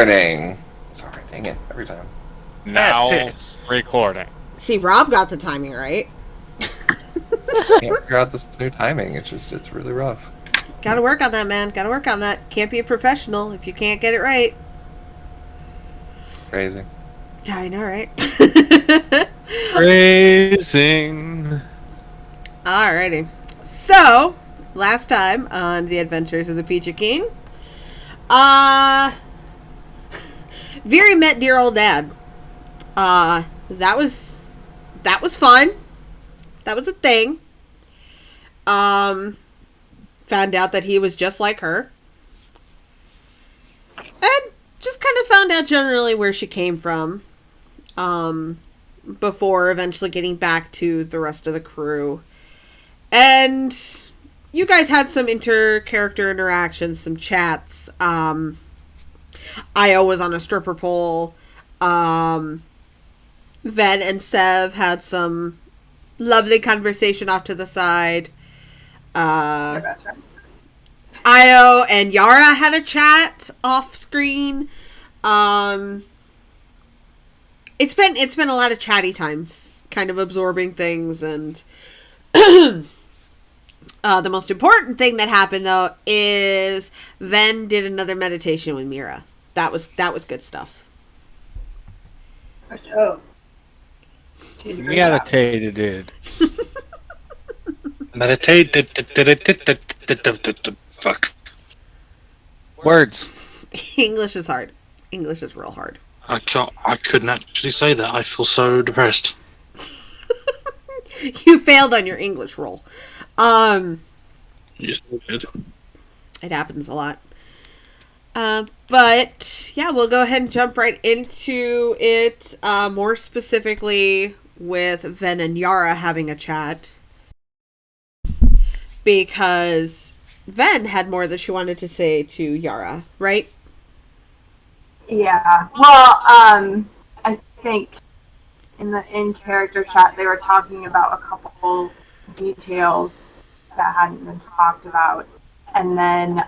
Recording. Sorry, dang it, every time. Now recording. See, Rob got the timing right. Can't figure out this new timing. It's really rough. Gotta work on that, man. Gotta work on that. Can't be a professional if you can't get it right. Crazy. I know, right? Praising. Alrighty. So, last time on the Adventures of the Peachy King, Vyri met dear old dad. That was fun. That was a thing. Found out that he was just like her. And just kind of found out generally where she came from. Before eventually getting back to the rest of the crew. And you guys had some inter-character interactions, some chats. Io was on a stripper pole. Ven and Sev had some lovely conversation off to the side. Their best friend. Io and Yara had a chat off screen. It's been a lot of chatty times, kind of absorbing things, and the most important thing that happened though is Ven did another meditation with Mira. That was good stuff. Oh. Meditated. Meditate. Fuck. Words. English is hard. English is real hard. I couldn't actually say that. I feel so depressed. You failed on your English roll. Yeah, good. It happens a lot. But yeah, we'll go ahead and jump right into it. More specifically with Ven and Yara having a chat. Because Ven had more that she wanted to say to Yara, right? Yeah. Well, I think in the in-character chat they were talking about a couple details that hadn't been talked about, and then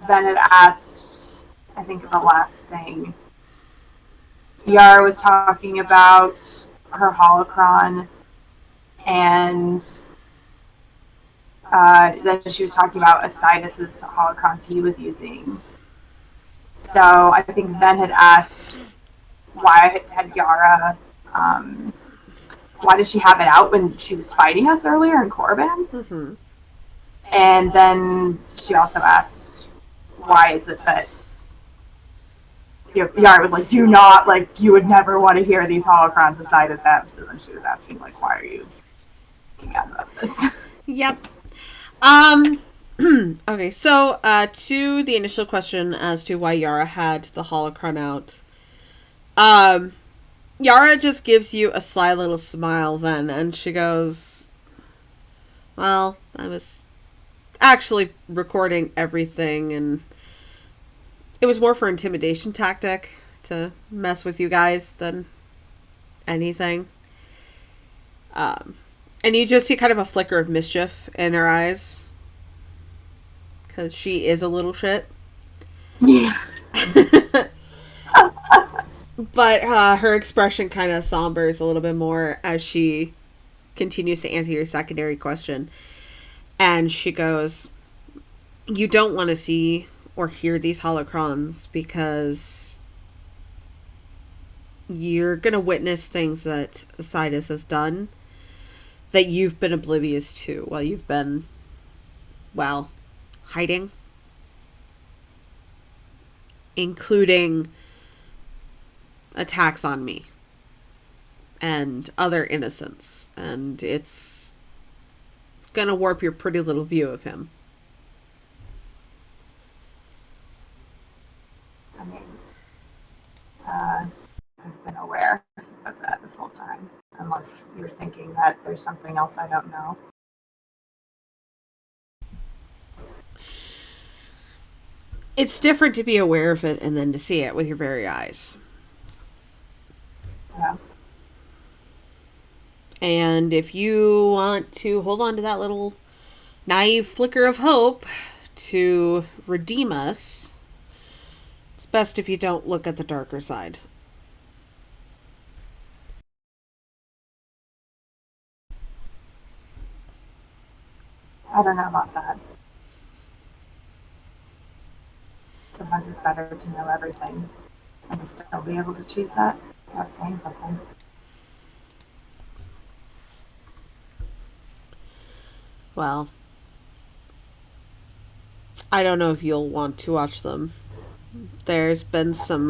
Ben had asked, I think the last thing, Yara was talking about her holocron, and then she was talking about Asidus's holocrons he was using. So I think Ben had asked why had Yara, why did she have it out when she was fighting us earlier in Korriban? Mm-hmm. And then she also asked, why is it that Yara was like, do not, like, you would never want to hear these holocrons aside as Fs. And then she was asking, like, why are you thinking about this? Yep. Okay, so, to the initial question as to why Yara had the holocron out, Yara just gives you a sly little smile then, and she goes, well, I was actually recording everything, and it was more for intimidation tactic to mess with you guys than anything. And you just see kind of a flicker of mischief in her eyes. Because she is a little shit. Yeah. But her expression kind of sombers a little bit more as she continues to answer your secondary question. And she goes, you don't want to see or hear these holocrons because you're going to witness things that Asidus has done that you've been oblivious to while you've been, well, hiding. Including attacks on me and other innocents. And it's gonna warp your pretty little view of him. I mean, I've been aware of that this whole time. Unless you're thinking that there's something else I don't know. It's different to be aware of it and then to see it with your very eyes. Yeah. And if you want to hold on to that little naive flicker of hope to redeem us, It's best if you don't look at the darker side. I don't know about that. Sometimes it's better to know everything and to still be able to choose that. That's saying something. Well, I don't know if you'll want to watch them. There's been some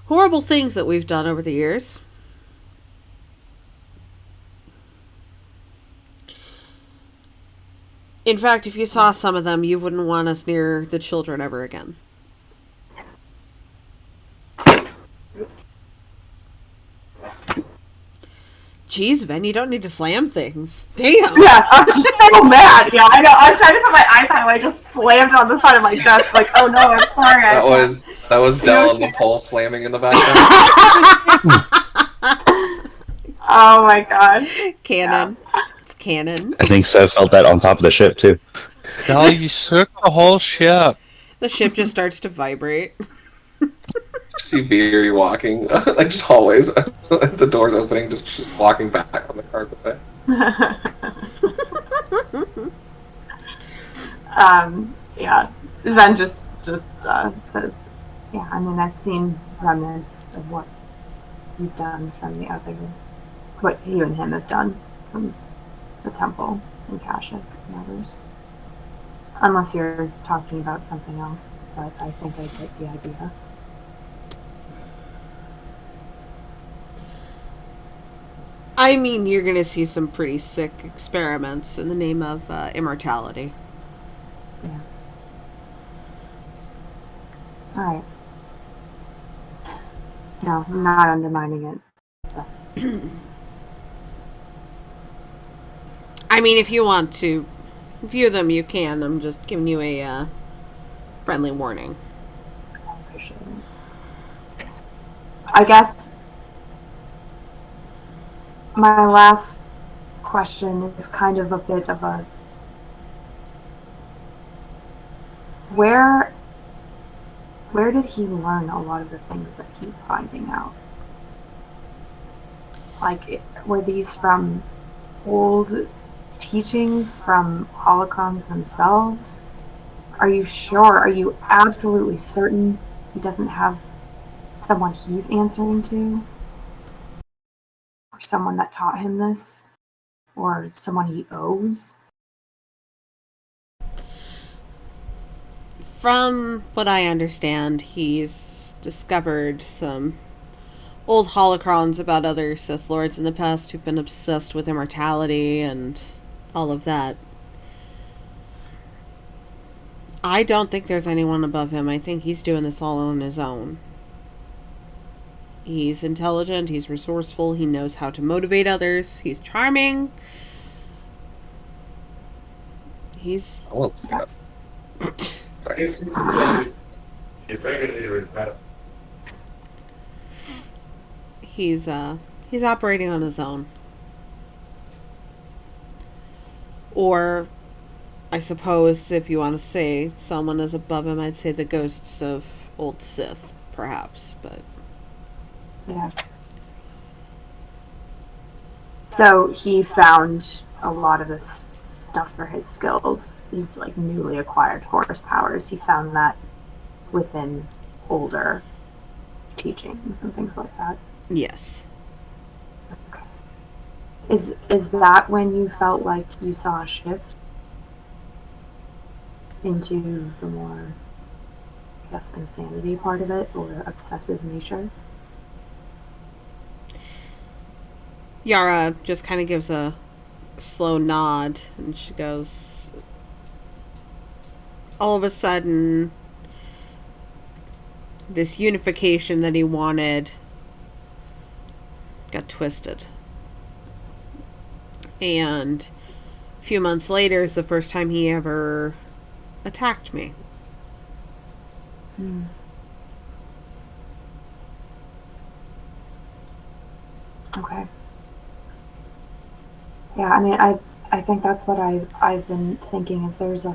horrible things that we've done over the years. In fact, if you saw some of them, you wouldn't want us near the children ever again. Jeez, Ben, you don't need to slam things. Damn. Yeah, I was just so mad. Yeah, I know. I was trying to put my iPad away, I just slammed it on the side of my desk. Like, oh no, I'm sorry. That was Dell and the pole slamming in the background. Oh my god. Canon. Yeah. It's canon. I think Seth felt that on top of the ship too. No, you shook the whole ship. The ship just starts to vibrate. See Vyri walking, like just hallways, the doors opening, just walking back on the carpet. Yeah. Ven just says, yeah, I mean, I've seen remnants of what you've done from the other, what you and him have done from the temple and Kashyyyk and others. Unless you're talking about something else, but I think I get the idea. I mean, you're gonna see some pretty sick experiments in the name of immortality. Yeah. Alright. No, I'm not undermining it. I mean, if you want to view them, you can. I'm just giving you a friendly warning. I appreciate it. I guess my last question is kind of a bit of a... Where did he learn a lot of the things that he's finding out? Like, were these from old teachings from holocrons themselves? Are you sure? Are you absolutely certain he doesn't have someone he's answering to? Or someone that taught him this? Or someone he owes? From what I understand, he's discovered some old holocrons about other Sith Lords in the past who've been obsessed with immortality and all of that. I don't think there's anyone above him. I think he's doing this all on his own. He's intelligent, he's resourceful, he knows how to motivate others, he's charming. He's... I won't see that. He's operating on his own. Or, I suppose, if you want to say someone is above him, I'd say the ghosts of old Sith, perhaps, but... Yeah. So he found a lot of this stuff for his skills, his like newly acquired horse powers. He found that within older teachings and things like that. Yes. Okay. Is that when you felt like you saw a shift into the more, I guess, insanity part of it, or obsessive nature? Yara just kind of gives a slow nod, and she goes, all of a sudden, this unification that he wanted got twisted. And a few months later is the first time he ever attacked me. Okay. Yeah, I mean, I think that's what I've been thinking, is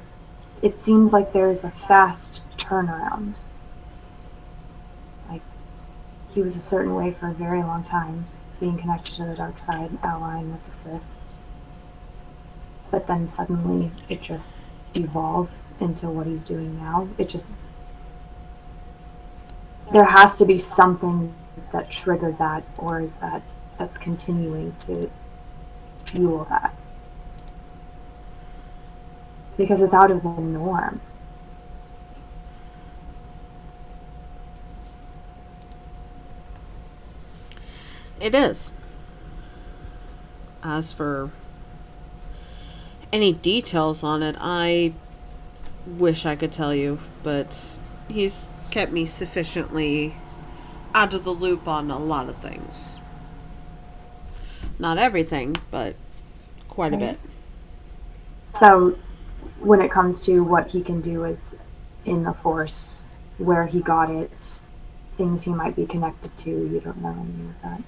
it seems like there's a fast turnaround. Like, he was a certain way for a very long time, being connected to the dark side, allying with the Sith. But then suddenly it just evolves into what he's doing now. There has to be something that triggered that, or is that's continuing to fuel that. Because it's out of the norm. It is. As for any details on it, I wish I could tell you, but he's kept me sufficiently out of the loop on a lot of things. Not everything, but quite a bit. So, when it comes to what he can do is in the Force, where he got it, things he might be connected to, you don't know any of that.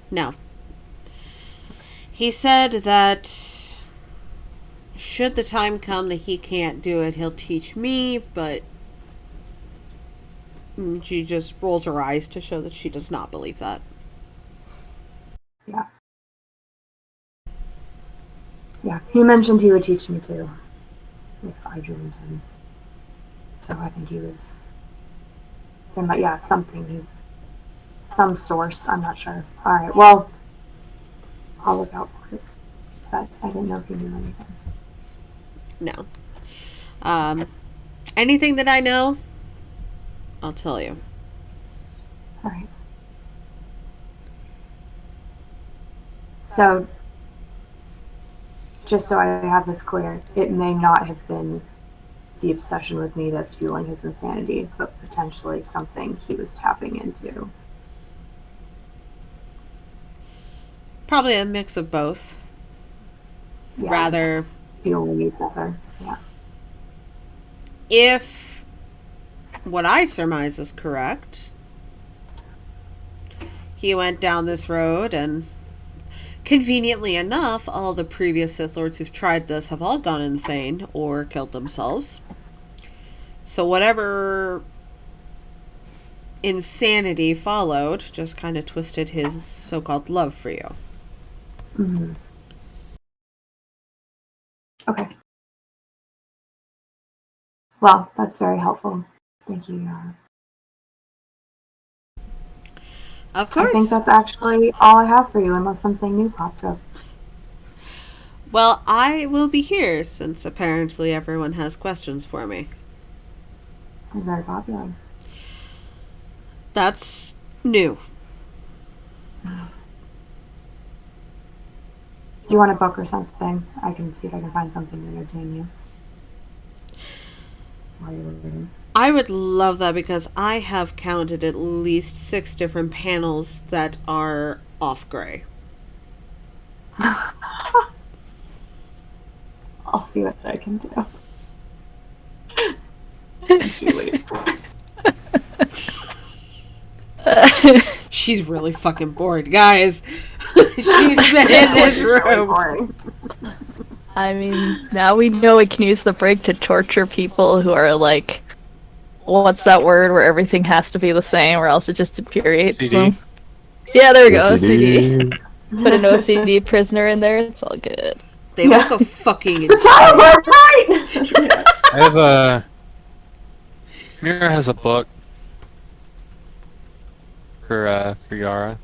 No. He said that should the time come that he can't do it, he'll teach me, but she just rolls her eyes to show that she does not believe that. Yeah. Yeah, he mentioned he would teach me too, if I joined him. So I think he was... But yeah, something, some source, I'm not sure. Alright, well, I'll look out for it. But I didn't know if he knew anything. No. Anything that I know, I'll tell you. Alright. So, just so I have this clear, it may not have been the obsession with me that's fueling his insanity, but potentially something he was tapping into. Probably a mix of both. Yeah, Rather, fueling each other. Yeah. if what I surmise is correct, he went down this road, and conveniently enough, all the previous Sith Lords who've tried this have all gone insane or killed themselves. So whatever insanity followed just kind of twisted his so-called love for you. Mm-hmm. Okay. Well, that's very helpful. Thank you, Yara. Of course. I think that's actually all I have for you, unless something new pops up. Well, I will be here, since apparently everyone has questions for me. I'm very popular. That's new. Do you want a book or something? I can see if I can find something to entertain you while you're reading. I would love that, because I have counted at least 6 different panels that are off gray. I'll see what I can do. She's really fucking bored, guys. She's been in this room. I mean, now we know we can use the break to torture people who are like, what's that word where everything has to be the same or else it just infuriates them? Yeah, there we go, OCD. Put an OCD prisoner in there, it's all good. They woke up fucking insane. I have a... Mira has a book for Yara.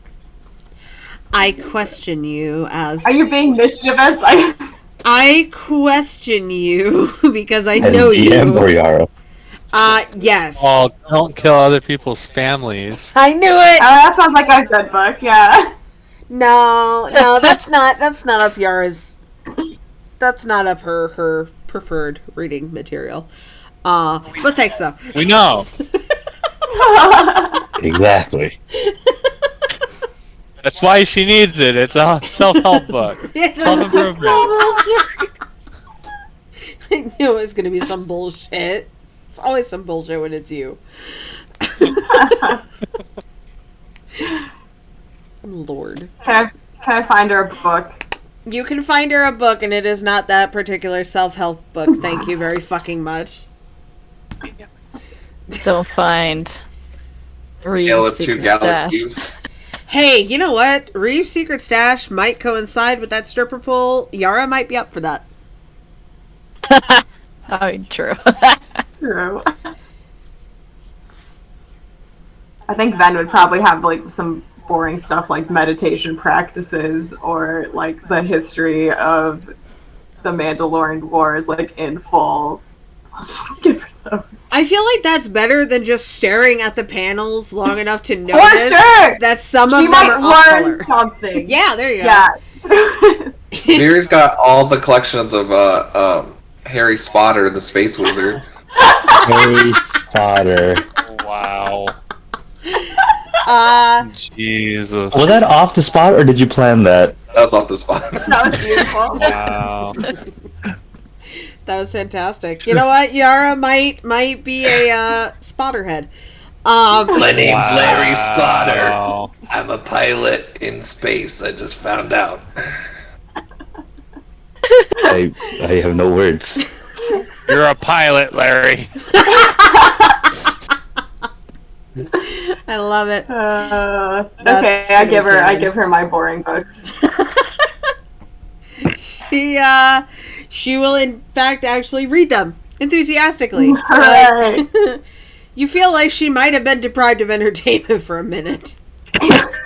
I question you as... Are you being mischievous? I question you because I As know DM or you. Yara? Yes. Oh, don't kill other people's families. I knew it! That sounds like a good book, yeah. No, that's not up Yara's... That's not up her preferred reading material. But thanks though. We know. Exactly. That's why she needs it. It's a self-help book. Self-improvement. I knew it was gonna be some bullshit. It's always some bullshit when it's you. Lord. Can I find her a book? You can find her a book, and it is not that particular self-help book. Thank you very fucking much. Don't find Tale Reeve's of Two secret stash. Galaxies. Hey, you know what? Reeve's secret stash might coincide with that stripper pole. Yara might be up for that. I mean, true. True. I think Ven would probably have like some boring stuff like meditation practices or like the history of the Mandalorian Wars like in full. I'll skip those. I feel like that's better than just staring at the panels long enough to notice sure! that some She of them might are off learn color. something. Yeah, there you go. Yeah. Vyri's got all the collections of Harry Spotter, the space wizard. Harry Potter. Wow. Jesus. Was that off the spot, or did you plan that? That was off the spot. That was beautiful. Wow. That was fantastic. You know what? Yara might be a spotterhead. My name's Larry Spotter. Wow. I'm a pilot in space. I just found out. I have no words. You're a pilot, Larry. I love it. Okay, I give her my boring books. She will in fact actually read them enthusiastically. Hooray. You feel like she might have been deprived of entertainment for a minute.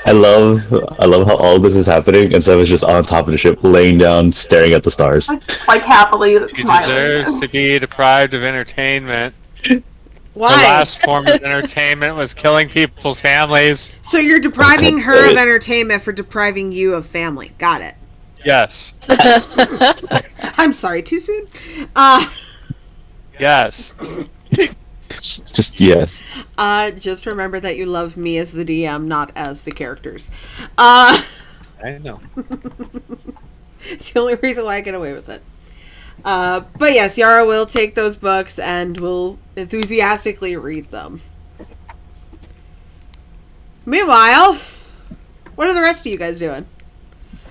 I love how all this is happening, and Sev is just on top of the ship, laying down, staring at the stars. Like happily She smiling. deserves to be deprived of entertainment. Why? The last form of entertainment was killing people's families. So you're depriving her of entertainment for depriving you of family. Got it. Yes. I'm sorry, too soon? Yes. Just yes. Just remember that you love me as the DM, not as the characters. I know. It's the only reason why I get away with it. But yes, Yara will take those books and will enthusiastically read them. Meanwhile, what are the rest of you guys doing?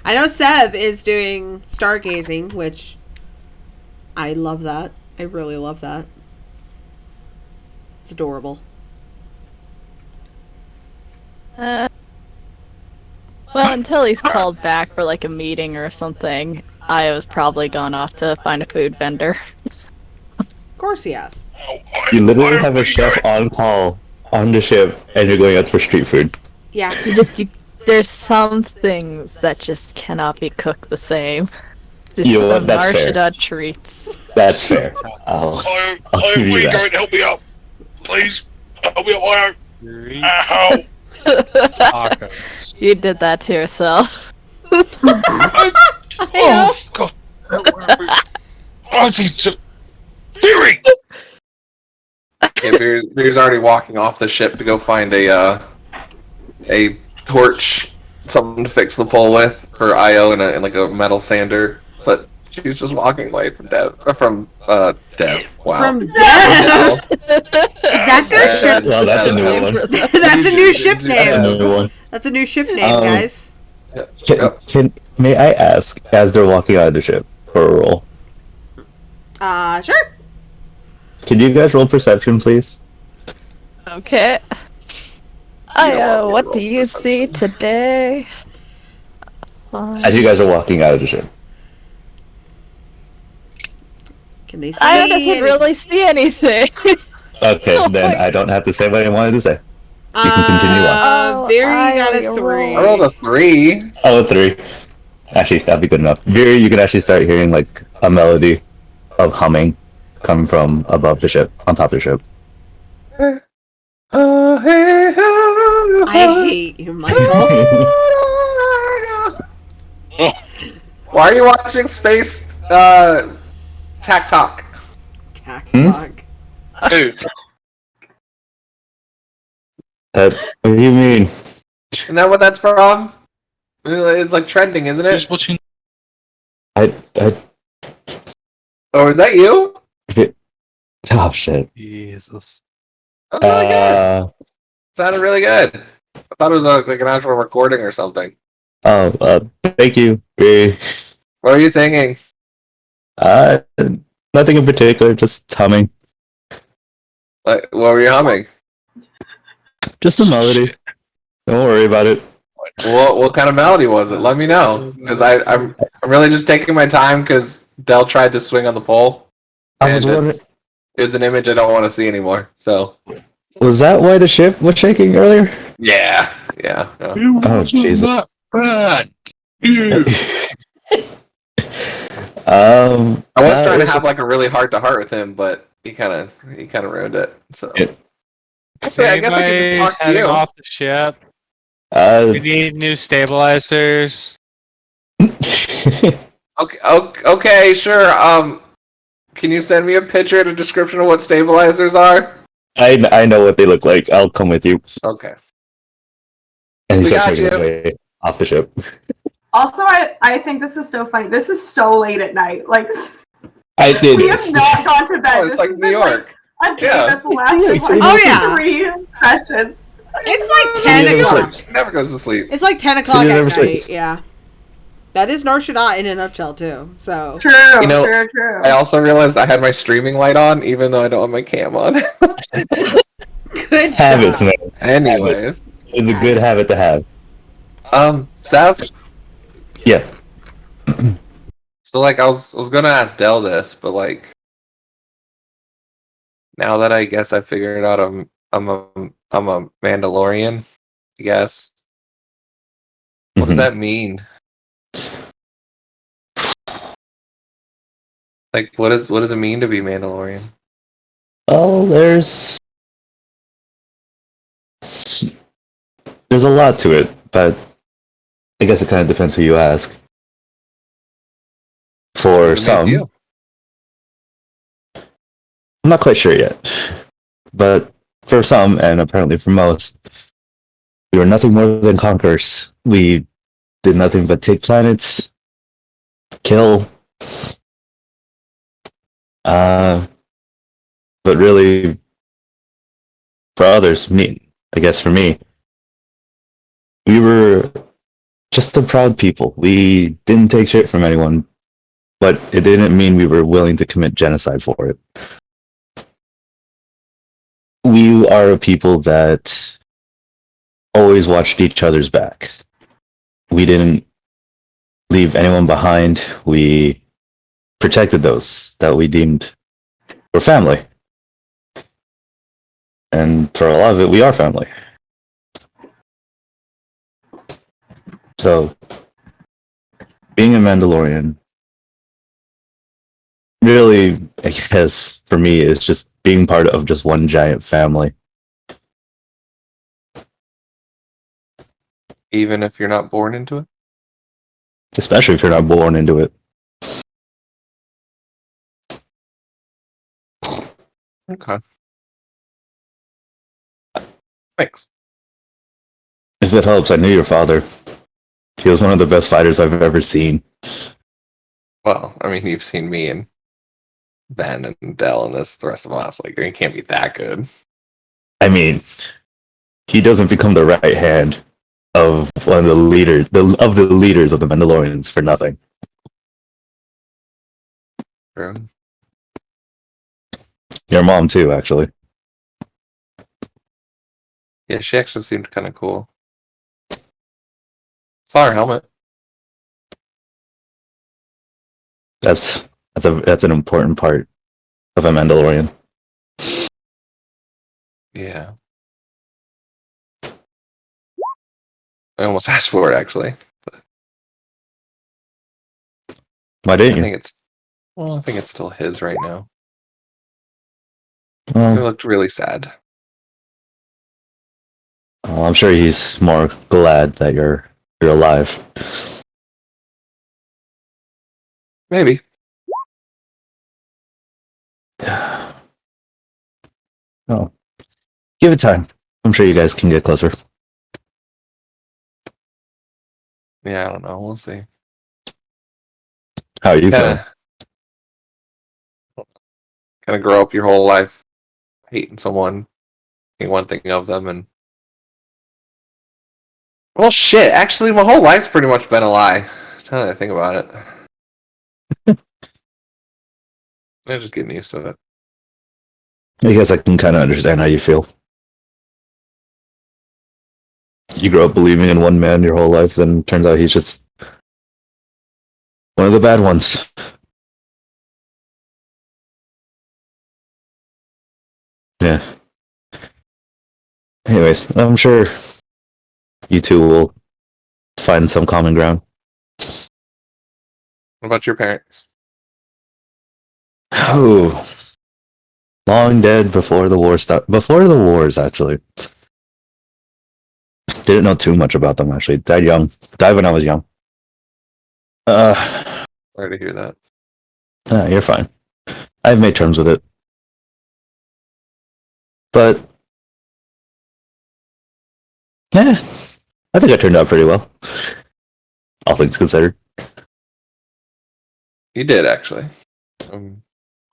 I know Sev is doing stargazing, which I love that. I really love that. It's adorable. Well, until he's called back for like a meeting or something, I was probably gone off to find a food vendor. Of course he has. You literally have a chef on call on the ship, and you're going out for street food. Yeah. There's some things that just cannot be cooked the same. Just You know what? some That's fair. Marshada treats. That's fair. I'll give you that. Help me up, please. Help me up. Three Ow. tacos. You did that to yourself. Oh God. Oh, Jesus. Theory. Yeah, Vyri's already walking off the ship to go find a torch, something to fix the pole with for Io and like a metal sander. But she's just walking away from Dev. Wow. From Dev? No. Is that their ship? Well, that's a new one. That's a new ship A name. new one. That's a new ship name, guys. May I ask, as they're walking out of the ship, for a roll, Sure. can you guys roll perception, please? Okay. What do you see today? As you guys are walking out of the ship. Can they see? I doesn't really see anything. Okay, Oh then my- I don't have to say what I wanted to say. You can continue on. Vyri got a you're 3. I rolled a 3. Oh, a 3. Actually, that'd be good enough. Vyri, you can actually start hearing like a melody of humming coming from above the ship, on top of the ship. I hate you, Michael. Why are you watching Space Tack Talk? Tack Hmm? talk. Dude. What do you mean? Isn't that what that's from? It's like trending, isn't Who's it? watching? I Oh, is that you? oh shit. Jesus. That was really good. Sounded really good. I thought it was like an actual recording or something. Thank you, Vyri. What are you singing? Nothing in particular, just humming. What were you humming? Just a melody. Don't worry about it. What kind of melody was it? Let me know, because I'm really just taking my time because Dell tried to swing on the pole, I was and wondering, it's an image I don't want to see anymore. So was that why the ship was shaking earlier? yeah. Oh, Jesus. Not bad. I was trying to was- have like a really heart to heart with him, but he kind of ruined it. So Yeah. Actually, I guess I could just Anybody's talk to heading you. off the ship. We need new stabilizers. Okay, sure. Can you send me a picture and a description of what stabilizers are? I know what they look like. I'll come with you. Okay. And he We starts got making his you. way off the ship. Also, I think this is so funny. This is so late at night. Like, I did. we have not gone to bed. Oh, it's This like has New been, York. Like, a day Yeah. that's lasted like Oh, yeah. 3 sessions. It's like City 10 never o'clock. sleeps. Never goes to sleep. It's like 10 o'clock City at never night. sleeps. Yeah. That is Nar Shaddaa in a nutshell, too. So. True, You know, true. I also realized I had my streaming light on, even though I don't have my cam on. Good Habits, job. man. Anyways, It's a good habit to have. Seth. Yeah. So like, I was gonna ask Dell this, but like, now that I guess I figured out I'm a Mandalorian, I guess. What does Mhm. that mean? Like, what does it mean to be Mandalorian? Oh, there's a lot to it, but I guess it kind of depends who you ask. For What does it mean to some, you? I'm not quite sure yet, but for some, and apparently for most, we were nothing more than conquerors. We did nothing but take planets, kill. But really, for others, I guess for me, we were just a proud people. We didn't take shit from anyone, but it didn't mean we were willing to commit genocide for it. We are a people that always watched each other's backs. We didn't leave anyone behind. We protected those that we deemed were family. And for a lot of it, we are family. So, being a Mandalorian, really, I guess, for me, is just being part of just one giant family. Even if you're not born into it? Especially if you're not born into it. Okay. Thanks. If it helps, I knew your father. He was one of the best fighters I've ever seen. Well, I mean, you've seen me and Ben and Dell and the rest of us. Like, he can't be that good. I mean, he doesn't become the right hand of one of the leaders, of the leaders of the Mandalorians for nothing. True. Your mom too, actually. Yeah, she actually seemed kind of cool. Saw her helmet. That's an important part of a Mandalorian. Yeah. I almost asked for it, actually. Why I didn't you? think it's still his right now. He Well, looked really sad. I'm sure he's more glad that you're alive. Maybe. Well, give it time. I'm sure you guys can get closer. Yeah, I don't know. We'll see. How are you feeling? Kind of grow up your whole life hating someone, being one thing of them, and well, shit. Actually, my whole life's pretty much been a lie. Now that I think about it, I'm just getting used to it. I guess I can kind of understand how you feel. You grow up believing in one man your whole life, then it turns out he's just one of the bad ones. Yeah. Anyways, I'm sure you two will find some common ground. What about your parents? Oh, long dead before the war started. Before the wars, actually. Didn't know too much about them, actually. Died young. Died when I was young. Sorry to hear that. You're fine. I've made terms with it. But, yeah, I think I turned out pretty well. All things considered. You did, actually. I'm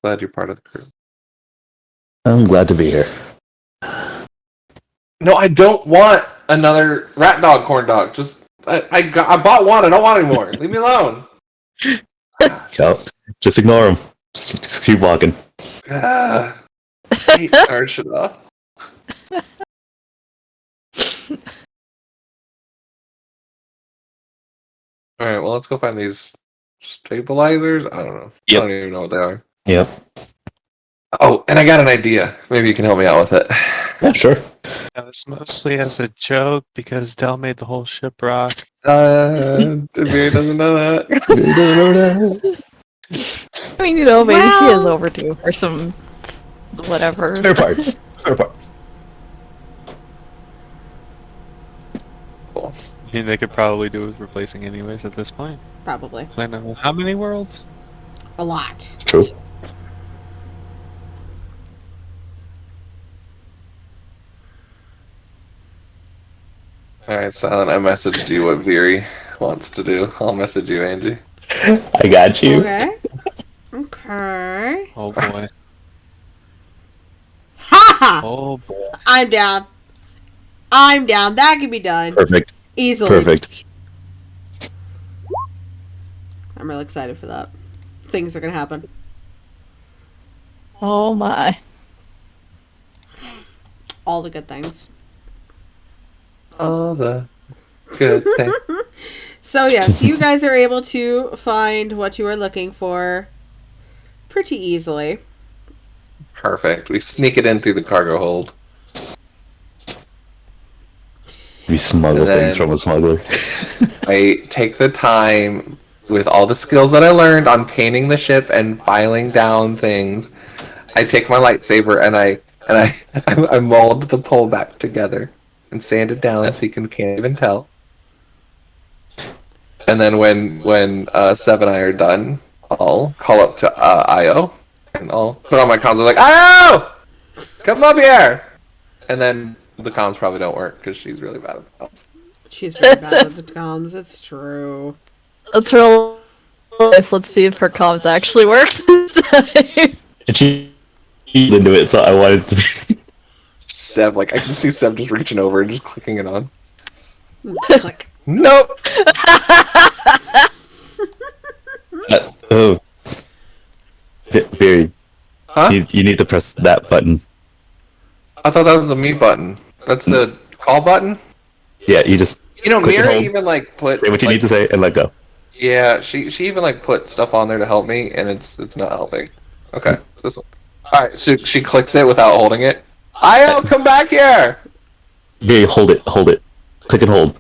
glad you're part of the crew. I'm glad to be here. No, I don't want another rat dog corn dog. Just I bought one. I don't want any more. Leave me alone. So, just ignore him. Just keep walking. I hate Arshada. All right, well, let's go find these stabilizers. I don't know. Yep. I don't even know what they are. Yep. Oh, and I got an idea. Maybe you can help me out with it. Yeah, sure. That was mostly as a joke because Dell made the whole ship rock. Vyri doesn't know that. I mean, maybe she is overdue for some whatever. Spare parts. Spare parts. Cool. I mean, they could probably do with replacing anyways at this point. Probably. Planet with how many worlds? A lot. True. Alright, Silent, I messaged you what Vyri wants to do. I'll message you, Angie. I got you. Okay. Okay. Oh boy. Ha ha! Oh boy. I'm down. I'm down. That can be done. Perfect. Easily. Perfect. I'm really excited for that. Things are gonna happen. Oh my. All the good things. All the good things. So yes, you guys are able to find what you are looking for pretty easily. Perfect. We sneak it in through the cargo hold. We smuggle And then- things from a smuggler. I take the time with all the skills that I learned on painting the ship and filing down things. I take my lightsaber and I mold the pole back together and sand it down so you can't even tell. And then when Sev and I are done, I'll call up to Io and I'll put on my comms. I'm like, Io, come up here. And then the comms probably don't work because she's really bad at comms. She's pretty bad with the comms. It's true. Let's roll. Let's see if her comms actually works. And she into it, so I wanted to be. Sev, like I can see Sev just reaching over and just clicking it on. Click. Nope. Oh. Vyri, Huh? you need to press that button. I thought that was the me button. That's the call button. Yeah, you just You know, Click and Mira hold. even like put say what you like, need to say and let go. Yeah, she even like put stuff on there to help me, and it's not helping. Okay, this one. All right, so she clicks it without holding it. Io, come back here. Vyri, hold it. Click and hold,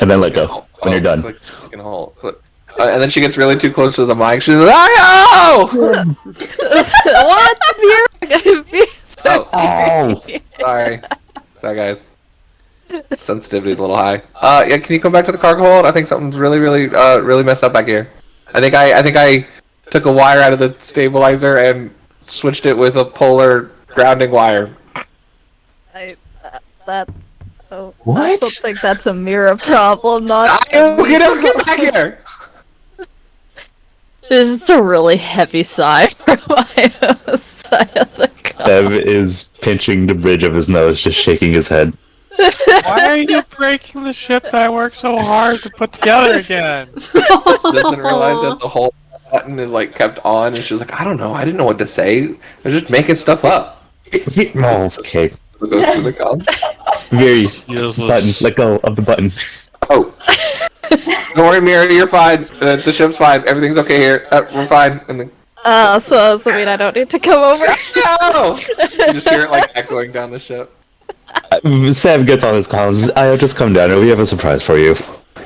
and then let go when you're done. Click and hold. And then she gets really too close to the mic. She's like, Io! What? Oh, sorry, guys. Sensitivity's a little high. Yeah, can you come back to the cargo hold? I think something's really messed up back here. I think I took a wire out of the stabilizer and switched it with a polar grounding wire. That's. Oh, What? I still think that's a Mira problem, not. Get back here! There's just a really heavy sigh from my side of the car. Sev is pinching the bridge of his nose, just shaking his head. Why are you breaking the ship that I worked so hard to put together again? Doesn't realize that the whole button is like kept on, and she's like, I don't know, I didn't know what to say. I was just making stuff up. Oh, okay. It goes through the comms. Very Useless. button. Let go of the button. Oh. Don't worry, Mira, you're fine. The ship's fine. Everything's okay here. We're fine. And then... So I mean I don't need to come over. No! You just hear it like echoing down the ship. Sam gets on his comms. I'll just come down and we have a surprise for you.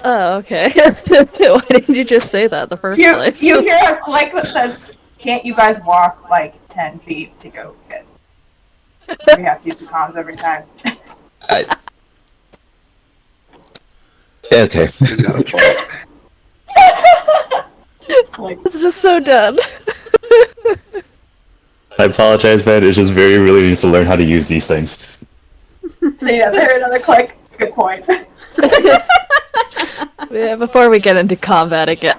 Oh, okay. Why didn't you just say that in the first place? You hear a click that says, "Can't you guys walk like 10 feet to go get?" We have to use the comms every time. Okay. He's got a point. Like, It's just so done. I apologize, man. It's just Very really needs to learn how to use these things. yeah, there another click. Good point. Yeah, before we get into combat again.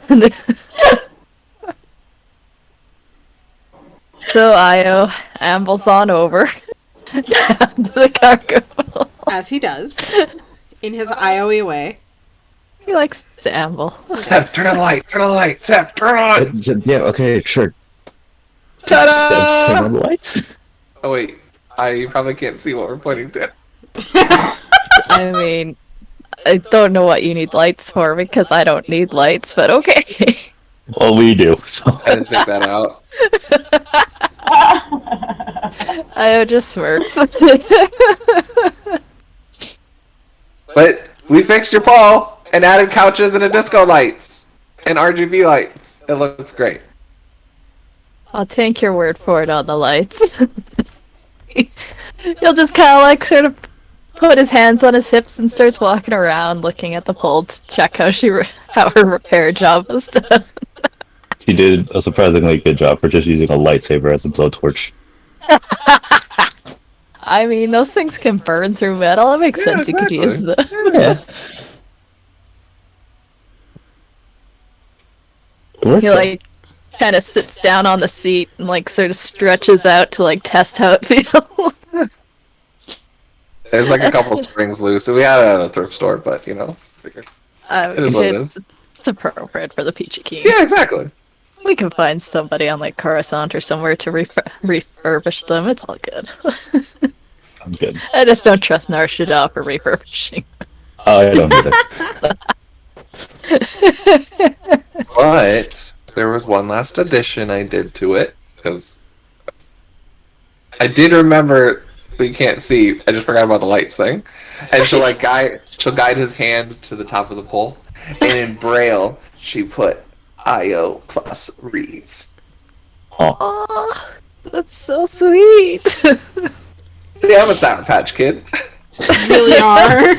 So Io ambles on over down to the cargo. As he does. In his IOE way. He likes to amble. Steph, turn on the light. Turn on the light. Steph, turn on. Yeah, okay, sure. Ta-da! Turn on the lights. Oh, wait. You probably can't see what we're pointing to. I mean, I don't know what you need lights for because I don't need lights, but okay. Well, we do. So. I didn't think that out. Io just smirks. But we fixed your pole and added couches and a disco lights and RGB lights. It looks great. I'll take your word for it on the lights. He'll just kind of like sort of put his hands on his hips and starts walking around looking at the pole to check how her repair job was done. She did a surprisingly good job for just using a lightsaber as a blowtorch. I mean, those things can burn through metal. It makes sense exactly. you could use them. Yeah. It works He out. like kind of sits down on the seat and like sort of stretches out to like test how it feels. There's like a couple springs loose. We had it at a thrift store, but you know, figured. I It is what it it's appropriate for the Peachy King. Yeah, exactly. We can find somebody on like Coruscant or somewhere to refurbish them. It's all good. I'm good. I just don't trust Narshada for refurbishing. I don't either. But there was one last addition I did to it because I did remember. We can't see. I just forgot about the lights thing, and she'll guide his hand to the top of the pole, and in Braille she put Io plus Reeve. Oh, that's so sweet. See, I'm a Sour Patch Kid. You really are.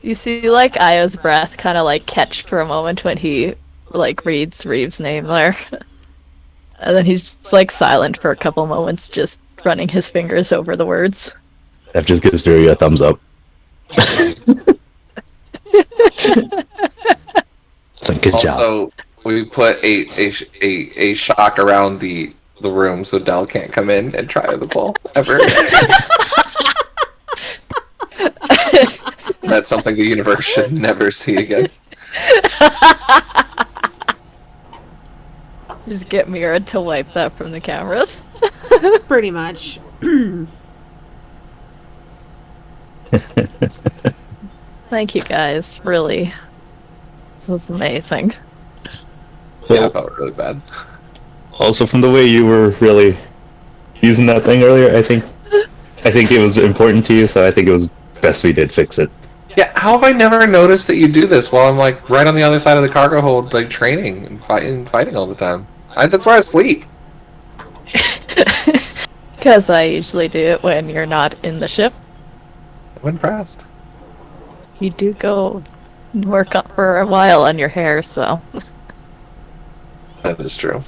You see, like Io's breath kind of like catch for a moment when he like reads Reeve's name there, and then he's just like silent for a couple moments, just running his fingers over the words. That just gives Yuri a thumbs up. It's like, good job. Also, we put a shock around the room so Del can't come in and try the pole ever. That's something the universe should never see again. Just get Mira to wipe that from the cameras. Pretty much. Thank you guys, really. This is amazing. Yeah, I felt really bad. Also, from the way you were really using that thing earlier, I think it was important to you, so I think it was best we did fix it. Yeah, how have I never noticed that you do this while I'm like right on the other side of the cargo hold, like training and fighting all the time? That's where I sleep. Because I usually do it when you're not in the ship. I'm impressed. You do go work up for a while on your hair, so. That is true.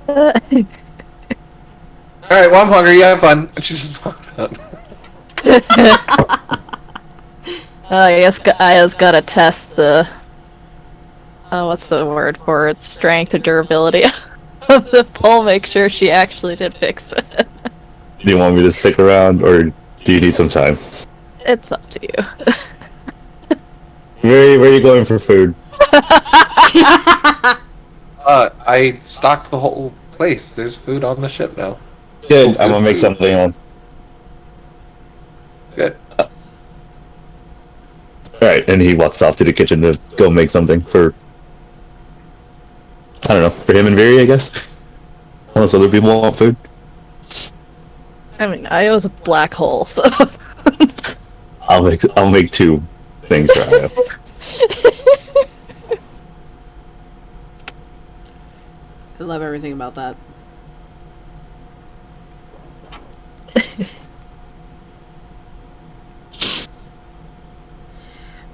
Alright, well, I'm hungry. You have fun. And she just walks out. I guess Aya's gotta test the. What's the word for it? Strength or durability of the pole. Make sure she actually did fix it. Do you want me to stick around, or do you need some time? It's up to you. Where are you going for food? I stocked the whole place. There's food on the ship now. Good. I'm Good gonna make food. something on. Good. Alright, and he walks off to the kitchen to go make something for, I don't know, for him and Vyri, I guess. Unless other people want food. I mean, Io's a black hole, so. I'll make 2 things for Io. I love everything about that.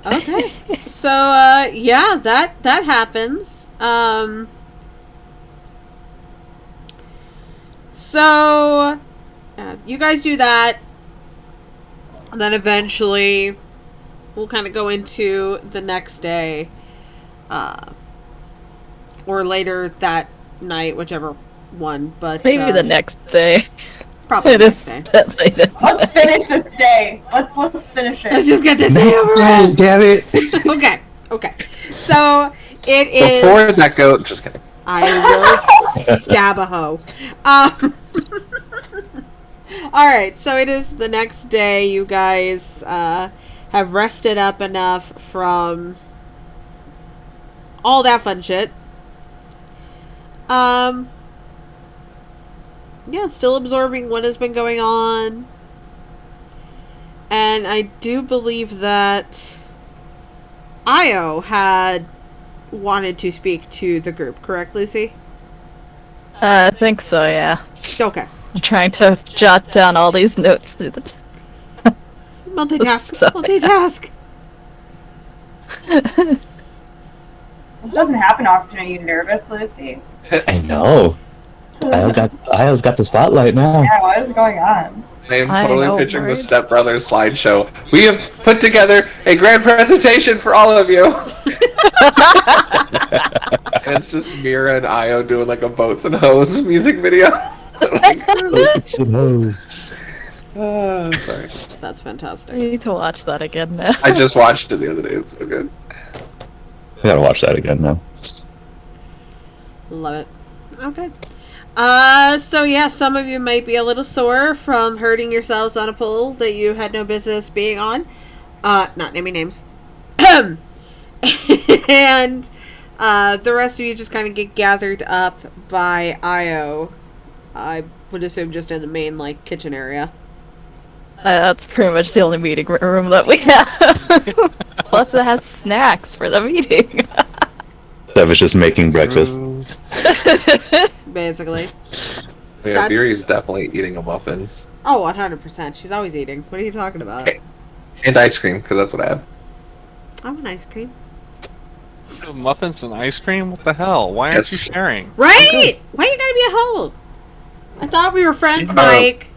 Okay. So yeah, that happens. So you guys do that, and then eventually we'll kind of go into the next day, or later that night, whichever one. But Maybe the next day. probably It the is next day. that late at Let's night. finish this day. Let's finish it. Let's just get this day over with. Damn it! Okay. So it is. Before that goat, just kidding. I will stab a hoe. All right, so it is the next day. You guys have rested up enough from all that fun shit. Yeah, still absorbing what has been going on. And I do believe that Io had wanted to speak to the group, correct, Lucy? I think so, yeah. Okay. I'm trying to jot down all these notes through the Multitask. Sorry. Multitask. This doesn't happen often. Are you nervous, Lucy? I know. Io's got the spotlight now. Yeah, what is going on? I am I totally know, picturing the right? Step Brothers slideshow. We have put together a grand presentation for all of you. And it's just Mira and Io doing like a boats and hose music video. Sorry. That's I fantastic. need to watch that again now. I just watched it the other day. It's so good. I gotta watch that again now. Love it. Okay. So yeah, some of you might be a little sore from hurting yourselves on a pool that you had no business being on. Not naming names. And the rest of you just kind of get gathered up by Io. I would assume just in the main, like, kitchen area. That's pretty much the only meeting room that we have. Plus, it has snacks for the meeting. That was just making breakfast. Basically. Yeah, That's- Vyri's definitely eating a muffin. Oh, 100%. She's always eating. What are you talking about? And ice cream, because that's what I have. I want ice cream. Muffins and ice cream? What the hell? Why aren't Yes. you sharing? Right? Why you gotta be a hoe? I thought we were friends, Mike.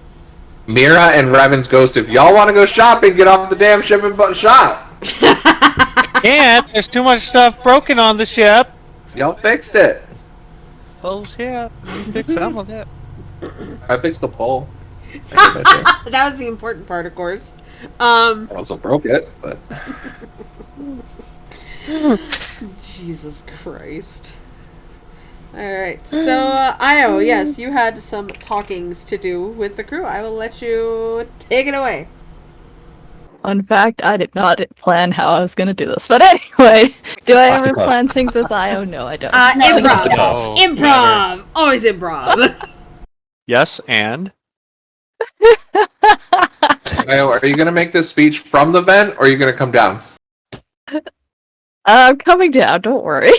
Mira and Revan's Ghost, if y'all want to go shopping, get off the damn ship and shop. And there's too much stuff broken on the ship. Y'all fixed it. Oh shit. You fix some of it. I fixed the pole. That was the important part, of course. I also broke it, but Jesus Christ. Alright, so, Io, yes, you had some talkings to do with the crew. I will let you take it away. Fun fact, I did not plan how I was gonna do this. But anyway, do I ever plan things with Io? No, I don't. Improv! No, Improv! never. Always improv! Yes, and Io, are you gonna make this speech from the vent, or are you gonna come down? I'm coming down, don't worry.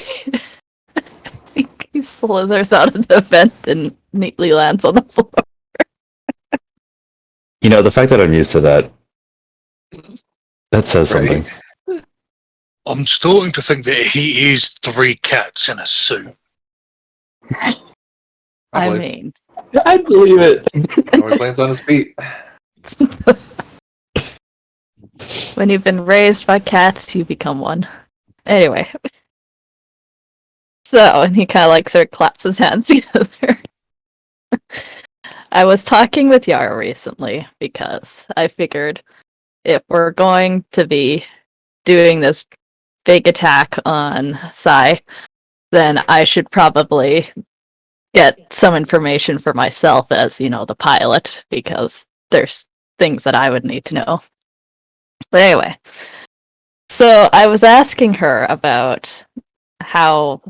He slithers out of the vent and neatly lands on the floor. You know, the fact that I'm used to that says Right. something. I'm starting to think that he is 3 cats in a suit. I Probably. mean, I believe it. Always lands on his feet. when you've been raised by cats, you become one. Anyway. So, and he kind of like sort of claps his hands together. I was talking with Yara recently because I figured if we're going to be doing this big attack on Sai, then I should probably get some information for myself as, the pilot, because there's things that I would need to know. But anyway, so I was asking her about how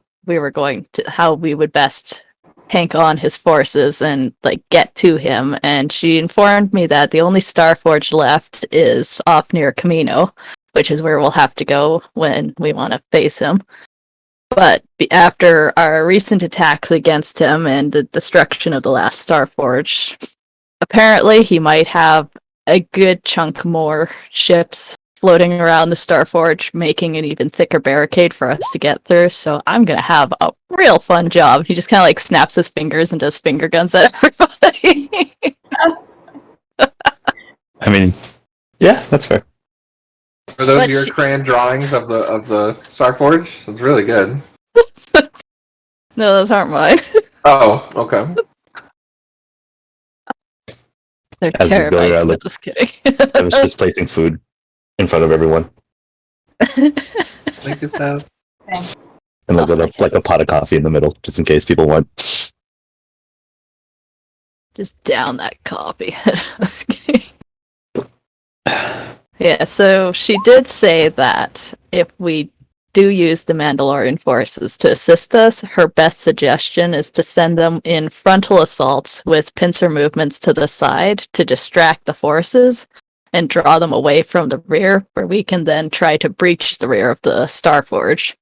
how we would best tank on his forces and get to him, and she informed me that the only Starforge left is off near Camino, which is where we'll have to go when we want to face him. But after our recent attacks against him and the destruction of the last Starforge, apparently he might have a good chunk more ships floating around the Starforge, making an even thicker barricade for us to get through. So I'm gonna have a real fun job. He just kind of snaps his fingers and does finger guns at everybody. I mean, yeah, that's fair. Are those But your crayon drawings of the Starforge? It's really good. No, those aren't mine. Oh, okay. They're As he's going terabytes. around, I'm just kidding. I was just placing food in front of everyone, Thank you, Steph. Thanks. and Oh, like a pot of coffee in the middle, just in case people want. Just down that coffee. Just kidding. Yeah, so she did say that if we do use the Mandalorian forces to assist us, her best suggestion is to send them in frontal assaults with pincer movements to the side to distract the forces and draw them away from the rear, where we can then try to breach the rear of the Starforge.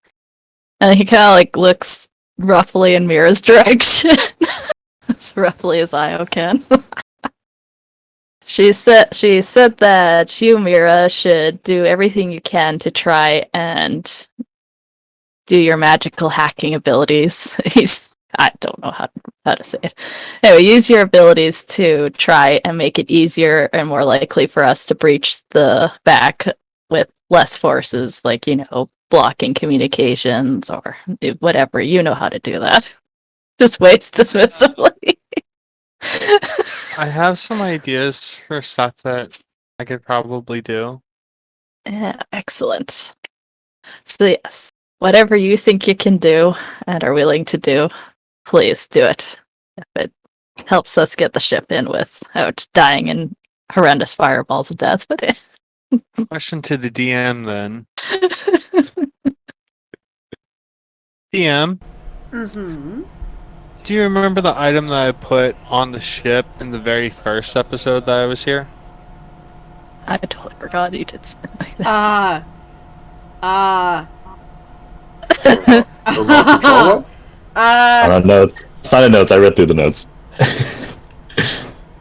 And he kind of looks roughly in Mira's direction. As roughly as I can. She said that you, Mira, should do everything you can to try and do your magical hacking abilities. I don't know how to say it. Anyway, use your abilities to try and make it easier and more likely for us to breach the back with less forces, blocking communications or whatever. You know how to do that. Just waits dismissively. I have some ideas for stuff that I could probably do. Yeah, excellent. So yes, whatever you think you can do and are willing to do, please do it. If it helps us get the ship in without dying in horrendous fireballs of death, but Question to the DM then. DM, Mm-hmm. do you remember the item that I put on the ship in the very first episode that I was here? I totally forgot you did something like that. Remote control? I don't know. It's not in notes. I read through the notes.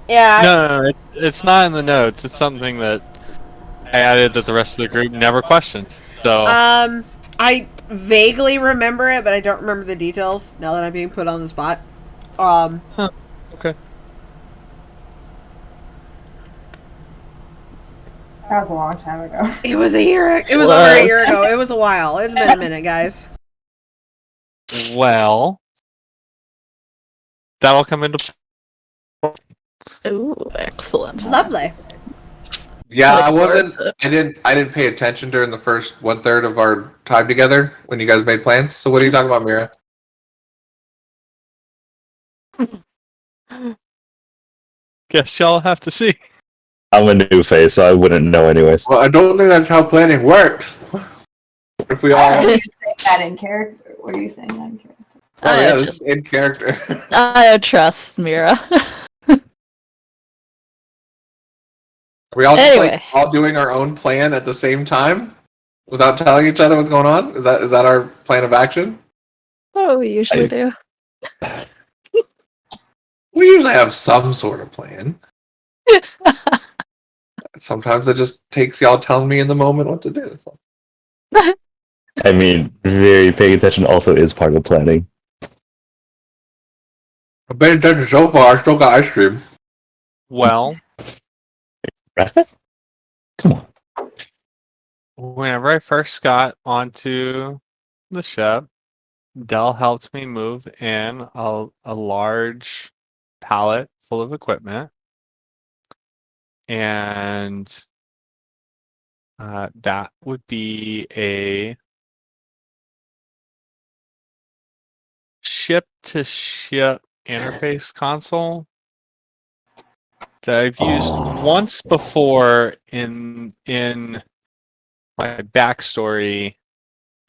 Yeah. No, it's not in the notes. It's something that I added that the rest of the group never questioned. So I vaguely remember it, but I don't remember the details now that I'm being put on the spot. okay. That was a long time ago. It was a year. It was over a year ago. It was a while. It's been a minute, guys. Well, that'll come into. Ooh, excellent. Lovely. Yeah, I Look forward wasn't. to it. I didn't pay attention during the first 1/3 of our time together when you guys made plans. So what are you talking about, Mira? Guess y'all have to see. I'm a new face, so I wouldn't know anyways. Well, I don't think that's how planning works. If we Are all. you saying that in character? What are you saying that in character? Oh yeah, this is in character. I trust Mira. Are we all just Anyway. all doing our own plan at the same time without telling each other what's going on? Is that our plan of action? What do we usually do? We usually have some sort of plan. Sometimes it just takes y'all telling me in the moment what to do. I mean, very paying attention also is part of planning. I've been attention so far. I still got ice cream. Well, Breakfast? Come on. whenever I first got onto the ship, Dell helped me move in a large pallet full of equipment. And that would be a ship-to-ship interface console that I've used once before in my backstory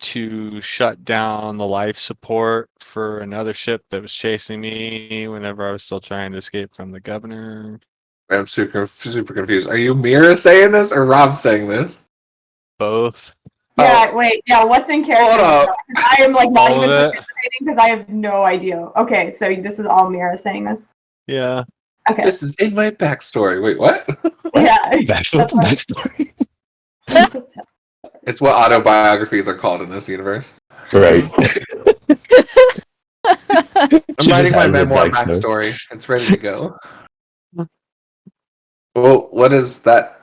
to shut down the life support for another ship that was chasing me whenever I was still trying to escape from the governor. I'm super confused. Are you Mira saying this or Rob saying this? Both. Yeah, wait, yeah, what's in character? Hold up. I am like not All even of it. participating because I have no idea. Okay, so this is all Mira saying this. Yeah. Okay. This is in my backstory. Wait, what? Yeah. Backstory. It's what autobiographies are called in this universe. Right. I'm She writing just my has her memoir backstory. backstory. It's ready to go. Well, what does that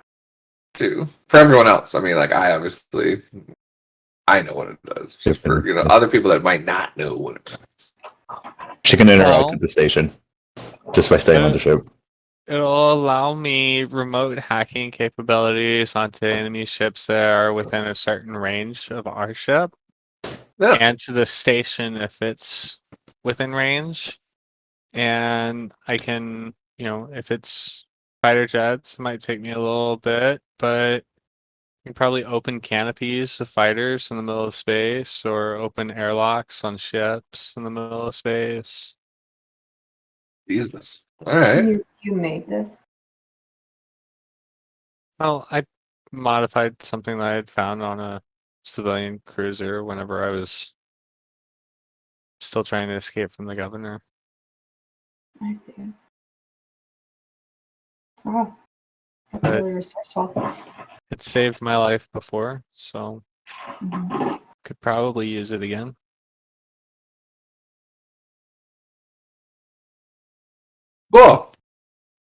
do for everyone else? I mean, like I obviously I know what it does. Just for other people that might not know what it does. She can interact Well, with the station just by staying on the ship. It'll allow me remote hacking capabilities onto enemy ships that are within a certain range of our ship. Yeah. And to the station if it's within range. And I can, if it's fighter jets, it might take me a little bit, but you can probably open canopies of fighters in the middle of space or open airlocks on ships in the middle of space. Jesus. All right. You made this. Well, I modified something that I had found on a civilian cruiser whenever I was still trying to escape from the governor. I see. Wow. That's But really resourceful. it saved my life before, so Mhm. could probably use it again. Cool.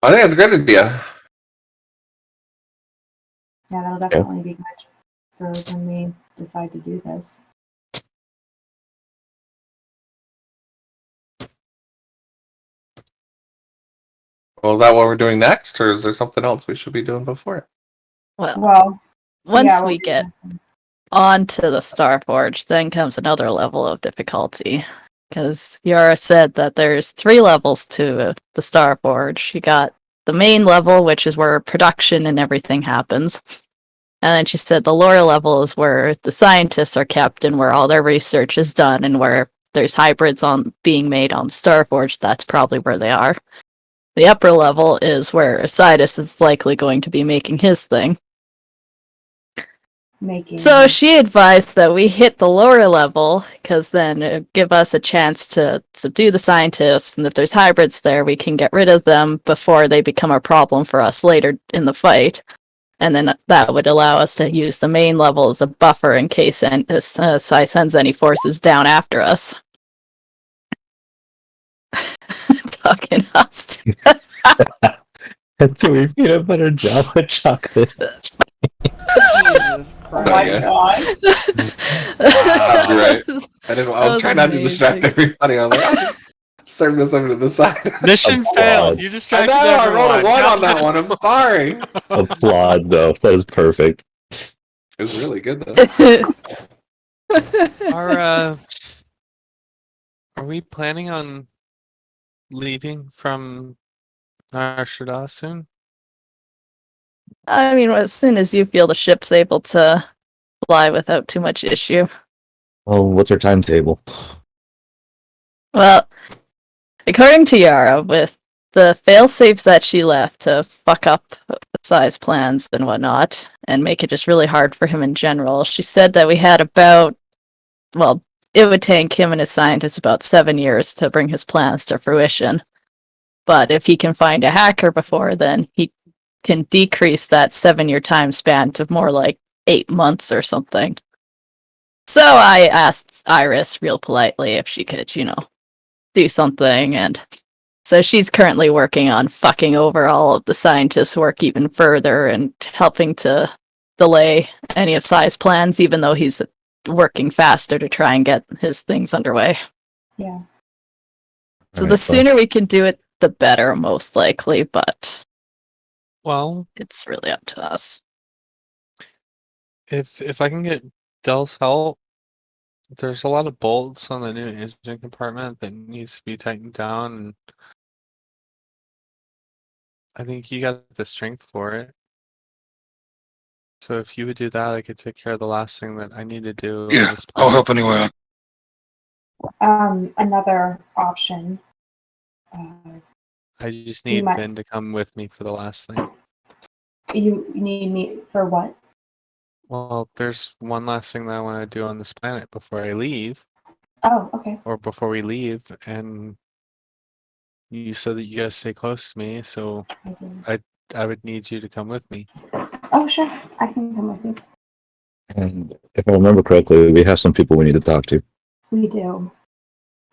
I think it's a great idea. Yeah, that'll definitely be good for when we decide to do this. Well, is that what we're doing next, or is there something else we should be doing before it? Well, Once yeah, we'll we do get this. onto the Starforge, then comes another level of difficulty. Because Yara said that there's 3 levels to the Starforge. You got the main level, which is where production and everything happens. And then she said the lower level is where the scientists are kept and where all their research is done and where there's hybrids on being made on the Starforge. That's probably where they are. The upper level is where Sidus is likely going to be making his thing. So she advised that we hit the lower level, because then it give us a chance to subdue the scientists, and if there's hybrids there, we can get rid of them before they become a problem for us later in the fight. And then that would allow us to use the main level as a buffer in case Sai sends any forces down after us. Talking us. That's a peanut butter Java chocolate. Jesus Oh Christ. my Okay. god. You're right. I was was trying not to distract amazing. everybody. I was like, I'll just serve this over to the side. Mission Applaud. failed. You I distracted know, I everyone. rolled a 1 on that Now- one. I'm sorry. Applaud, though. That was perfect. It was really good, though. Are we planning on leaving from Narshada soon? I mean, as soon as you feel the ship's able to fly without too much issue. Well, what's our timetable? Well, according to Yara, with the failsafes that she left to fuck up size plans and whatnot, and make it just really hard for him in general, she said that we had it would take him and his scientists about 7 years to bring his plans to fruition. But if he can find a hacker before then, he can decrease that 7-year time span to more like 8 months or something. So I asked Iris real politely if she could, do something, and so she's currently working on fucking over all of the scientists' work even further and helping to delay any of Sai's plans, even though he's working faster to try and get his things underway. Yeah. So Alright, the sooner we can do it, the better, most likely, but Well, it's really up to us. if I can get Dell's help There's a lot of bolts on the new engine compartment that needs to be tightened down, and I think you got the strength for it. So if you would do that, I could take care of the last thing that I need to do on Yeah, this I'll planet. help anyway. Another option. I just You need might- Vin to come with me for the last thing. You need me for what? Well, there's one last thing that I want to do on this planet before I leave, Oh, okay. or before we leave, and you said that you guys stay close to me, so I do. I would need you to come with me. Oh, sure. I can come with you. And if I remember correctly, we have some people we need to talk to. We do.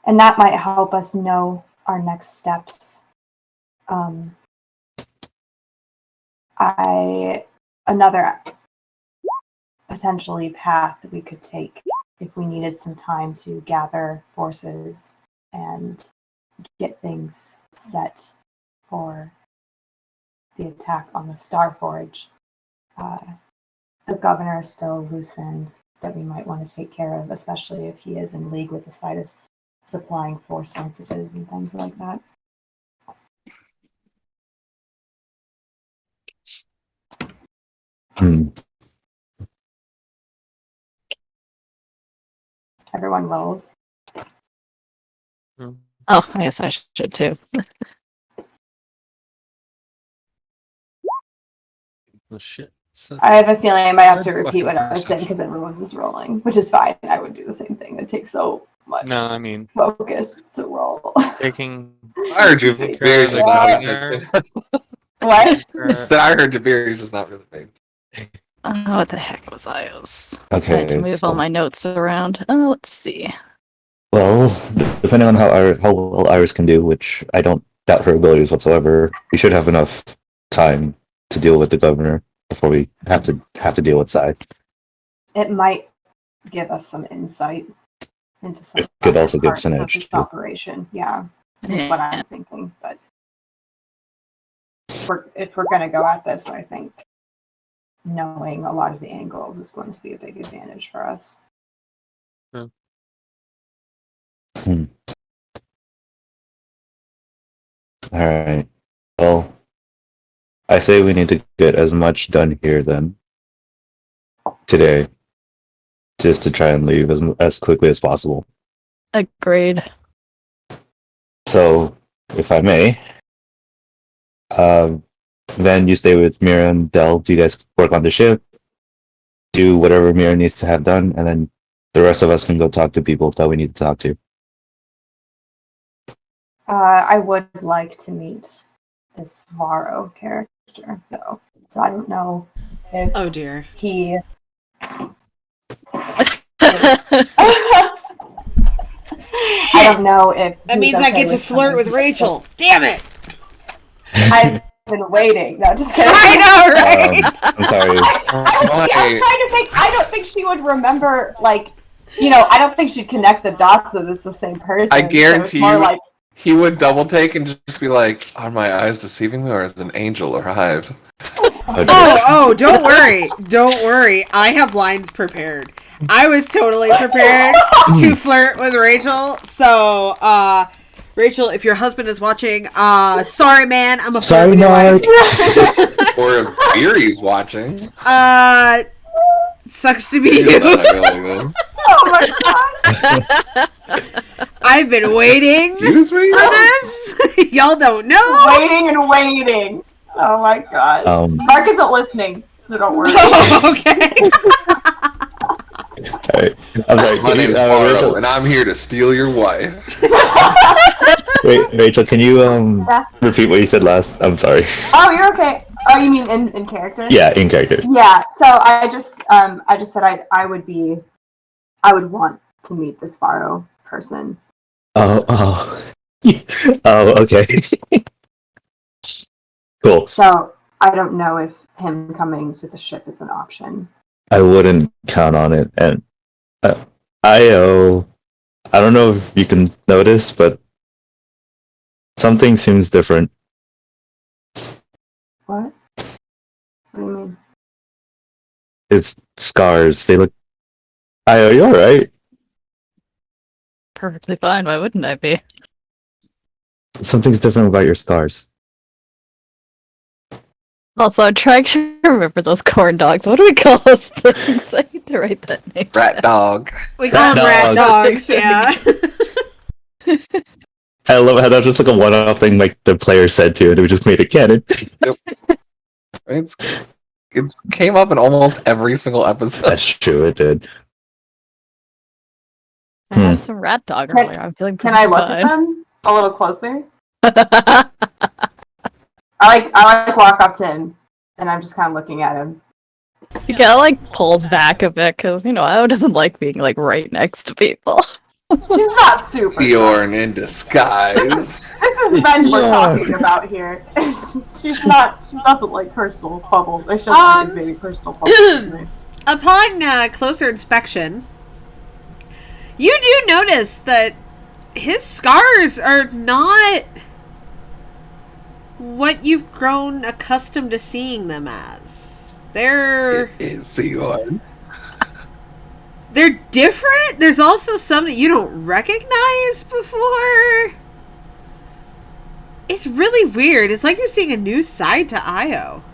And that might help us know our next steps. Another potentially path that we could take if we needed some time to gather forces and get things set for the attack on the Starforge. The governor is still a loose end that we might want to take care of, especially if he is in league with the Sidus supplying force sensitives and things like that. Hmm. Everyone rolls. Hmm. Oh, I guess I should too. Oh shit. So, I have a feeling I might have to Good repeat what I fucking said because everyone was rolling, which is fine. I would do the same thing. It takes so much no, I mean focus to roll. taking I heard you. taking Javir care of just the not really governor. big. What? Said I heard Javir just not really big. What the heck was I? I had Okay, to move all so, my notes around. Let's see. well, depending on how well Iris can do, which I don't doubt her abilities whatsoever, we should have enough time to deal with the governor before we have to deal with Sai. It might give us some insight into some It could other also give parts us an of edge, this too. operation. Yeah, is what Yeah. I'm thinking. But if we're going to go at this, I think knowing a lot of the angles is going to be a big advantage for us. Alright. Well, I say we need to get as much done here then. Today. Just to try and leave as quickly as possible. Agreed. So, if I may, then you stay with Mira and Del. You guys work on the ship, do whatever Mira needs to have done, and then the rest of us can go talk to people that we need to talk to. I would like to meet this Varro character, though. So I don't know if Oh dear. he. I don't know if That he's means I okay get to with flirt coming. with Rachel. Damn it! I've been waiting. No, just kidding. I know, right? I'm sorry. I was trying to think. I don't think she would remember. Like, I don't think she'd connect the dots that it's the same person. I So it's guarantee more you, like, he would double take and just be like, "Are my eyes deceiving me, or is an angel arrived?" Okay. Oh, don't worry. Don't worry. I have lines prepared. I was totally prepared to flirt with Rachel. So, Rachel, if your husband is watching, sorry, man. I'm a flirt Sorry, with your wife. Mark. Or if Vyri's watching. Sucks to be He's you. not available. oh my god, I've been waiting Excuse me? for this. Y'all don't know. waiting and waiting. Oh my god. Mark isn't listening, so don't worry. Okay. Alright. I'm sorry. My can you- name's Faro, Rachel, and I'm here to steal your wife. Rachel, can you repeat what you said last? I'm sorry. Oh, you're okay. Oh, you mean in character? Yeah, in character. Yeah. So I just said I would want to meet this Faro person. Oh. Oh, okay. Cool. So I don't know if him coming to the ship is an option. I wouldn't count on it. And I don't know if you can notice, but something seems different. What? What do you mean? His scars, they look... Are you alright? perfectly fine. Why wouldn't I be? Something's different about your scars. Also, I'm trying to remember those corn dogs. What do we call those things? I need to write that name. Rat dog. We call them rat dogs, yeah. I love how that was just like a one-off thing like the player said to it. It just made it canon. It's came up in almost every single episode. That's true, it did. I had some rat dog earlier. I'm feeling Can pretty I look fine. at them a little closer? I like walk up to him, and I'm just kind of looking at him. He kind of like pulls back a bit because Io doesn't like being like right next to people. She's not super. Bjorn in disguise. This is Ben we're talking about here. She's not. She doesn't like personal bubbles. She doesn't like admitting personal bubbles. Upon closer inspection, you do notice that his scars are not what you've grown accustomed to seeing them as. They're Bjorn. They're different. There's also some that you don't recognize before. It's really weird. It's like you're seeing a new side to Io.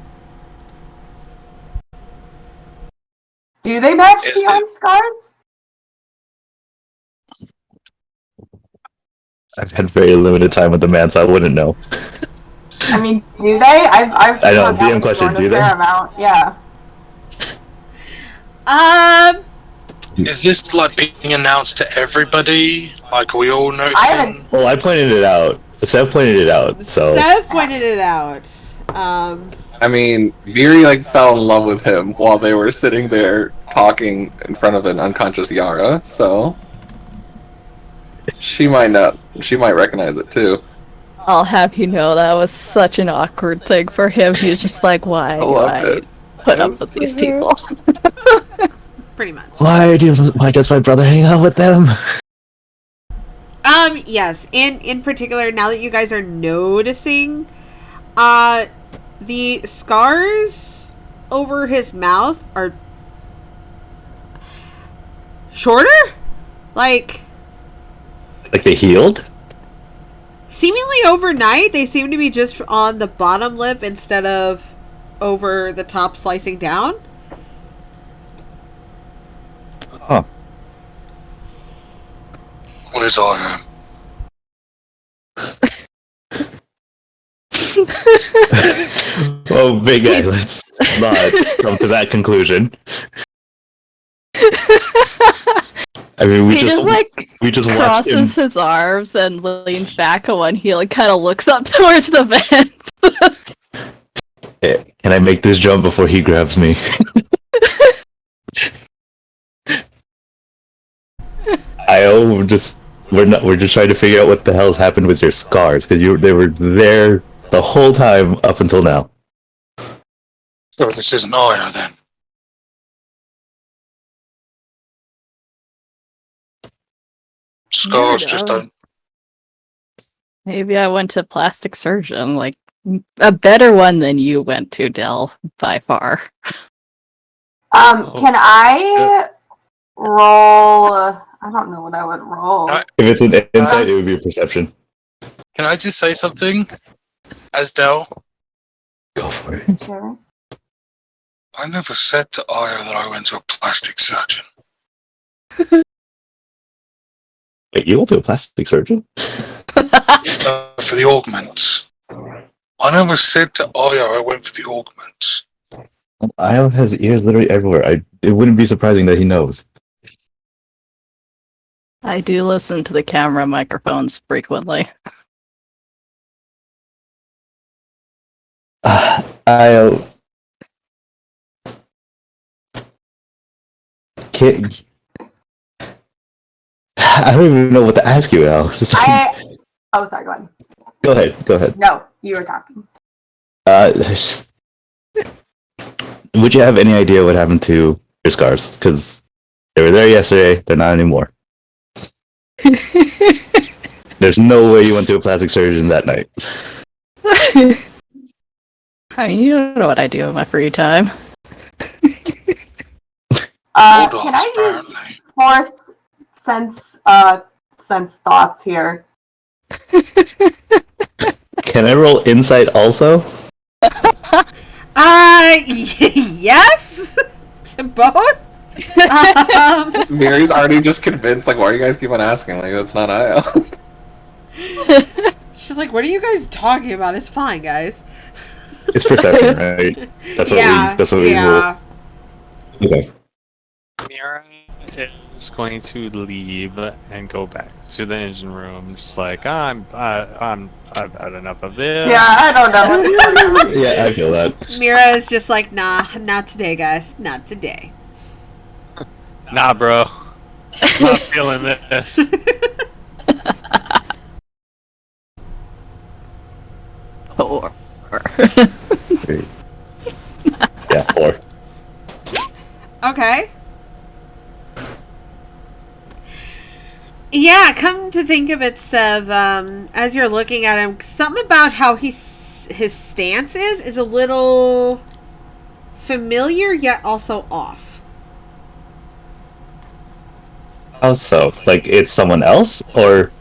Do they match Sion's scars? I've had very limited time with the man, so I wouldn't know. I mean, do they? I've I know, DM question, do they? Fair amount, yeah. Is this like being announced to everybody? Like, are we all noticing? Well, I pointed it out. Seth pointed it out, so... Seth pointed it out. I mean, Vyri like fell in love with him while they were sitting there talking in front of an unconscious Yara, so she might recognize it too. I'll have you know that was such an awkward thing for him. He was just like, why do I put up with these people? Pretty much. Why does my brother hang out with them? Yes, and in particular, now that you guys are noticing, the scars over his mouth are shorter? Like they healed? Seemingly overnight, they seem to be just on the bottom lip instead of over the top slicing down. Huh. Where's Io? Oh, big guy, let's not come to that conclusion. I mean, we just watched him. Crosses his arms and leans back on one heel and kind of looks up towards the vents. Can I make this jump before he grabs me? We're just trying to figure out what the hell's happened with your scars because they were there the whole time up until now. So this isn't Io then. Scars just don't. Maybe I went to plastic surgeon, like a better one than you went to, Del, by far. Can I roll? I don't know what I would roll. I- If it's an insight, it would be a perception. Can I just say something? As Del, Go for it. Sure. I never said to Io that I went to a plastic surgeon. Wait, you went to a plastic surgeon? For the augments. I never said to Io I went for the augments. Io has ears literally everywhere. It wouldn't be surprising that he knows. I do listen to the camera microphones frequently. I can't. I don't even know what to ask you, Al. Just Oh, sorry. Go ahead. Go ahead. No, you were talking. Would you have any idea what happened to your scars? Because they were there yesterday. They're not anymore. There's no way you went to a plastic surgeon that night. I mean, you don't know what I do in my free time. Can I use force sense thoughts here. Can I roll insight also? Yes, to both. Miri's already just convinced. Like, why do you guys keep on asking? Like, that's not Io. She's like, "What are you guys talking about? It's fine, guys." It's perception, right? That's what we roll. Okay. Mira is going to leave and go back to the engine room. Just like I've had enough of this. Yeah, I don't know. Yeah, I feel that. Mira is just like, "Nah, not today, guys. Not today." Nah, bro. Not feeling this. Or Yeah, 4. Okay. Yeah, come to think of it, Sev, as you're looking at him, something about how his stance is a little familiar yet also off. How so? Like, it's someone else? Or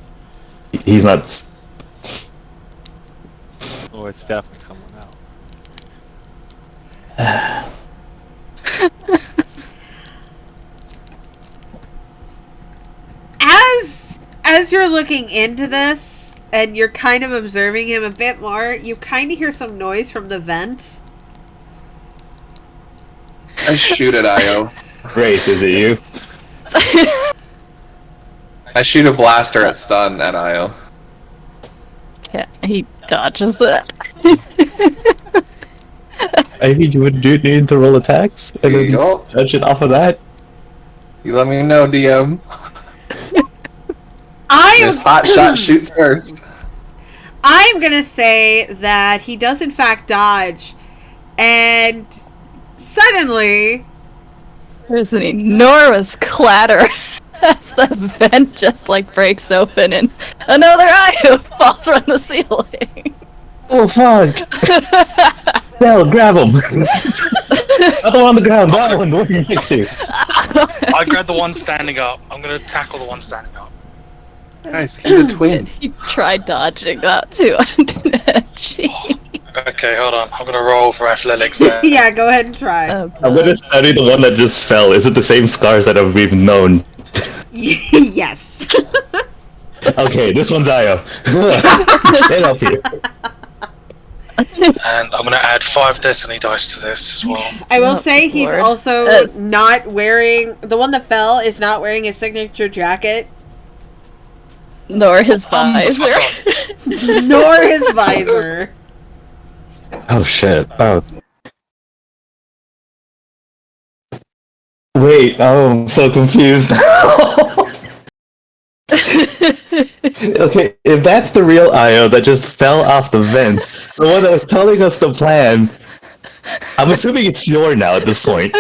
he's not... Oh, it's definitely someone else. As you're looking into this and you're kind of observing him a bit more, you kind of hear some noise from the vent. I shoot at Io. Grace, is it you? I shoot a blaster at stun at Io. yeah, he dodges it. I mean, you would need to roll attacks and then Yup. judge it off of that. You let me know, DM. I'm This hot shot shoots first. gonna say that he does in fact dodge, and suddenly There's an enormous clatter as the vent just like breaks open and another eye falls from the ceiling. Oh, fuck! Bell, grab him! Other one on the ground, that one, what are you next to? I grab the one standing up. I'm gonna tackle the one standing up. Nice, he's a twin. He tried dodging that too. Gee. Okay, hold on. I'm gonna roll for athletics there. yeah, go ahead and try. Oh, I'm gonna study the one that just fell. Is it the same scars that we've known? Yes. Okay, this one's Io. Get up here. And I'm gonna add 5 destiny dice to this as well. I will Oh, say he's Lord. also Yes. not wearing the one that fell is not wearing his signature jacket nor his Fuck visor. off. nor his visor. Oh shit. Oh. Wait, oh, I'm so confused. Okay, if that's the real Io that just fell off the vents, the one that was telling us the plan, I'm assuming it's your now at this point.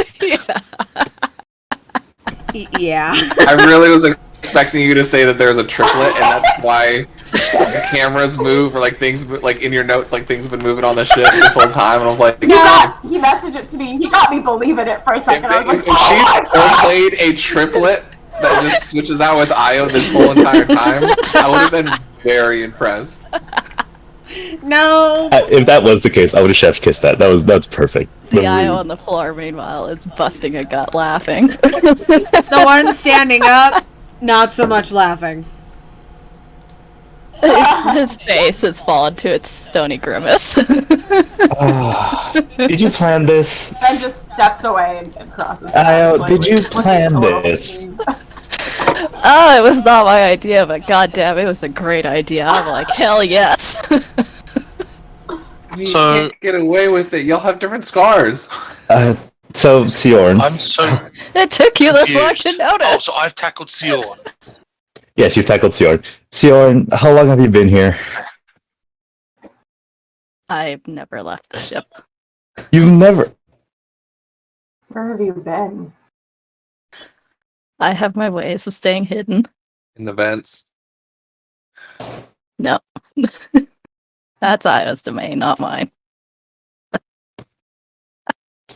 Yeah. I really was expecting you to say that there's a triplet, and that's why the cameras move, or like things, like in your notes, like things have been moving on the ship this whole time, and I was like, He messaged it to me. He got me believing it for a second. I was like, if oh she's my god. played a triplet that just switches out with Io this whole entire time, I would have been very impressed. No. If that was the case, I would have chef's kissed that. That's perfect. The eye on the floor, meanwhile, is busting a gut laughing. The one standing up, not so much laughing. His face has fallen to its stony grimace. Did you plan this? Ben just steps away and crosses. Io, did you plan this? Oh, it was not my idea, but goddamn, it was a great idea. I'm like, hell yes. You So- can't get away with it. Y'all have different scars. So, Siorn. I'm so It took you this long to confused. notice. Oh, so I've tackled Sion. Yes, you've tackled Siorn. Siorn, how long have you been here? I've never left the ship. You've never... Where have you been? I have my ways of staying hidden. In the vents. No. That's Io's domain, not mine.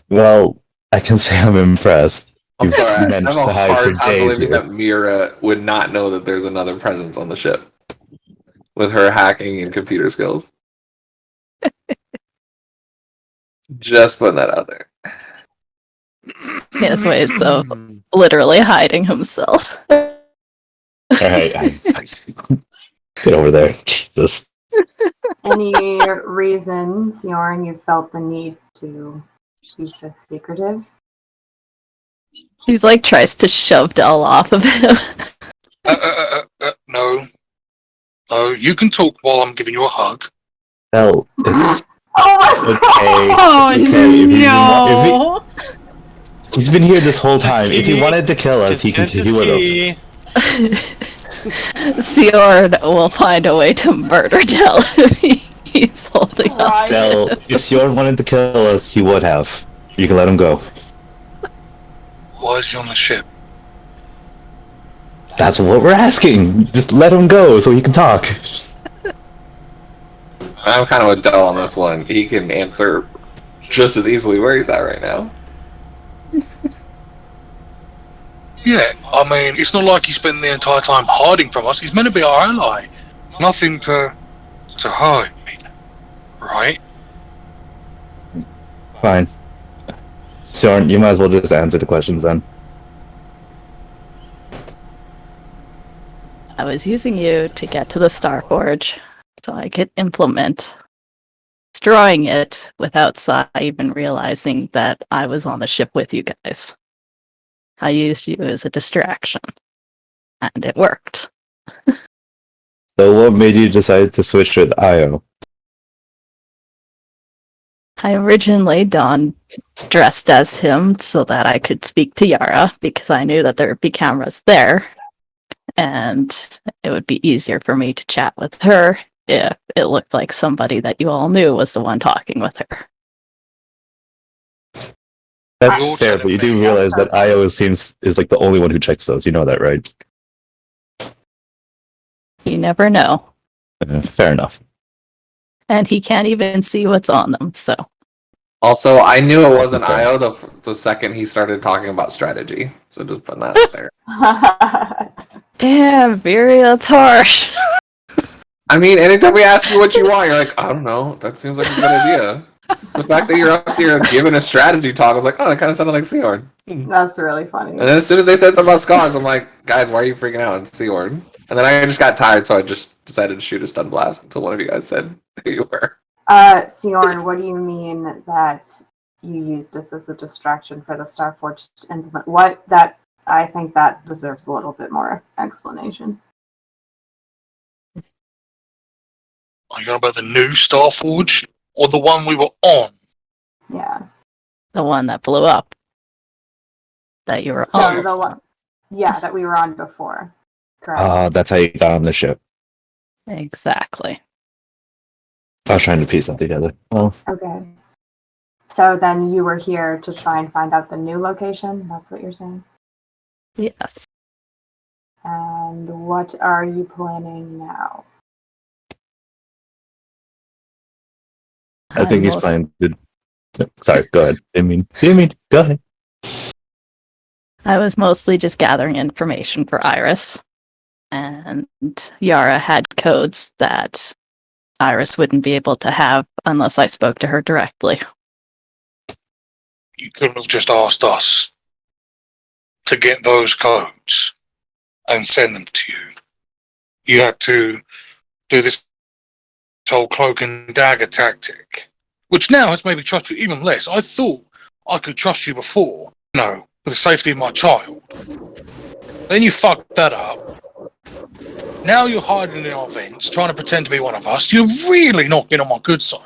Well, I can say I'm impressed. You've Sorry, I managed have a to hide for hard time days believing here. that Mira would not know that there's another presence on the ship with her hacking and computer skills. Just putting that out there. His ways of literally hiding himself. Alright, get over there. Jesus. Any reasons, Yorn, you felt the need to be so secretive? He's like tries to shove Dell off of him. No. No, you can talk while I'm giving you a hug. Hell, it's Oh my okay. Oh It's okay. If no! he's been here this whole Just time. If he key. wanted to kill us, he Consent is would have. key. Siorn will find a way to murder Dell if he's holding on. Right. Del, if Sjorn wanted to kill us, he would have. You can let him go. Why is he on the ship? That's what we're asking. Just let him go so he can talk. I'm kind of with Dell on this one. He can answer just as easily where he's at right now. Yeah, I mean, it's not like he spent the entire time hiding from us. He's meant to be our ally. Nothing to hide, right? Fine. Sjorn, you might as well just answer the questions then. I was using you to get to the Starforge so I could implement destroying it without Sai even realizing that I was on the ship with you guys. I used you as a distraction, and it worked. So what made you decide to switch with Io? I originally donned dressed as him so that I could speak to Yara because I knew that there would be cameras there, and it would be easier for me to chat with her if it looked like somebody that you all knew was the one talking with her. That's You're fair, telling but you do me- realize that Io is like the only one who checks those. You know that, right? You never know. Fair enough. And he can't even see what's on them, so. Also, I knew it wasn't Okay. Io the second he started talking about strategy. So just putting that out there. Damn, Vyri, that's harsh. I mean, anytime we ask you what you want, you're like, I don't know. That seems like a good idea. The fact that you're up there giving a strategy talk, I was like, oh, that kind of sounded like Seorn. That's really funny. And then as soon as they said something about scars, I'm like, guys, why are you freaking out? It's Seorn. And then I just got tired, so I just decided to shoot a stun blast until one of you guys said who you were. Siorn, what do you mean that you used us as a distraction for the Starforge to implement? What that I think that deserves a little bit more explanation. Are you on about the new Starforge or the one we were on? Yeah. The one that blew up. That you were So on. the one, yeah, that we were on before. Correct. That's how you got on the ship. Exactly. I was trying to piece that together. Well, Okay. So then you were here to try and find out the new location? That's what you're saying? Yes. And what are you planning now? I think he's most- planning to. Sorry, go ahead. Didn't mean. Go ahead. I was mostly just gathering information for Iris. And Yara had codes that Iris wouldn't be able to have unless I spoke to her directly. You couldn't have just asked us to get those codes and send them to you. You had to do this whole cloak and dagger tactic, which now has made me trust you even less. I thought I could trust you before, with the safety of my child. Then you fucked that up. Now you're hiding in our vents, trying to pretend to be one of us. You're really not getting on my good side.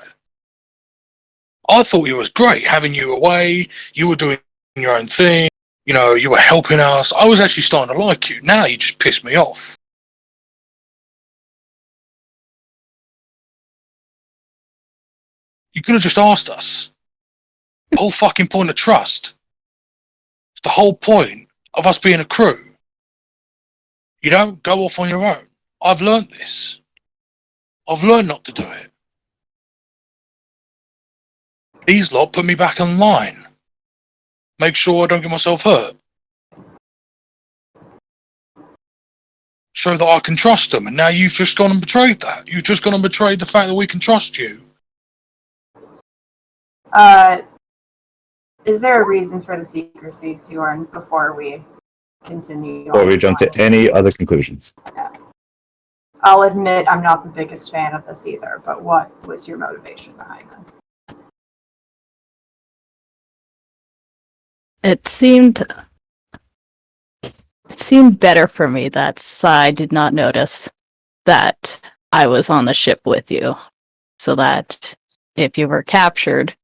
I thought it was great having you away. You were doing your own thing. You were helping us. I was actually starting to like you. Now you just pissed me off. You could have just asked us. The whole fucking point of trust. It's the whole point of us being a crew. You don't go off on your own. I've learned this. I've learned not to do it. These lot put me back in line. Make sure I don't get myself hurt. so that I can trust them. And now you've just gone and betrayed that. You've just gone and betrayed the fact that we can trust you. Is there a reason for the secrecy, Syorn, before we continue? Before we jump to any other conclusions. I'll admit I'm not the biggest fan of this either, but what was your motivation behind this? It seemed better for me that Sai did not notice that I was on the ship with you, so that if you were captured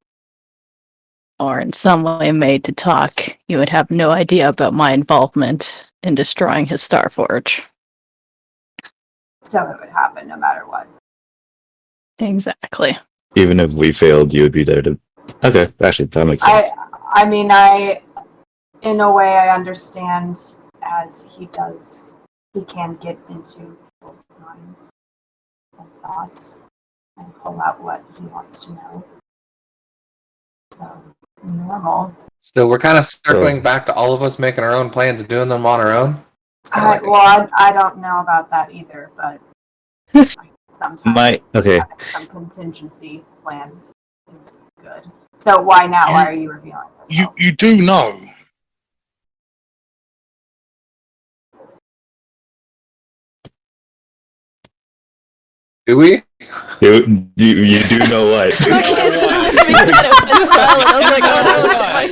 or in some way made to talk, you would have no idea about my involvement in destroying his Starforge. So it would happen no matter what. Exactly. Even if we failed, you would be there to... Okay, actually, that makes sense. I mean, in a way, I understand, as he can get into people's minds and thoughts and pull out what he wants to know. So, normal. So we're kind of circling back to all of us making our own plans and doing them on our own. I don't know about that either, but sometimes having some contingency plans is good. So why now? Why are you revealing this? You do know. Do we? You do know what? Okay, so just we kind of went silent. I was like, oh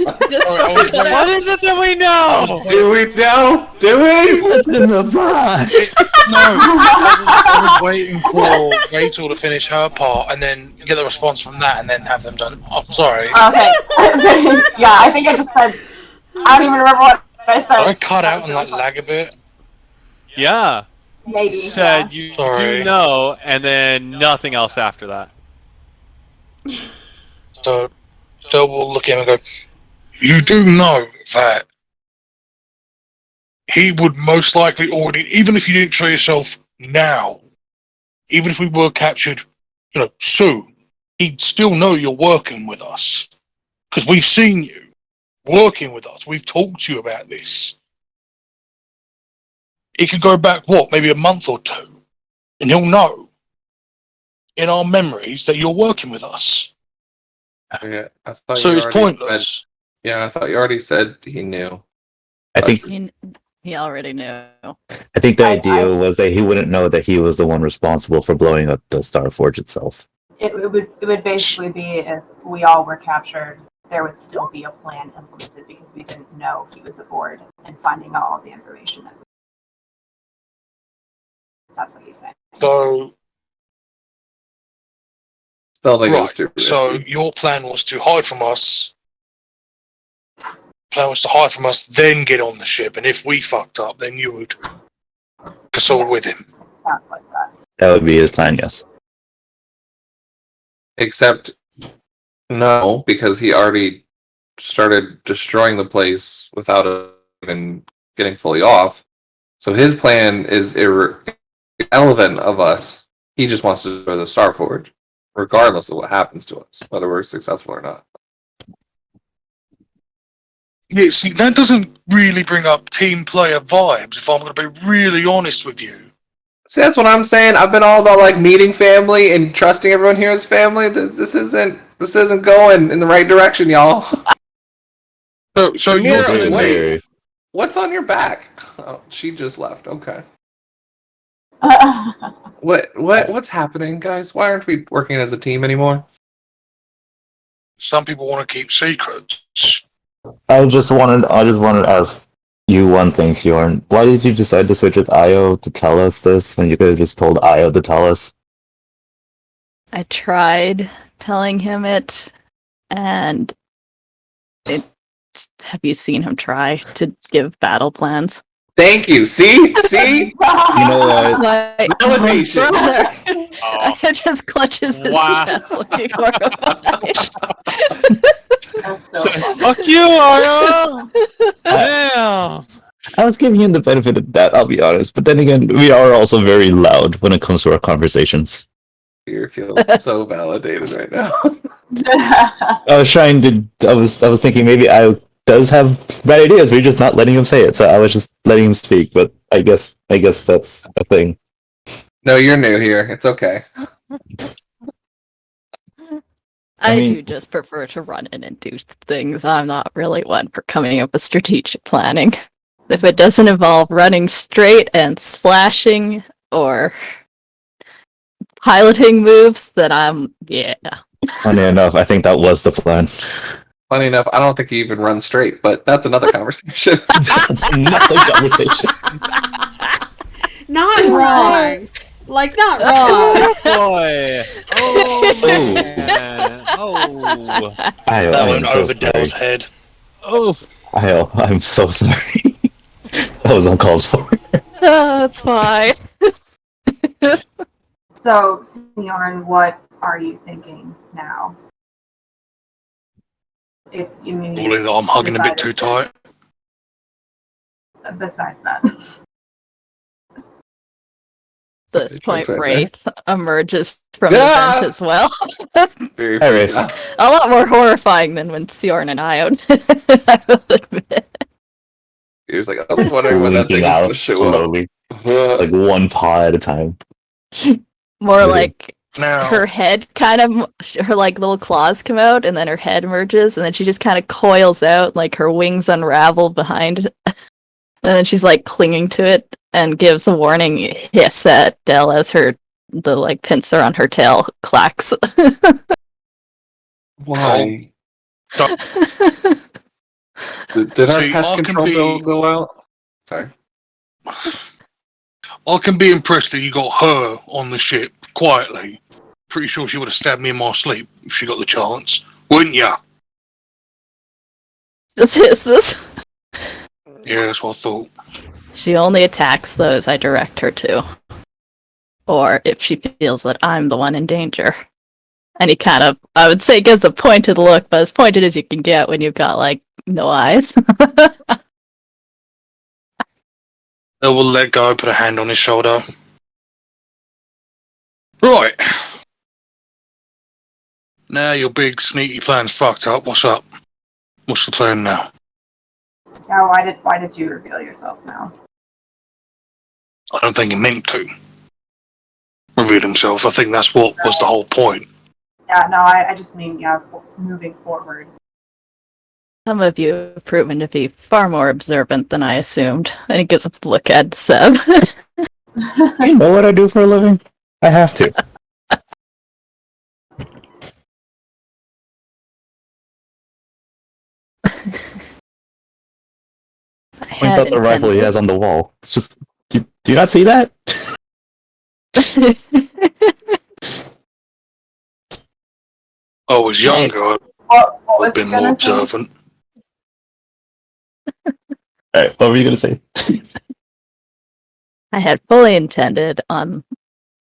no, Discord. What is it that we know? Do we know? Do we? What's in the box? No, I was waiting for Rachel to finish her part and then get the response from that and then have them done. I'm sorry. Okay. Yeah, I think I just said. I don't even remember what I said. I cut out and lag a bit. Yeah. Maybe. Said you do know, and then nothing else after that. So we'll look at him and go, you do know that he would most likely already, even if you didn't show yourself now, even if we were captured, soon, he'd still know you're working with us. Because we've seen you working with us. We've talked to you about this. It could go back, maybe a month or two, and he'll know in our memories that you're working with us. Yeah, I thought So you it's already pointless. I thought you already said he knew. I think He already knew. I think the idea was that he wouldn't know that he was the one responsible for blowing up the Starforge itself. It would basically be if we all were captured, there would still be a plan implemented because we didn't know he was aboard and finding all of the information that. That's what he's saying. So, your plan was to hide from us. Then get on the ship, and if we fucked up, then you would consult with him. Sounds like that. That would be his plan, yes. Except, no, because he already started destroying the place without even getting fully off. So his plan is irrelevant of us. He just wants to destroy the Starforge, regardless of what happens to us, whether we're successful or not. Yeah, see, that doesn't really bring up team player vibes, if I'm going to be really honest with you. See, that's what I'm saying. I've been all about meeting family and trusting everyone here as family. This isn't going in the right direction, y'all. So you're telling me... What's on your back? Oh, she just left. Okay. What's happening, guys? Why aren't we working as a team anymore? Some people want to keep secrets. I just wanted to ask you one thing, Syorn. Why did you decide to switch with Io to tell us this when you could have just told Io to tell us? I tried telling him it, and have you seen him try to give battle plans? Thank you. See? You know what? Elevation. I just clutches his chest looking horrified. That's so funny. Fuck you, Aya! Damn! I was giving him the benefit of that, I'll be honest. But then again, we are also very loud when it comes to our conversations. Fear feels so validated right now. I was thinking maybe I does have bad ideas, we're just not letting him say it, so I was just letting him speak, but I guess I guess that's a thing. No, you're new here. It's okay. I mean- do just prefer to run in and do things. I'm not really one for coming up with strategic planning. If it doesn't involve running straight and slashing or piloting moves, then yeah. Funny enough, I think that was the plan. Funny enough, I don't think you even run straight, but that's another conversation. That's another conversation. Not wrong. Like, not wrong. Boy. Oh, Oh. man. Oh. I That am went so over sorry. Dell's head. Oh. I'm so sorry. That was uncalled for. Oh, it's fine. So, Siorn, what are you thinking now? If you mean Well, I'm hugging a bit too tight. besides that. At this point, Right there. Wraith emerges from Yeah! the vent as well. Very Hey, Rafe. A lot more horrifying than when Siorn and I out. I will admit. He was like, I was wondering when that thing Winking was going to out show slowly, up. like one paw at a time. More Yeah. like Now, her head kind of, her like little claws come out, and then her head emerges, and then she just kind of coils out, like her wings unravel behind, and then she's like clinging to it and gives a warning hiss at Dell as the like pincer on her tail clacks. Why? Did our See, pest I can control be- bill go out? Sorry. I can be impressed that you got her on the ship quietly. Pretty sure she would have stabbed me in my sleep if she got the chance, wouldn't ya? Just hisses. Yeah, that's what I thought. She only attacks those I direct her to. Or if she feels that I'm the one in danger. And he kind of, I would say, gives a pointed look, but as pointed as you can get when you've got, like, no eyes. I will let go, put a hand on his shoulder. Right. Now your big sneaky plan's fucked up. What's up? What's the plan now? Now, why did you reveal yourself now? I don't think he meant to reveal himself. I think that's what was the whole point. Yeah, no, I just mean, moving forward. Some of you have proven to be far more observant than I assumed. And he gives a look at Seb. You know what I do for a living? I have to. Points out the rifle he has on the wall. It's just, do you not see that? I was younger. I'd What was been he more gonna say? observant. Alright, what were you gonna say? I had fully intended on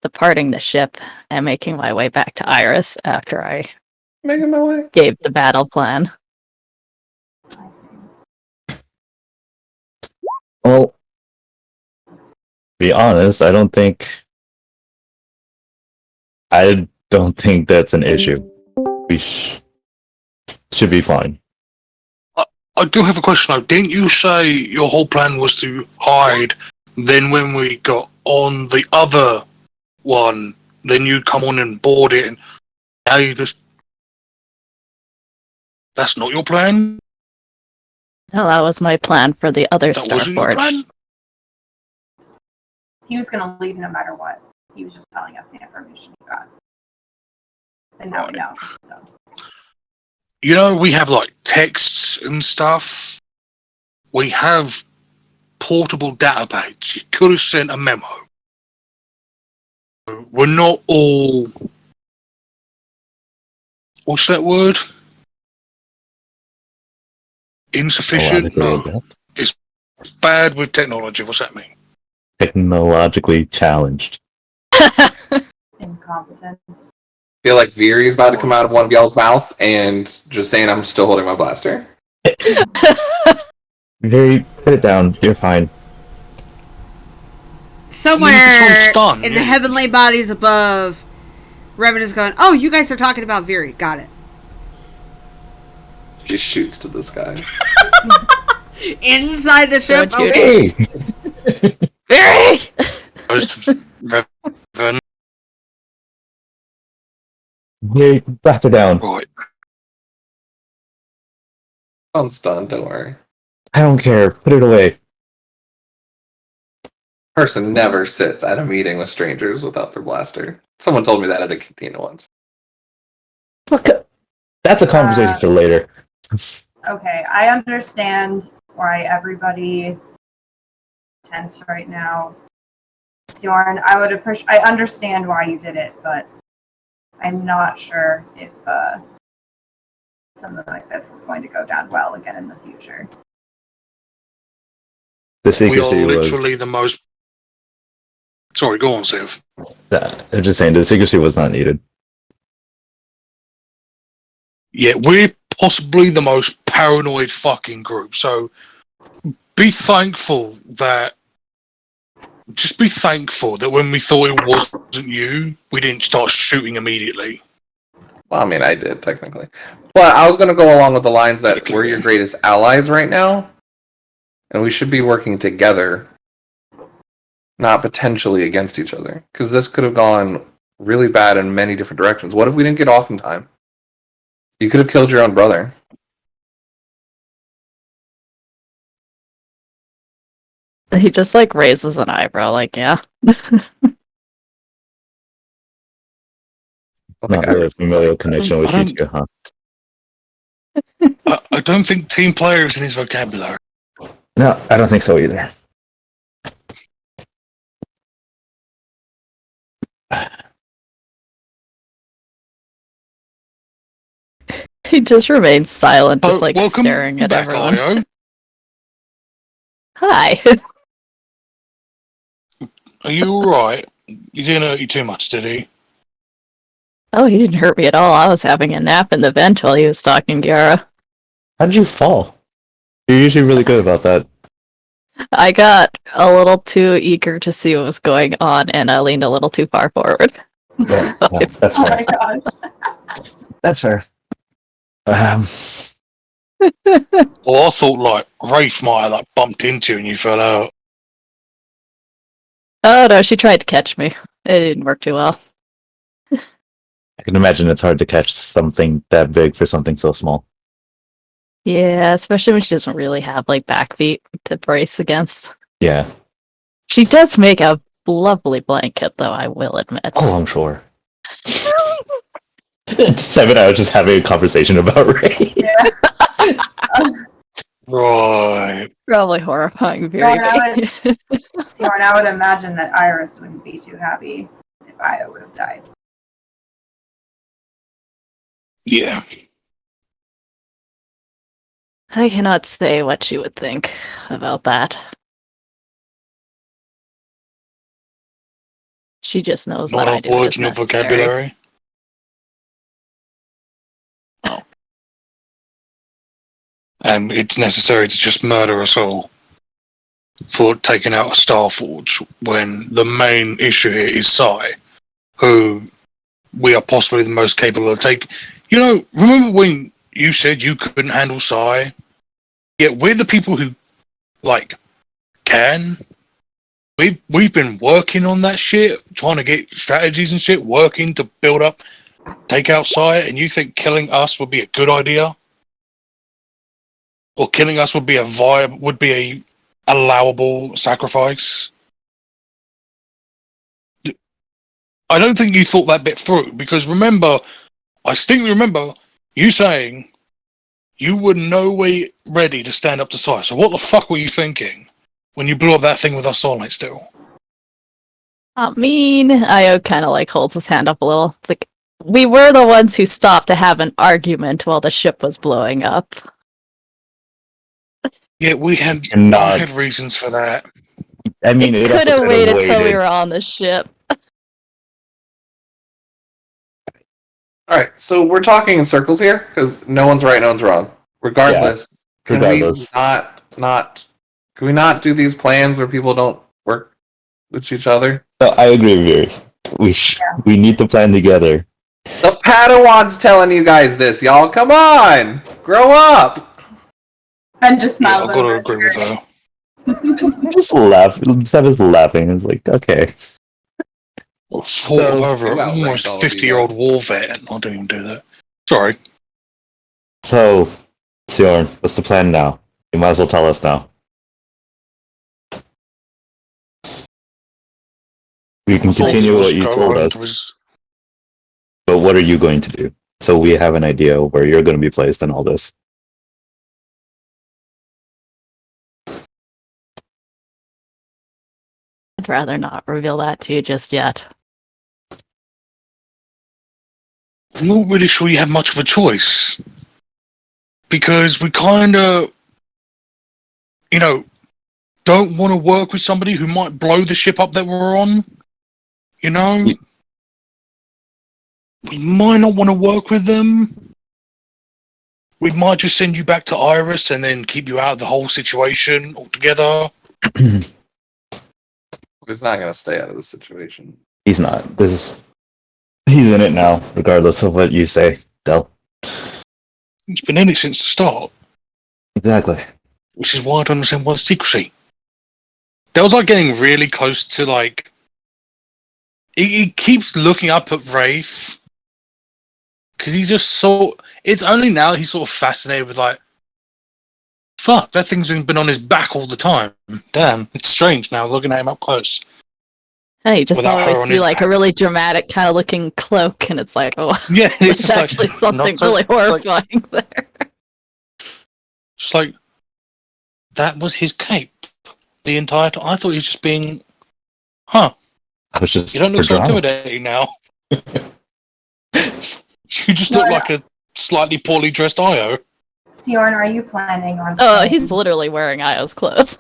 departing the ship and making my way back to Iris after I Making my way. gave the battle plan. I see. Well, to be honest, I don't think that's an issue. We should be fine. I do have a question though. Didn't you say your whole plan was to hide? Then when we got on the other one, then you'd come on and board it, and now you just... That's not your plan? No, that was my plan for the other That wasn't your plan? Starforge. He was gonna leave no matter what. He was just telling us the information he got. And now we know, so. You know, we have like texts and stuff. We have portable database. You could have sent a memo. We're not all... What's that word? Insufficient? No. Technologically Bad with technology. What's that mean? Technologically challenged. Incompetent. I feel like Vyri is about to come out of one of y'all's mouths and just saying I'm still holding my blaster. Very, put it down. You're fine. Somewhere It's on stun, in the yeah. heavenly bodies above, Revan is going, oh, you guys are talking about Vyri. Got it. She shoots to the sky. Inside the ship. Don't you- Okay. Hey! Very! first, Revan. Hey, back her down. Right. I'm stunned, don't worry. I don't care. Put it away. Person never sits at a meeting with strangers without their blaster. Someone told me that at a cantina once. Fuck. That's a conversation for later. Okay, I understand why everybody tense right now. Bjorn, I understand why you did it, but I'm not sure if something like this is going to go down well again in the future. The We are secrecy was. literally the most. Sorry, go on, Siv. I'm just saying, the secrecy was not needed. Yeah, we're possibly the most paranoid fucking group. So be thankful that. Just be thankful that when we thought it wasn't you, we didn't start shooting immediately. Well, I mean, I did, technically. But I was going to go along with the lines that we're your greatest allies right now, and we should be working together, not potentially against each other. Because this could have gone really bad in many different directions. What if we didn't get off in time? You could have killed your own brother. He just like raises an eyebrow, like, yeah. Not really a familial connection with you two, huh? I don't think team player is in his vocabulary. No, I don't think so either. He just remains silent, just like welcome staring at back, everyone. Io. Hi. Are you alright? You didn't hurt you too much, did he? Oh, he didn't hurt me at all. I was having a nap in the vent while he was talking to Yara. How did you fall? You're usually really good about that. I got a little too eager to see what was going on, and I leaned a little too far forward. Yeah, that's Oh fair. my god. That's fair. Well, I thought like Rafe might have like bumped into you and you fell out. Oh no, she tried to catch me. It didn't work too well. I can imagine it's hard to catch something that big for something so small. Yeah, especially when she doesn't really have like back feet to brace against. Yeah. She does make a lovely blanket, though, I will admit. Oh, I'm sure. 7 hours just having a conversation about Ray. Yeah. Right. Probably horrifying. Bjorn, Very. Bjorn, I would imagine that Iris wouldn't be too happy if Io would have died. Yeah. I cannot say what she would think about that. She just knows Not that I enough do it words, is not necessary. vocabulary. Oh. And it's necessary to just murder us all for taking out a Starforge when the main issue here is Sai, who we are possibly the most capable of taking. You know, remember when you said you couldn't handle Sai? Yeah, we're the people who, like, can. We've been working on that shit, trying to get strategies and shit, working to build up, take out Sai, and you think killing us would be a good idea? Or killing us would be a allowable sacrifice? I don't think you thought that bit through, because remember, I distinctly remember you saying you were no way ready to stand up to Sai. So what the fuck were you thinking when you blew up that thing with our soulmate still? I mean, Io kind of like holds his hand up a little. It's like, we were the ones who stopped to have an argument while the ship was blowing up. Yeah, we had I had reasons for that. I mean, it could have waited till we were on the ship. Alright, so we're talking in circles here, because no one's right, no one's wrong. Regardless, can we not do these plans where people don't work with each other? No, I agree, Vyri. We need to plan together. The Padawan's telling you guys this, y'all. Come on! Grow up! Ben just Yeah, smiles. I've got to agree with her. You just laugh. Seb is laughing. It's like, okay. Fall over think about almost race all of you 50-year-old war vet. I don't even do that. Sorry. So, Sion, what's the plan now? You might as well tell us now. We can continue what you told us, but what are you going to do? So we have an idea where you're going to be placed in all this. I'd rather not reveal that to you just yet. I'm not really sure you have much of a choice. Because we kind of, don't want to work with somebody who might blow the ship up that we're on. We might not want to work with them. We might just send you back to Iris and then keep you out of the whole situation altogether. He's not gonna stay out of the situation. He's not. He's in it now, regardless of what you say, Del. He's been in it since the start. Exactly. Which is why I don't understand why the secrecy. That was getting really close to he keeps looking up at Wraith. Because he's just it's only now he's sort of fascinated with fuck, that thing's been on his back all the time. Damn, it's strange now looking at him up close. Yeah, you just Without her always on see his a back. really dramatic kind of looking cloak, and it's like, oh, Yeah, it's it's just actually something not so- really horrifying there. Just that was his cape the entire time. I thought he was just being, I was just you don't look for so drama. intimidating now. You just look like a slightly poorly dressed Io. Sion, are you planning on? Oh, staying? he's literally wearing Io's clothes.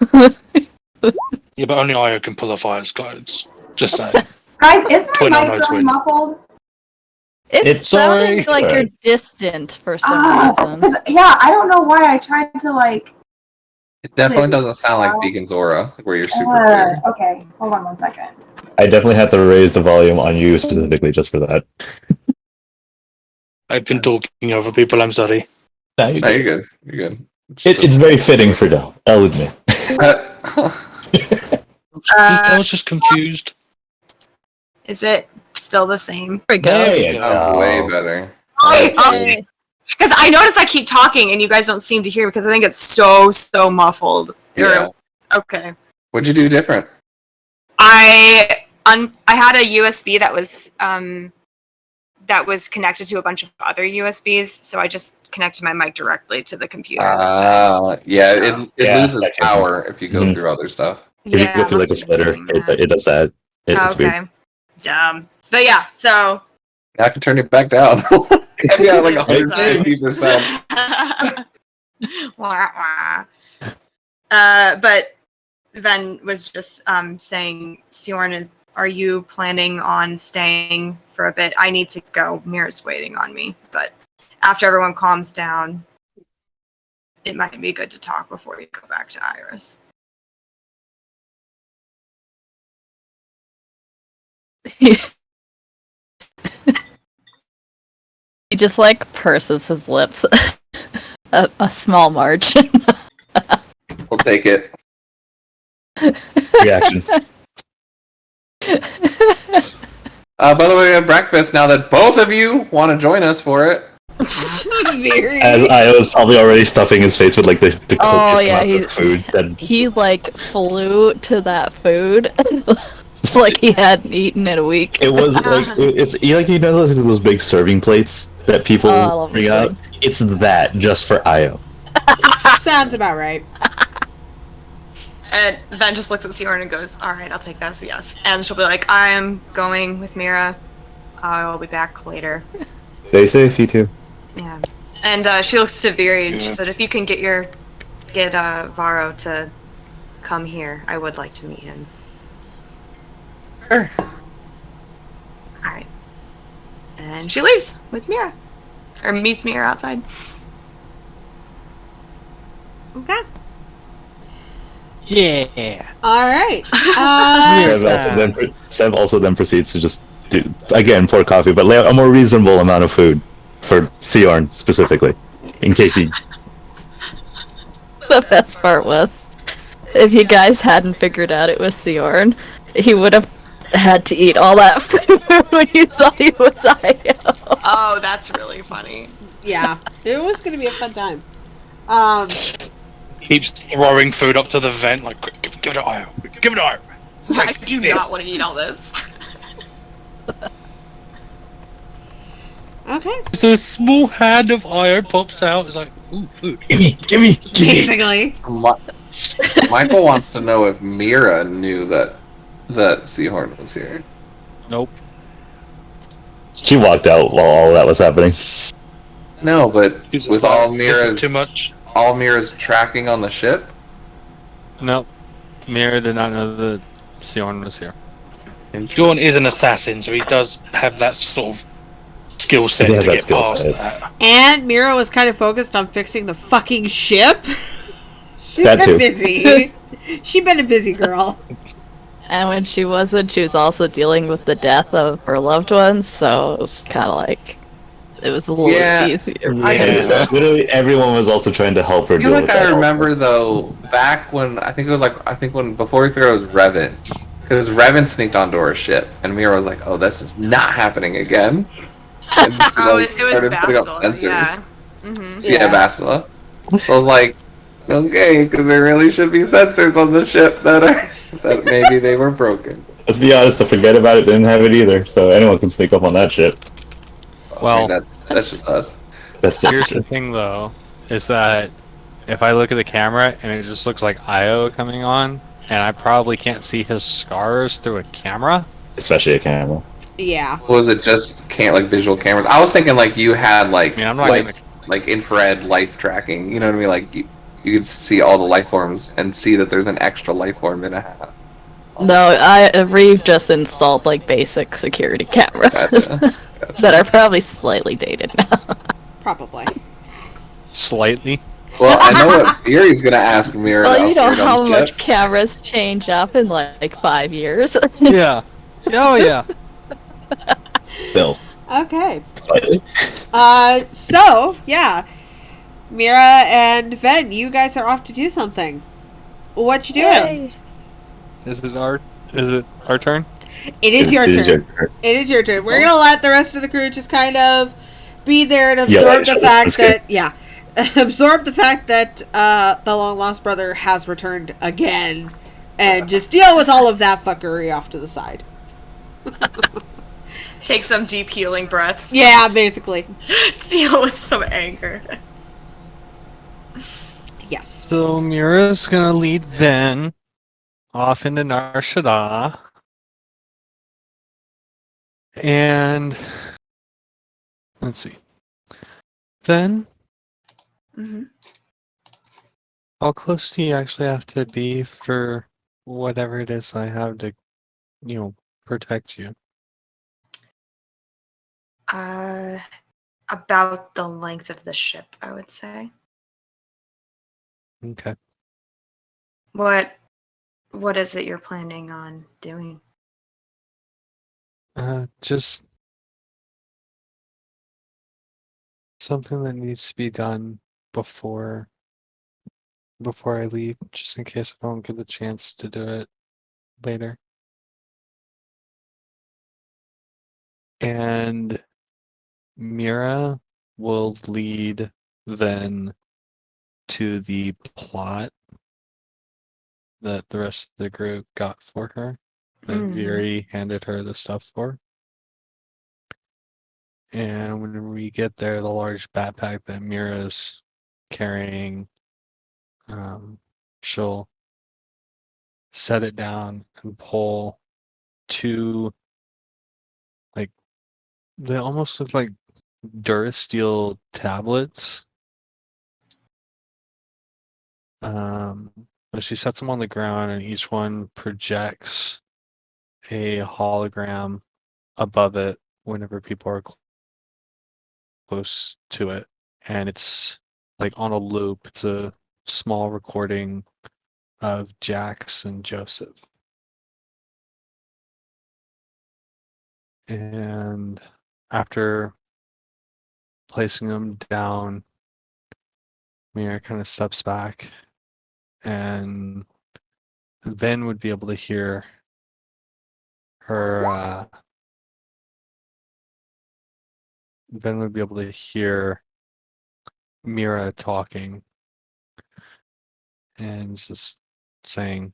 Yeah, but only Io can pull off Io's clothes. Just saying. Guys, is my Twin or no mic really twin? muffled? It's sounding Sorry. like you're distant for some reason. 'Cause, yeah, I don't know why I tried to It definitely doesn't sound like Beacon's aura, where you're super clear. Okay, hold on 1 second. I definitely had to raise the volume on you specifically just for that. I've been talking over people, I'm sorry. No, No, you're good. You're good. it's very fitting for Del, I'll admit. I was just confused. Is it still the same? There we go. There you Sounds go. way better. Okay. Because I notice I keep talking and you guys don't seem to hear because I think it's so muffled. Yeah. Okay. What'd you do different? I had a USB that was connected to a bunch of other USBs, so I just connected my mic directly to the computer instead. Yeah, it Yeah, loses that can- power if you go Mhm. through other stuff. If you go through must a have splitter, been doing that. it does that. It's weird. Okay. Dumb. But yeah, so Now I can turn it back down. Yeah, like 150%. Wah, wah. But Ven was just saying, Sion, are you planning on staying for a bit? I need to go. Mira's waiting on me. But after everyone calms down, it might be good to talk before we go back to Iris. He just purses his lips a small margin. We'll take it. Reaction. By the way, we have breakfast now that both of you want to join us for it. Very. As I was probably already stuffing his face with the Oh, copious yeah, amounts of food. That He flew to that food. It's like he hadn't eaten in a week. it was it's those big serving plates that people Oh, I love bring those out. things. It's that just for Io. Sounds about right. And Ven just looks at Sion and goes, all right, I'll take that as a yes. And she'll be like, I am going with Mira. I'll be back later. Stay safe, you two. Yeah. And she looks to Vyri and she said, if you can get Varo to come here, I would like to meet him. Sure. Alright. And she leaves with Mira. Or meets Mira outside. Okay. Yeah. All right. Seb also then proceeds to just pour coffee, but lay out a more reasonable amount of food for Siorn specifically, in case he. The best part was if you guys hadn't figured out it was Siorn, he would have had to eat all that food when you thought he was Io. Oh, that's really funny. Yeah, it was gonna be a fun time. Keeps throwing food up to the vent, like, give it to Io. Give it to Io. I Quick, do this. not want to eat all this. Okay, So a small hand of Io pops out. It's like, ooh, food. Gimme. basically. Michael wants to know if Mira knew that Seahorn was here. Nope. She walked out while all that was happening. No, but Jesus, with like, all this is Mira's too much. all Mira's tracking on the ship. Nope. Mira did not know that Sion was here. John is an assassin, so he does have that sort of skill set He has to that get skill past set. that. And Mira was kind of focused on fixing the fucking ship. She's That been too. busy. She's been a busy girl. And when she wasn't, she was also dealing with the death of her loved ones, so it was kind of like it was a little Yeah. easier. Yeah. Literally everyone was also trying to help her I feel deal like with I that. remember though back when when before we figured out it was Revan, because Revan sneaked onto our ship, and Mira was like, "Oh, this is not happening again." And she, Oh, like, it was started putting up Vassal. sensors. Yeah. Mm-hmm. Yeah, Bastila. So I was like, okay, because there really should be sensors on the ship that maybe they were broken. Let's be honest, to forget about it didn't have it either, so anyone can sneak up on that ship. Well- that's just us. That's just Here's the thing, though, is that if I look at the camera and it just looks like Io coming on, and I probably can't see his scars through a camera. especially a camera. Yeah. Was it just visual cameras? I was thinking like you had like I mean, I'm not like, gonna. like infrared life tracking. You know what I mean? Like you could see all the life forms and see that there's an extra life form and a half. No, Reeve just installed like basic security cameras Gotcha. that are probably slightly dated now. Probably. Slightly. Well, I know what Vyri's gonna ask Mira. Well, to you know upgrade on how the much ship. cameras change up in like 5 years. Yeah. Oh yeah. Still, Okay. slightly. So, yeah. Mira and Ven, you guys are off to do something. What you doing? Is it our turn? It is your It is turn. your turn. It is your turn. We're gonna let the rest of the crew just kind of be there and Yeah, absorb sure, the fact that's that absorb the fact that the long lost brother has returned again, and just deal with all of that fuckery off to the side. Take some deep healing breaths. Yeah, basically. Deal with some anger. Yes. So Mira's gonna lead Ven off into Nar Shaddaa. And let's see. Ven, Mm-hmm. how close do you actually have to be for whatever it is I have to, protect you? About the length of the ship, I would say. Okay. What is it you're planning on doing? Just something that needs to be done before I leave, just in case I don't get the chance to do it later. And Mira will lead then to the plot that the rest of the group got for her, that Vyri handed her the stuff for. And when we get there, the large backpack that Mira's carrying, she'll set it down and pull two, like, they almost look like Durasteel tablets. But she sets them on the ground, and each one projects a hologram above it whenever people are close to it. And it's like on a loop. It's a small recording of Jax and Joseph. And after placing them down, Mira kind of steps back and Ven would be able to hear her. Ven would be able to hear Mira talking and just saying,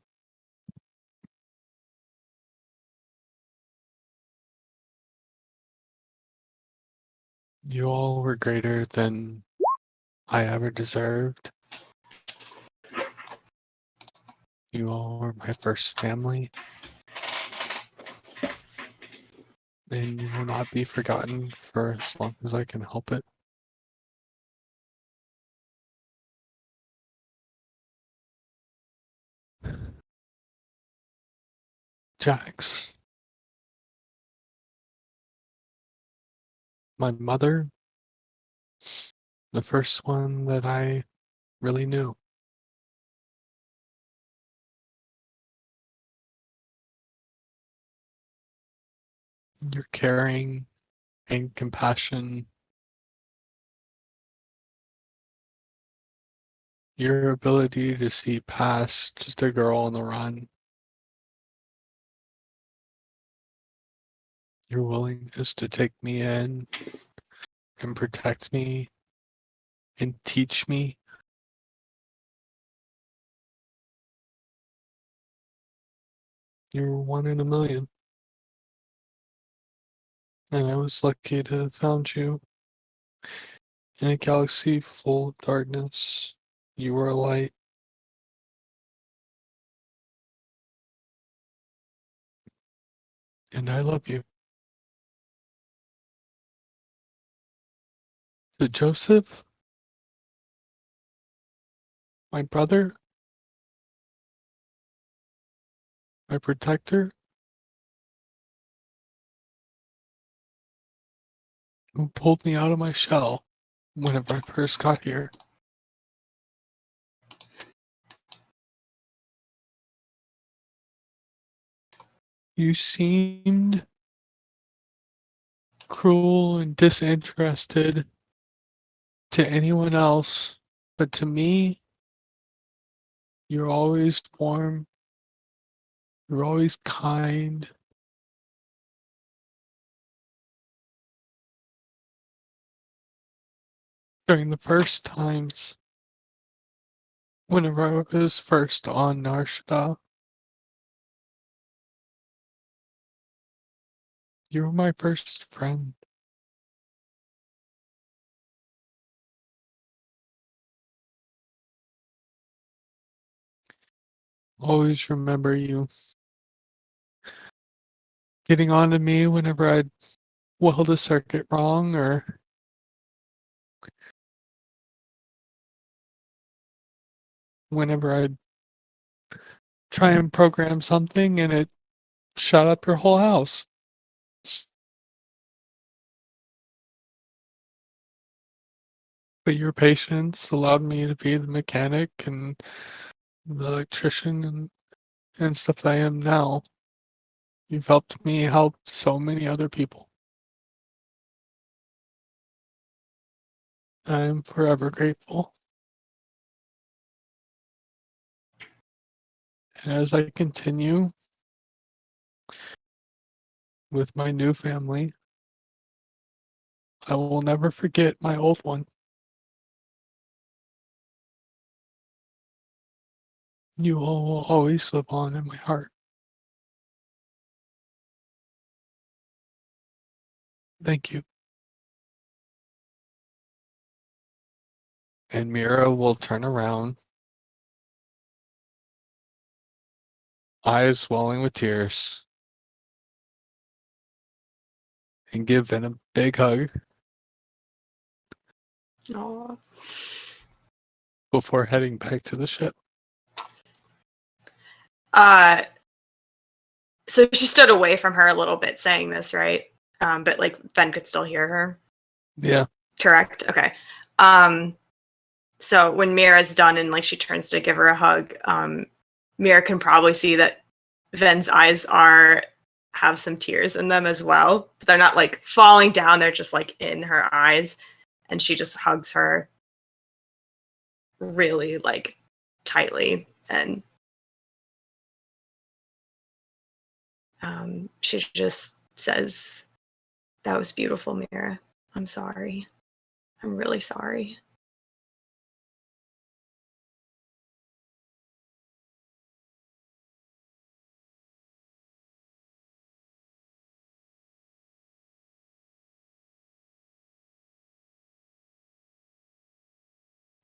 "You all were greater than I ever deserved. You all were my first family, and you will not be forgotten for as long as I can help it." Jax, my mother, the first one that I really knew. Your caring and compassion, your ability to see past just a girl on the run, your willingness to take me in and protect me and teach me. You're one in a million. And I was lucky to have found you in a galaxy full of darkness. You were a light. And I love you. To Joseph, my brother, my protector, who pulled me out of my shell whenever I first got here. You seemed cruel and disinterested to anyone else, but to me, you're always warm, you're always kind. During the first times, whenever I was first on Narshada, you were my first friend. Always remember you getting on to me whenever I'd weld a circuit wrong or whenever I'd try and program something and it shut up your whole house. But your patience allowed me to be the mechanic and the electrician and stuff that I am now. You've helped me help so many other people. I'm forever grateful. And as I continue with my new family, I will never forget my old one. You all will always live on in my heart. Thank you. And Mira will turn around, eyes swelling with tears, and give Vin a big hug Aw. before heading back to the ship. So she stood away from her a little bit saying this, right? But like Ben could still hear her. Yeah. Correct. Okay. So when Mira's done and like she turns to give her a hug, Mira can probably see that Ven's eyes have some tears in them as well. But they're not like falling down, they're just like in her eyes. And she just hugs her really like tightly and She just says, "That was beautiful, Mira. I'm sorry. I'm really sorry."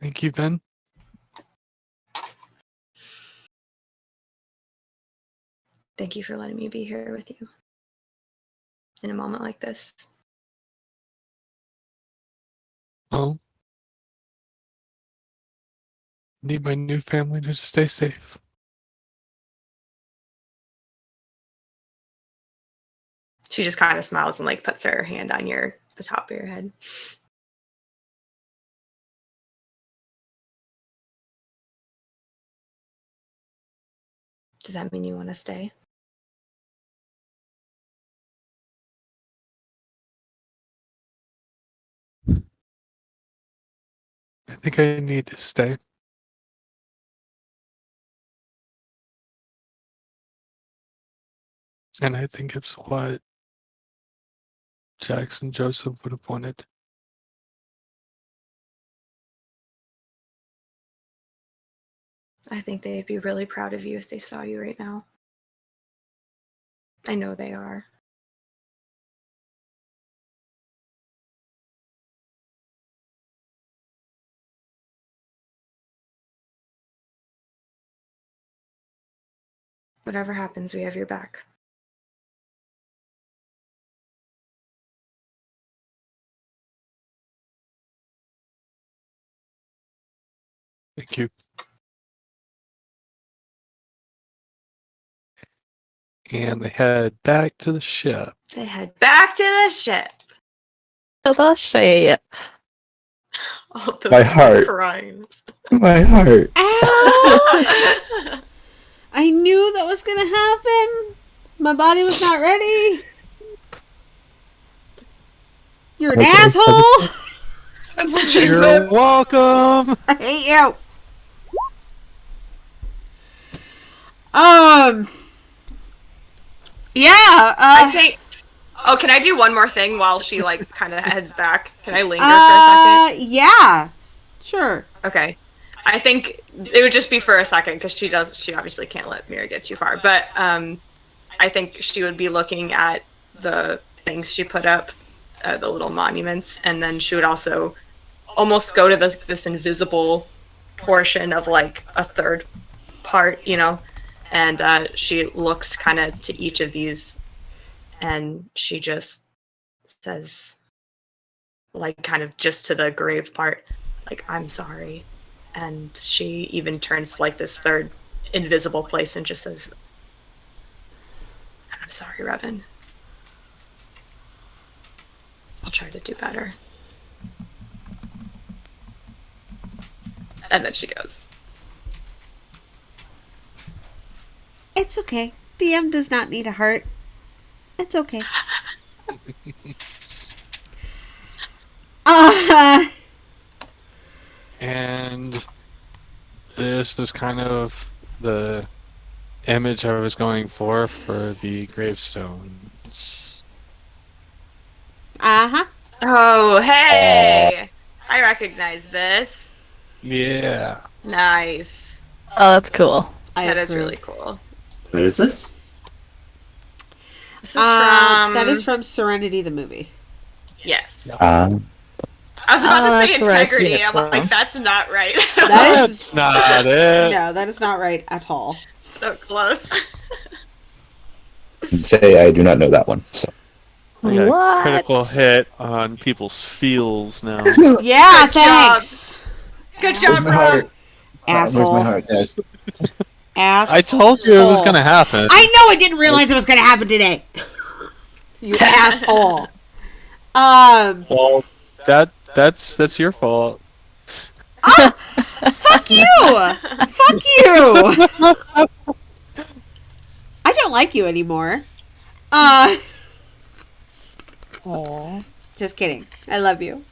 Thank you, Ben. Thank you for letting me be here with you in a moment like this. Well, need my new family to stay safe. She just kind of smiles and like puts her hand on the top of your head. Does that mean you want to stay? I think I need to stay. And I think it's what Jackson Joseph would have wanted. I think they'd be really proud of you if they saw you right now. I know they are. Whatever happens, we have your back. Thank you. And they head back to the ship. They head back to the ship. To the ship. All the My heart. crimes. My heart. Ow! I knew that was gonna happen. My body was not ready. You're an Okay. asshole. That's what she You're said. welcome. I hate you. Yeah. I think. Oh, can I do one more thing while she like kind of heads back? Can I linger for a second? Yeah. Sure. Okay. I think it would just be for a second because she obviously can't let Mira get too far. But I think she would be looking at the things she put up, the little monuments, and then she would also almost go to this invisible portion of like a third part, and she looks kind of to each of these, and she just says, like, kind of just to the grave part, like, "I'm sorry." And she even turns to like this third invisible place and just says, "I'm sorry, Revan. I'll try to do better." And then she goes. It's okay. DM does not need a heart. It's okay. And this is kind of the image I was going for the gravestones. Uh-huh. Oh, hey! I recognize this. Yeah. Nice. Oh, that's cool. That is really cool. What is this? This is from... That is from Serenity the movie. Yes. Uh, I was about to say that's where I seen integrity. it I'm like, from. that's not right. That is That's not it. no, that is not right at all. So close. say I do not know that one. So. I got What? a critical hit on people's feels now. Yeah, Good job. thanks. Good job, Where's my Rob. heart? Where's Asshole. my heart, guys? Ass. I told you it was going to happen. I know I didn't realize it was gonna happen today. You asshole. Well, that's your fault. Fuck you! Fuck you! I don't like you anymore. Aww. Just kidding. I love you.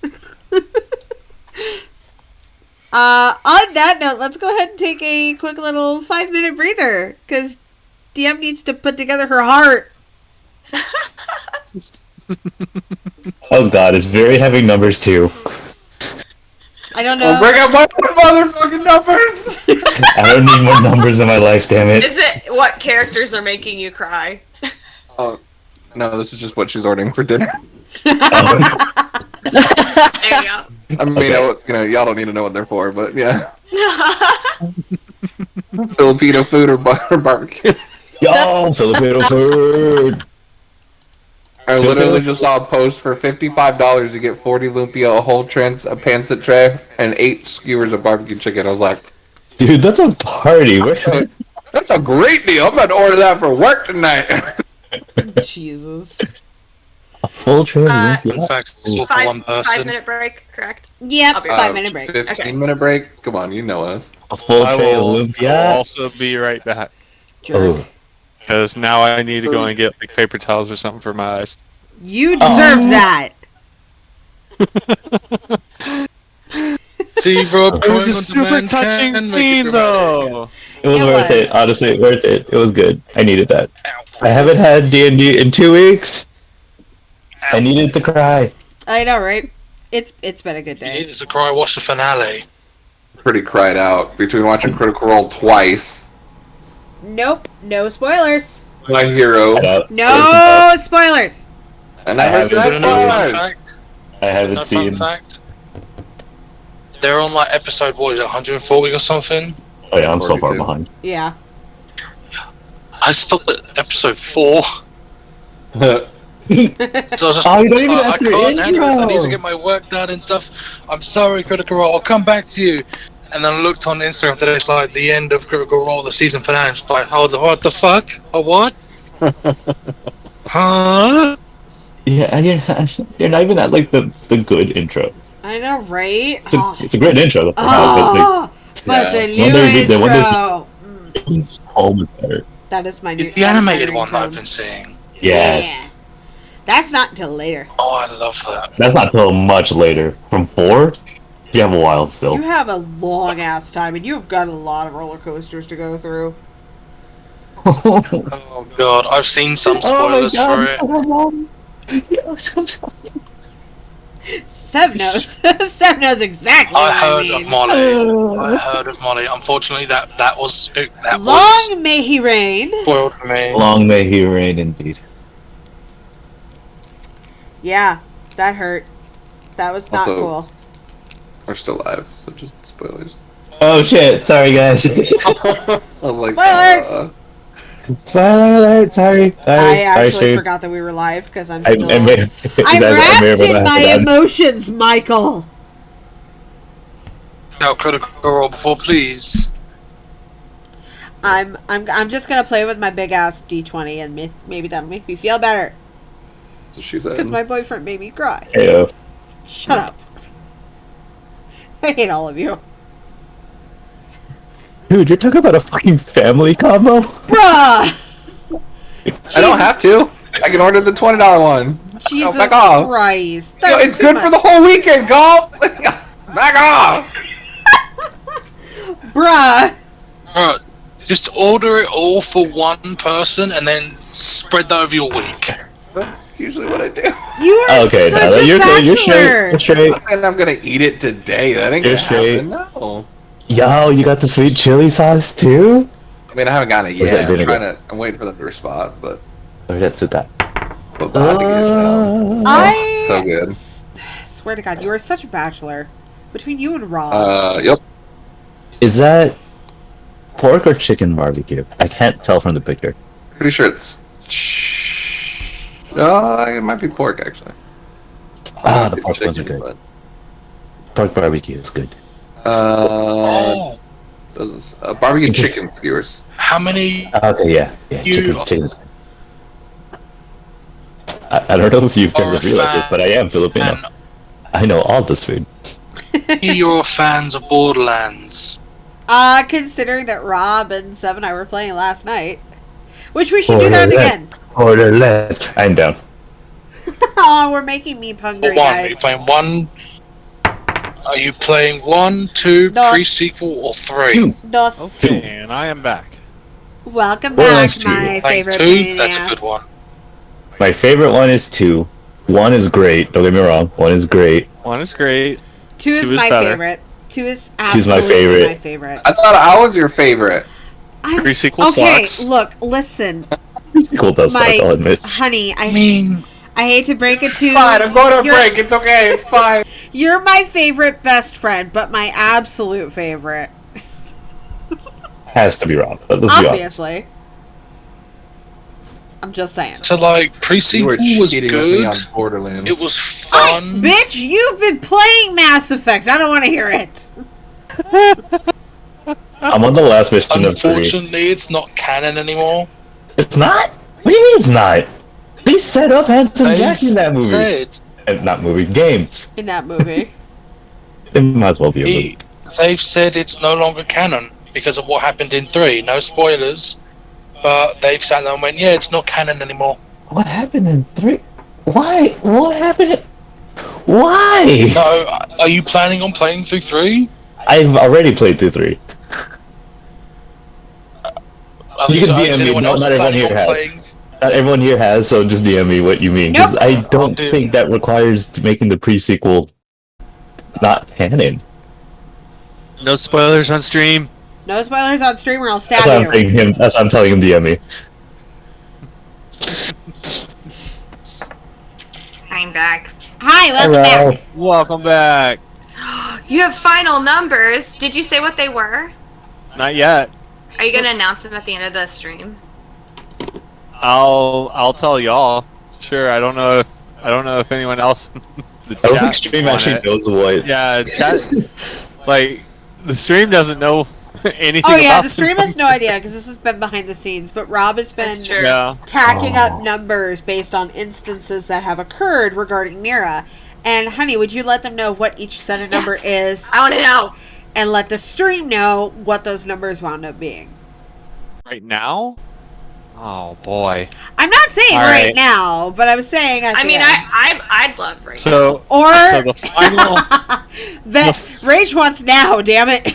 On that note, let's go ahead and take a quick little 5-minute breather, because DM needs to put together her heart. Oh god, it's very heavy numbers too. I don't know. Oh, bring up my motherfucking numbers! I don't need more numbers in my life, damn it. Is it what characters are making you cry? Oh, no, this is just what she's ordering for dinner. There you go. I mean, Okay. y'all don't need to know what they're for, but yeah. Filipino food or barbecue. Yo, Filipino food! I literally just saw a post for $55 to get 40 lumpia, a whole a pancit tray, and 8 skewers of barbecue chicken. I was like, Dude, that's a party. that's a great deal. I'm about to order that for work tonight. Jesus. A full tray of Uh, In fact, it's all for one person. 5-minute break, correct? Yep, I'll be 5-minute break. 15-minute break? Come on, you know us. A full I tray of will lumpia? also be right back. Jerk. Oh. Because now I need to go and get like paper towels or something for my eyes. You deserved that. See, Rob, It was a Crime on super Demand touching can make you scene, dramatic. though. It was It worth was. it. Honestly, worth it. It was good. I needed that. I haven't had D&D in 2 weeks. I needed to cry. I know, right? It's been a good You day. needed to cry. Watch the finale. Pretty cried out between watching Critical Role twice. Nope, no spoilers. My hero. No spoilers. I never haven't said been Another spoilers. fun fact. I haven't Another fun seen. fact. They're on like episode, what is it, 140 or something? Oh yeah, I'm so far 42. behind. Yeah. I stopped at episode 4. So I was just Oh, you don't even like, have I to can't handle this. I need intro. to get my work done and stuff. I'm sorry, Critical Role. I'll come back to you. And then I looked on Instagram today. It's like the end of Critical Role, the season finale. It's like, hold on, what the fuck? A what? Huh? Yeah, and you're not even at like the good intro. I know, right? It's a great intro. Oh, but Yeah. the When new they- when they- intro. It's so much better. That is my new. The that is my animated one that I've ringtone. been seeing. Yes. That's not until later. Oh, I love that. That's not till much later. From 4? You have a while still. You have a long ass time, and you've got a lot of roller coasters to go through. Oh god, I've seen some spoilers for it. Seb knows. Seb knows exactly what I I heard mean. of Molly. I heard of Molly. Unfortunately, that was Long may he reign. spoiled for me. Long may he reign indeed. Yeah, that hurt. That was not Also- cool. We're still alive, so just spoilers. Oh shit, sorry guys. I was like, Spoilers! Spoiler alert, sorry. I actually Sorry, forgot that we were live because I'm I still. may I'm have wrapped in not my forgotten. emotions, Michael. Now, Critical Role before, please. I'm just gonna play with my big ass D20 and maybe that'll make me feel better. That's what she said. Because my boyfriend made me cry. Heyo. Shut up. I hate all of you. Dude, you're talking about a fucking family combo? Bruh! I don't have to. I can order the $20 one. Jesus back off. Christ. Yo, That's it's too good much. for the whole weekend, Golf. Back off. Bruh! Alright, just order it all for one person and then spread that over your week. That's usually what I do. You are Okay, such Tyler, a you're bachelor! straight. You're straight. And I'm gonna eat it today. That ain't You're gonna straight. happen. No. Yo, you got the sweet chili sauce too? I mean, I haven't gotten it Where's yet. that vinegar? I'm waiting for them to respond, but Or that's with that. Bobby gets now. I So good. Swear to God, you are such a bachelor. Between you and Rob. Yep. Is that pork or chicken barbecue? I can't tell from the picture. Pretty sure it's. It might be pork actually. Ah, It's the pork ones are chicken, good. Pork barbecue is good. Oh, Does this, barbecue chicken skewers. how many? Okay, yeah. You- Chicken is good. I don't know if you've Are ever a realized this, fan but I am Filipino. And I know all this food. you're fans of Borderlands. Considering that Rob and Seb and I were playing last night. Which we should do that again. Order less. I'm down. Oh, we're making me hungry, Or one? Are you guys. playing one? Are you playing 1, 2, Dos. pre-sequel, or 3? Dos. Okay, and I am back. Welcome Well, back, that's two. my Playing favorite 2? pain in the That's a ass. good one. My favorite one is 2. 1 is great. Don't get me wrong. 1 is great. 1 is great. 2 is 2 is my better. favorite. 2 is 2's my absolutely favorite. my favorite. I thought I was your favorite. I'm Pre-sequel okay. sucks. Look, listen, Cool does suck, I'll Mike, admit. honey. I mean, I hate to break it to you. Fine, I'm going on You're- break. It's okay. It's fine. You're my favorite best friend, but my absolute favorite, Has to be wrong. Let's be honest. obviously. I'm just saying. so like You pre-sequel were was cheating with me good. on Borderlands. It was fun. Bitch, you've been playing Mass Effect. I don't want to hear it. I'm on the last mission of 3. Unfortunately, it's not canon anymore. It's not? What do you mean it's not? They set up Handsome They Jack in that movie. said Not movie, game. In that movie. It might as well be a movie. they've said it's no longer canon because of what happened in 3. No spoilers, but they've sat there and went, yeah, it's not canon anymore. What happened in 3? Why? What happened? Why? No, are you planning on playing through 3? I've already played through 3. You can DM me. anyone Not else everyone planning here on has. playing? Not everyone here has, so just DM me what you mean. Because Nope. I don't do. think that requires making the pre-sequel not canon. No spoilers on stream. No spoilers on stream or I'll That's stab why I'm you. saying him. That's why I'm telling him DM me. I'm back. Hi, welcome Hello. back. Welcome back. You have final numbers. Did you say what they were? Not yet. Are you gonna announce them at the end of the stream? I'll tell y'all. Sure. I don't know if anyone else in the I don't think chat stream want actually it. knows what. Yeah, chat. Like the stream doesn't know anything. Oh yeah, about the stream has no idea because this has been behind the scenes. But Rob has been That's true. Yeah. tacking Oh. up numbers based on instances that have occurred regarding Mira. And honey, would you let them know what each set of number is, I want to know. and let the stream know what those numbers wound up being? Right now. Oh boy. I'm not saying All right right. now, but I'm saying at I the mean, end. I'd love right So Or so the final. that Rage wants now. Damn it!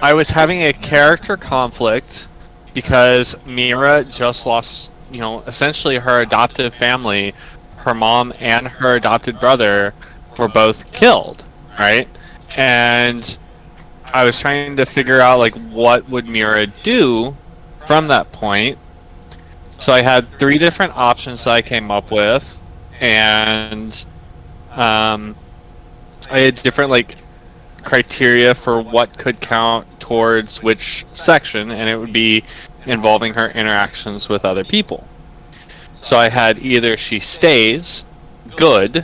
I was having a character conflict because Mira just lost, essentially her adoptive family. Her mom and her adopted brother were both killed, right? And I was trying to figure out like what would Mira do from that point. So I had 3 different options that I came up with, and I had different like criteria for what could count towards which section, and it would be involving her interactions with other people. So I had either she stays good,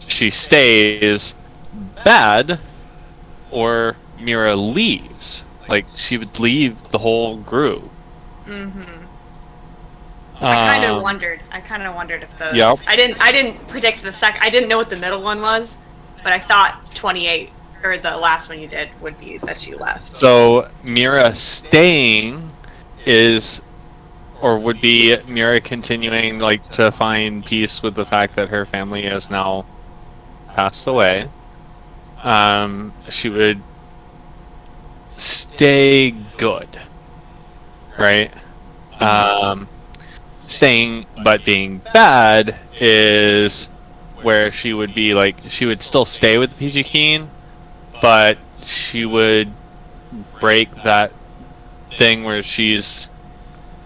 she stays bad, or Mira leaves. Like she would leave the whole group. I kind of wondered. I kind of wondered if those. Yep. I didn't predict the second. I didn't know what the middle one was, but I thought 28 or the last one you did would be that she left. So Mira staying is, or would be Mira continuing like to find peace with the fact that her family has now passed away. She would stay good, right? Staying but being bad is where she would be like she would still stay with Peachy Keen, but she would break that thing where she's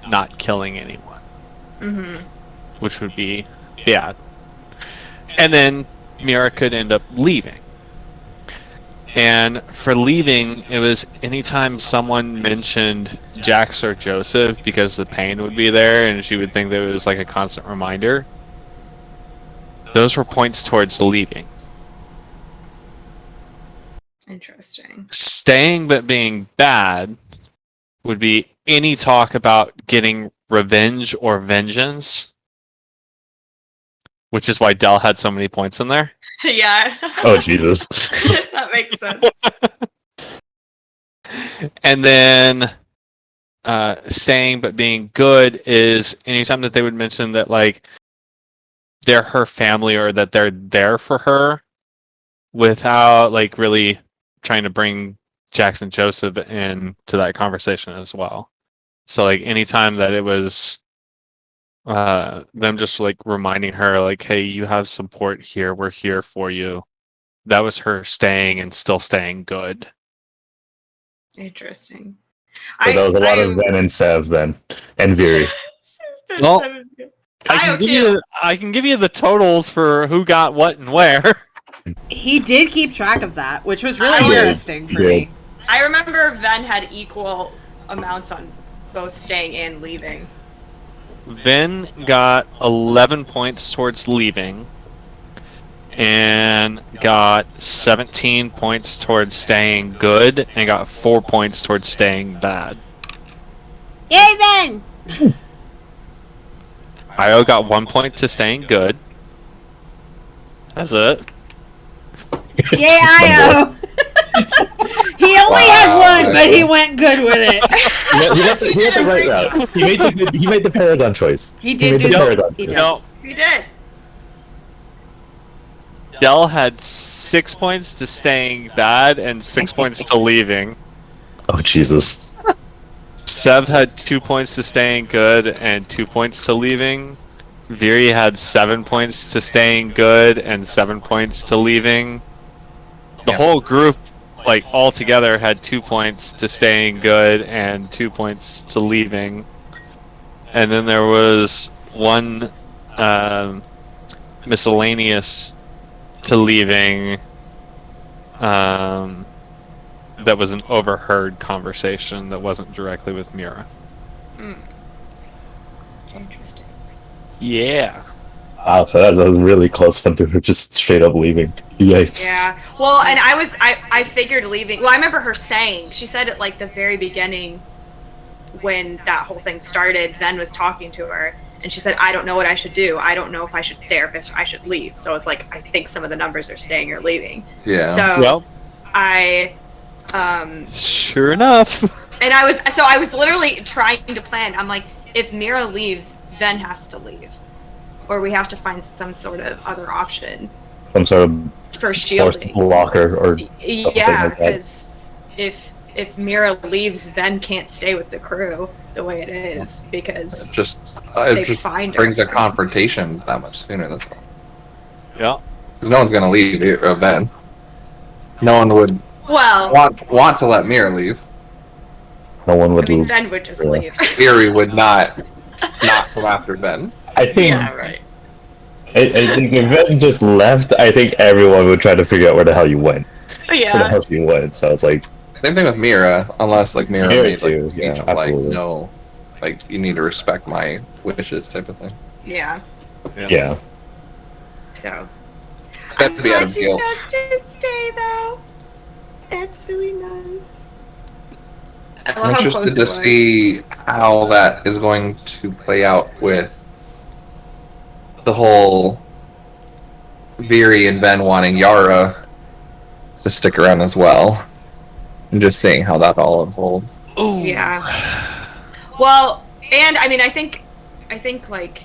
not killing anyone, which would be bad. And then Mira could end up leaving. And for leaving, it was anytime someone mentioned Jax or Joseph, because the pain would be there and she would think that it was like a constant reminder. Those were points towards leaving. Interesting. Staying but being bad would be any talk about getting revenge or vengeance, which is why Dell had so many points in there. Yeah. Oh Jesus. That makes sense. And then staying but being good is anytime that they would mention that like they're her family or that they're there for her without like really trying to bring Jackson Joseph into that conversation as well. So like anytime that it was them just like reminding her, like, "Hey, you have support here. We're here for you." That was her staying and still staying good. Interesting. So there was a lot of Ven and Sev then, and Vyri. Well, I IO can give you the totals for who got what and where. He did keep track of that, which was really I was- interesting for me. I remember Ven had equal amounts on both staying and leaving. Vin got 11 points towards leaving, and got 17 points towards staying good, and got 4 points towards staying bad. Yay, then! Io got 1 point to staying good. That's it. Yay, Io! He only had one, but he went good with it. He went the right route. He made the Paragon choice. He did made do the that. Paragon He choice. did. No, We did. Dell had 6 points to staying bad and 6 points to leaving. Oh Jesus! Sev had 2 points to staying good and 2 points to leaving. Vyri had 7 points to staying good and 7 points to leaving. The whole group, like all together, had 2 points to staying good and 2 points to leaving. And then there was one miscellaneous to leaving. That was an overheard conversation that wasn't directly with Mira. Interesting. Yeah. Wow, so that was a really close one to her just straight up leaving. Yikes! Yeah. Well, and I figured leaving. Well, I remember her saying, she said at like the very beginning when that whole thing started, Ven was talking to her, and she said, "I don't know what I should do. I don't know if I should stay or if I should leave." So it's like, I think some of the numbers are staying or leaving. Yeah. So Well, I sure enough. and I was literally trying to plan. I'm like, if Mira leaves, Ven has to leave, or we have to find some sort of other option Some sort of for force shielding. blocker or something Yeah, like that. because if Mira leaves, Ven can't stay with the crew the way it is because It just they it just find her. brings a confrontation that much sooner. That's all. Yeah. Because no one's gonna leave Ben. No one would Well, want to let Mira leave. No one I would mean, lose. Ven would just Yeah. leave. Fury would not come after Ben. I think. Yeah, right. I think if Ven just left, I think everyone would try to figure out where the hell you went. Where the Yeah. hell you went. So it's like, Same thing with Mira, unless like Mira Mira made like too, a speech yeah, of like absolutely. no, like you need to respect my wishes type of thing. Yeah. yeah. So. That'd be out of guilt. chose to stay though. That's really nice. I I'm love how close interested it to was. see how that is going to play out with the whole Vyri and Ben wanting Yara to stick around as well. And just seeing how that all unfolds. Yeah. Well, and I mean, I think like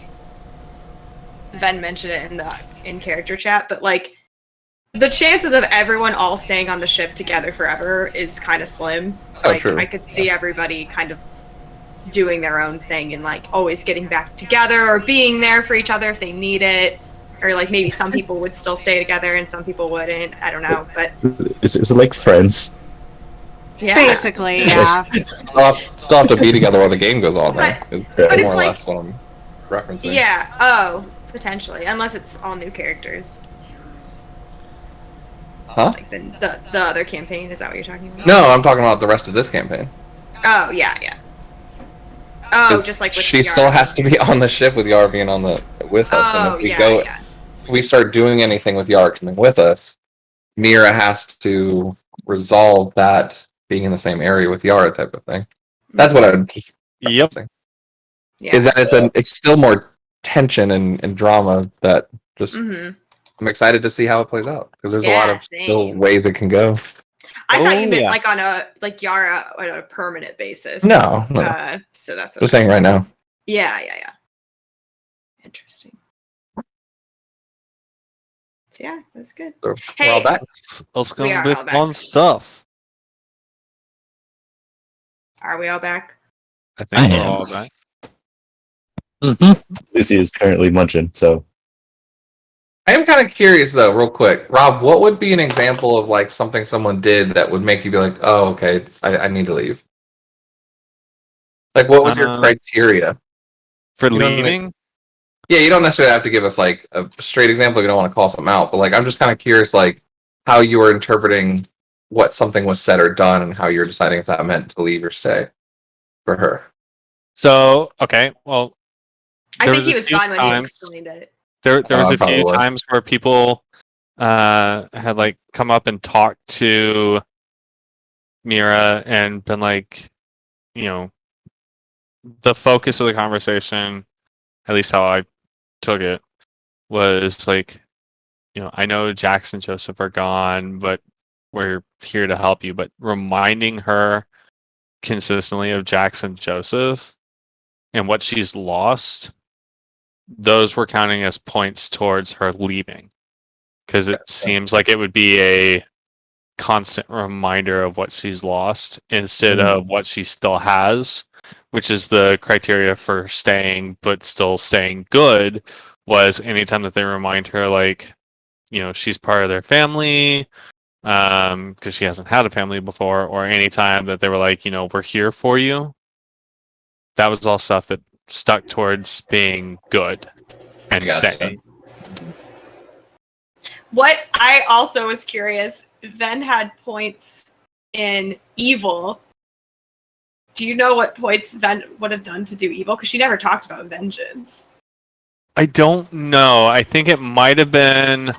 Ven mentioned it in the in-character chat, but like the chances of everyone all staying on the ship together forever is kind of slim. Oh, Like true. I could see everybody kind of doing their own thing and like always getting back together or being there for each other if they need it. Or like maybe some people would still stay together and some people wouldn't. I don't know, but Is it like Friends? yeah. Basically, yeah. Still have to be together while the game goes on. There, is but it's more or like- less what I'm referencing. Yeah. Oh, potentially, unless it's all new characters. Huh? Like the other campaign, is that what you're talking about? No, I'm talking about the rest of this campaign. Oh yeah. Oh, 'Cause just like with she the still Yara. has to be on the ship with Yara being on the with us, and Oh if we yeah, go, yeah. if we start doing anything with Yara coming with us, Mira has to resolve that being in the same area with Yara type of thing. That's what I would. Yep. Yeah. Is that it's still more tension and drama that just Mm-hmm. I'm excited to see how it plays out because there's a lot Yeah, of still same. ways it can go. I thought you meant yeah. like on a Yara on a permanent basis. No. So that's what I'm saying right now. Yeah. Interesting. So yeah, that's good. So Hey, we're all back. Let's go We are with all back. fun stuff. Are we all back? I think I we're am. all back. Lucy is currently munching, so I am kind of curious though, real quick, Rob. What would be an example of like something someone did that would make you be like, "Oh, okay, I need to leave." Like, what was your criteria for You know what I mean? leaving? Yeah, you don't necessarily have to give us like a straight example if you don't want to call something out, but like I'm just kind of curious, like how you were interpreting what something was said or done, and how you're deciding if that meant to leave or stay for her. So okay, well, I there think he a was few fine when he times- explained it. There was a probably few was. times where people had like come up and talked to Mira and been like, you know, the focus of the conversation, at least how I took it, was like, you know, I know Jax and Joseph are gone, but we're here to help you. But reminding her consistently of Jax and Joseph and what she's lost, those were counting as points towards her leaving. Because it seems like it would be a constant reminder of what she's lost instead of what she still has, which is the criteria for staying, but still staying good, was anytime that they remind her, like, you know, she's part of their family, because she hasn't had a family before, or anytime that they were like, you know, we're here for you. That was all stuff that stuck towards being good and Gotcha. staying. What I also was curious, Ven had points in evil. Do you know what points Ven would have done to do evil? Because she never talked about vengeance. I don't know. I think it might have been,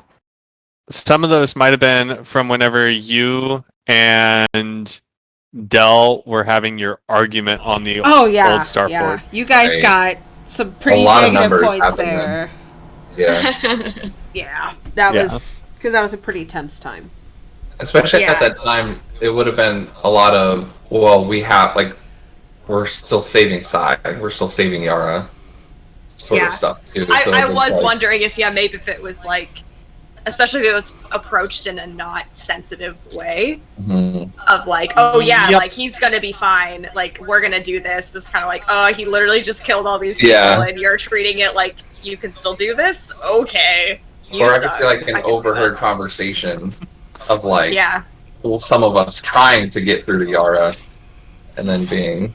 some of those might have been from whenever you and Dell were having your argument on the Oh yeah, old Star yeah. Fort. You guys Right. got some pretty lot of negative numbers points happened then. there. Yeah, Yeah, that Yeah. was because that was a pretty tense time. especially Yeah. at that time, it would have been a lot of well, we have like we're still saving Sai, we're still saving Yara, sort Yeah. of stuff. Too. I it's was like- wondering if, maybe if it was like, especially if it was approached in a not sensitive way Mhm. of like, oh yeah, Yep. like he's gonna be fine. Like we're gonna do this. This kind of like, oh, he literally just killed all these people, Yeah. and you're treating it like you can still do this. Okay, you Or I could suck. feel like I an can see overheard that. conversation of like, Yeah, well, some of us trying to get through to Yara, and then being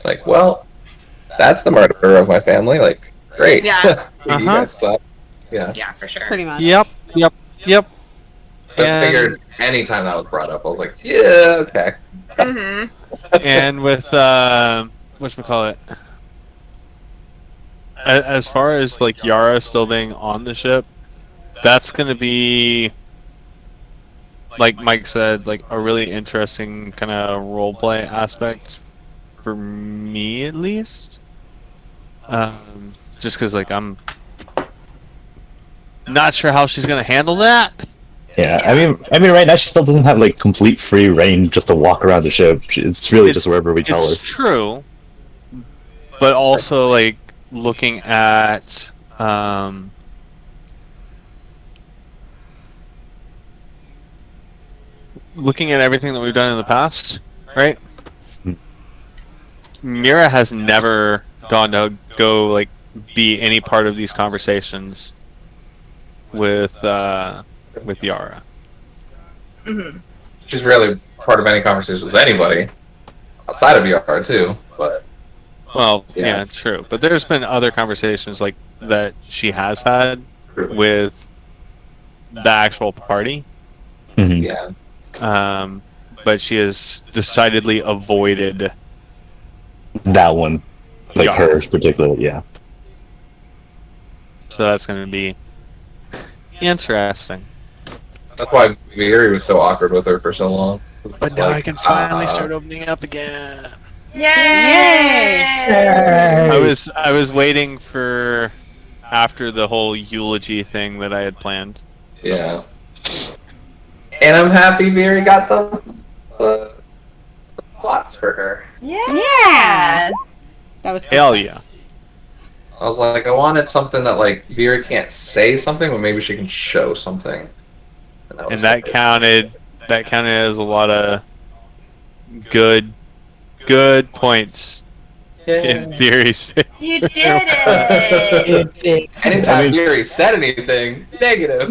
like, well, that's the murderer of my family. Like, great. Yeah. You Uh-huh. guys suck. Yeah. yeah, for sure. Pretty much. Yep. I And- figured anytime that was brought up, I was like, yeah, okay. hmm And with whatchamacallit, as far as like Yara still being on the ship, that's gonna be, like Mike said, like a really interesting kind of roleplay aspect for me at least. Just because like I'm not sure how she's gonna handle that. yeah. I mean, right now she still doesn't have like complete free reign just to walk around the ship. It's really just wherever we tell her. It's true, but also like looking at everything that we've done in the past, right? Mira has never gone to go like be any part of these conversations with Yara. hmm She's rarely part of any conversation with anybody outside of Yara too. But Well, Yeah. yeah, true. But there's been other conversations like that she has had with the actual party. Mhm. yeah, But she has decidedly avoided. That one, like Yeah. hers particularly, yeah. So that's going to be interesting. that's why Vyri was so awkward with her for so long. But It's now like, I can finally start opening up again. Yay! I was waiting for after the whole eulogy thing that I had planned. Yeah. And I'm happy Vyri got the plots for her. Yeah. That was Hell good. yeah. I was like, I wanted something that like Vyri can't say something, but maybe she can show something. And was that like- counted as a lot of good points In Vyri's face. You did it! Anytime I mean- Yuri said anything negative,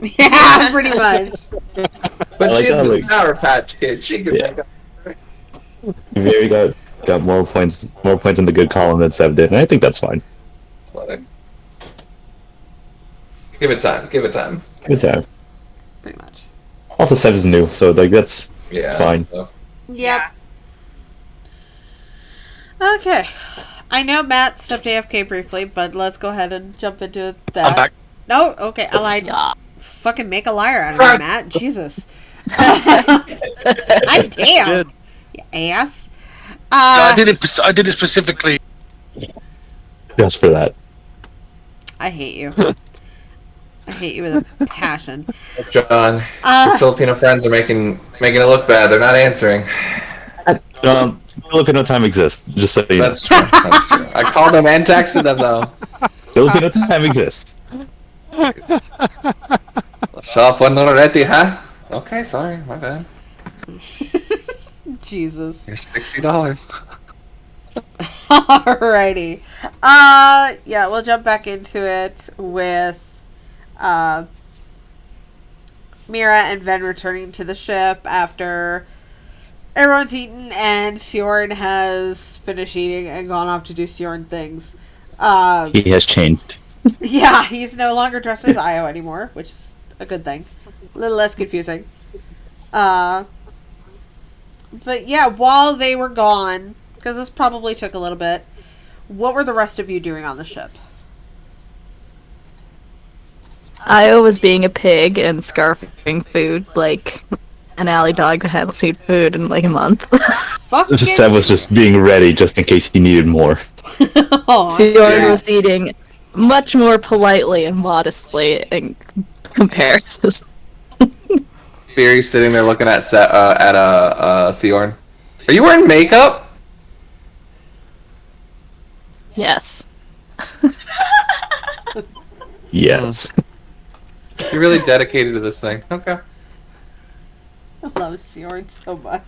Yeah, pretty much. but I like she's how, the like- Sour Patch Kid. She can Yeah. make up. Very got more points in the good column than Sev did, and I think that's fine. That's funny. Give it time. Give it time. Good time. Pretty much. Also, Sev is new, so like that's Yeah. fine. So. Yep. Okay. I know Matt stepped AFK briefly, but let's go ahead and jump into that. I'm back. No? Okay, I lied. Yeah. Fucking make a liar out of me, Matt. Jesus. I damn. Good. You ass. I did it specifically. Just for that. I hate you. I hate you with a passion. John, your Filipino friends are making it look bad. They're not answering. Filipino time exists. Just so you know. That's true. That's true. I called them and texted them though. Filipino time exists. Shop one already, huh? Okay, sorry, my bad. Jesus. Here's $60. Alrighty. Yeah, we'll jump back into it with Mira and Ven returning to the ship after everyone's eaten and Sioran has finished eating and gone off to do Sioran things. He has changed. Yeah, he's no longer dressed as Io anymore, which is a good thing. A little less confusing. But yeah, while they were gone, because this probably took a little bit, what were the rest of you doing on the ship? Io was being a pig and scarfing food like an alley dog that hadn't seen food in like a month. Fuck Just Sev was just being ready just in case he needed more. Sioran was eating much more politely and modestly in comparison. Vyri's sitting there looking at Siorn. Are you wearing makeup? Yes. Yes. You're really dedicated to this thing. Okay. I love Sioran so much.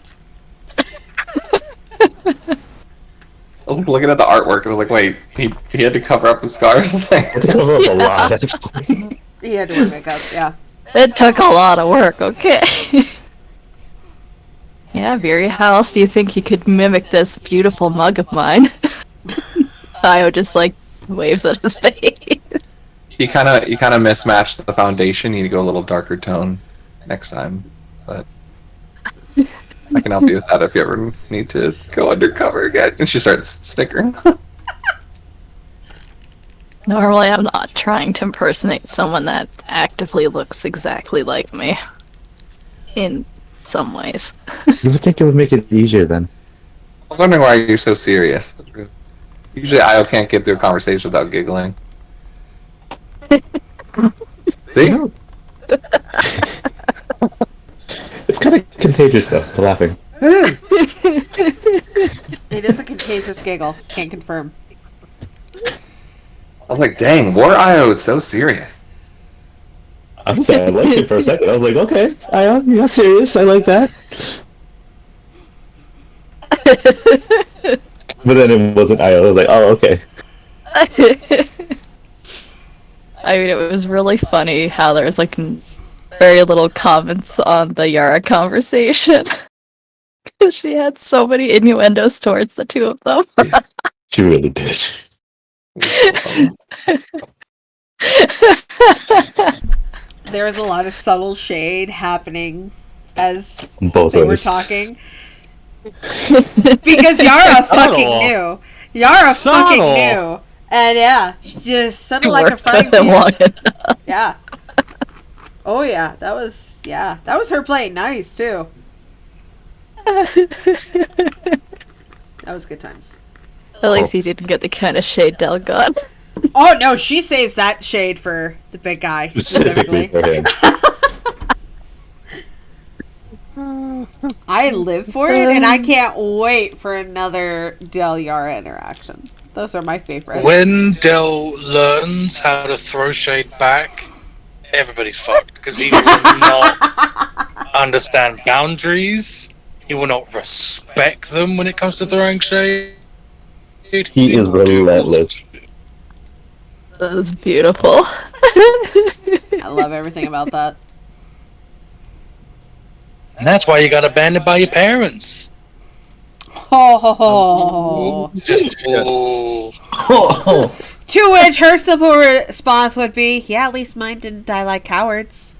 I was looking at the artwork and I was like, wait, he had to cover up his scars. A lot, actually. He had to wear makeup, yeah. It took a lot of work, okay. Yeah, Vyri, how else do you think you could mimic this beautiful mug of mine? Io just like waves at his face. You kind of mismatched the foundation. You need to go a little darker tone next time, but I can help you with that if you ever need to go undercover again. And she starts snickering. Normally, I'm not trying to impersonate someone that actively looks exactly like me. In some ways. You would think it would make it easier then. I was wondering why you're so serious. Usually, Io can't get through a conversation without giggling. See? It's kind of contagious though, the laughing. It is a contagious giggle. Can't confirm. I was like, dang, War Io is so serious. I liked it for a second. I was like, okay, you're not serious. I like that. But then it wasn't Io. I was like, oh, okay. I mean, it was really funny how there was like very little comments on the Yara conversation. Because she had so many innuendos towards the two of them. She really did. There was a lot of subtle shade happening as Both they of were us. talking. Because Yara fucking knew. Yara fucking Subtle. knew. And yeah, she just settled like a Worked frying with them long pan. enough. Yeah. Oh yeah, that was her playing nice too. That was good times. At least he didn't get the kind of shade Del got. Oh no, she saves that shade for the big guy Specifically specifically. for him. I live for it, and I can't wait for another Del Yara interaction. Those are my favorites. When Del learns how to throw shade back, everybody's fucked because he will not understand boundaries. He will not respect them when it comes to throwing shade. He is relentless. That was beautiful. I love everything about that. And that's why you got abandoned by your parents. Oh. Just To which her simple response would be, "Yeah, at least mine didn't die like cowards."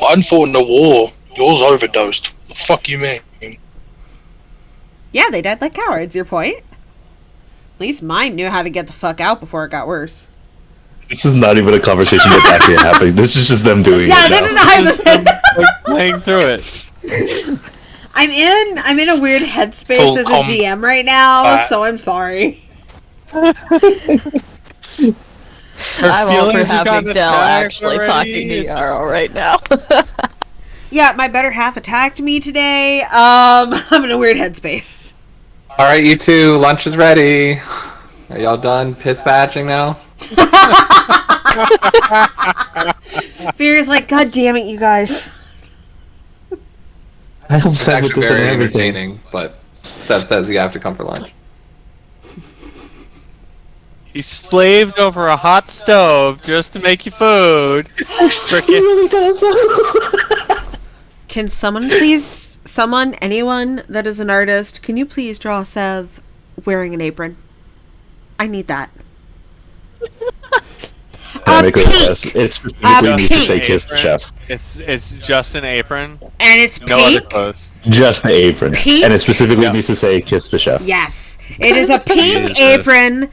Mine fought in the war. Yours overdosed. The fuck you mean? Yeah, they died like cowards. Your point? At least mine knew how to get the fuck out before it got worse. This is not even a conversation that's actually happening. This is just them doing Yeah, it this now. is the hypothetical. Playing through it. I'm in a weird headspace Full as a DM right now, so I'm sorry. Her I'm all for feelings have having gotten Dell attacked actually already. talking to It's just- Yarrow right now. Yeah, my better half attacked me today. I'm in a weird headspace. All right, you two, lunch is ready. Are y'all done piss patching now? Fear's like, God damn it, you guys. I'm It's sad with actually this and very everything. entertaining, but Seb says you have to come for lunch. He slaved over a hot stove just to make you food. He Frickin' really does. Can anyone that is an artist, can you please draw Sev wearing an apron? I need that. I'll make a pink. request. It specifically needs to say pink. kiss the chef. It's just an apron. And it's No other pink? clothes. Just the apron. Pink? And it specifically Yeah. needs to say kiss the chef. Yes. It is a pink Jesus. apron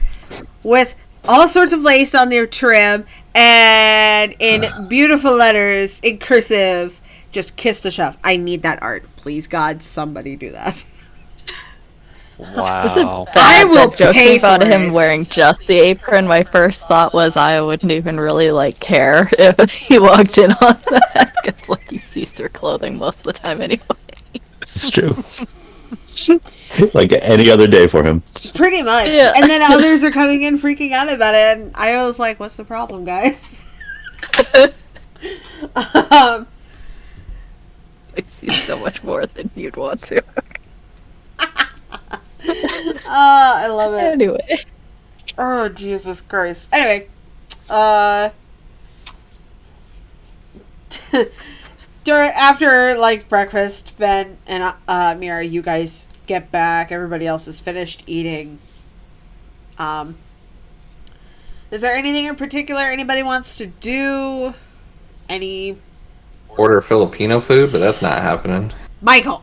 with all sorts of lace on their trim and in beautiful letters in cursive, just kiss the chef. I need that art. Please, God, somebody do that. Was it Wow. I bad will that joking pay about for him it. wearing just the apron? My first thought was I wouldn't even really care if he walked in on that. It's like he sees through clothing most of the time anyway. It's true. Like any other day for him. Pretty much. Yeah. And then others are coming in freaking out about it. And I was like, what's the problem, guys? Like, sees so much more than you'd want to. I love it. Anyway. Oh, Jesus Christ. Anyway, after breakfast, Ben and Mira, you guys get back. Everybody else is finished eating. Is there anything in particular anybody wants to do? Any Order Filipino food, but that's not happening. Michael?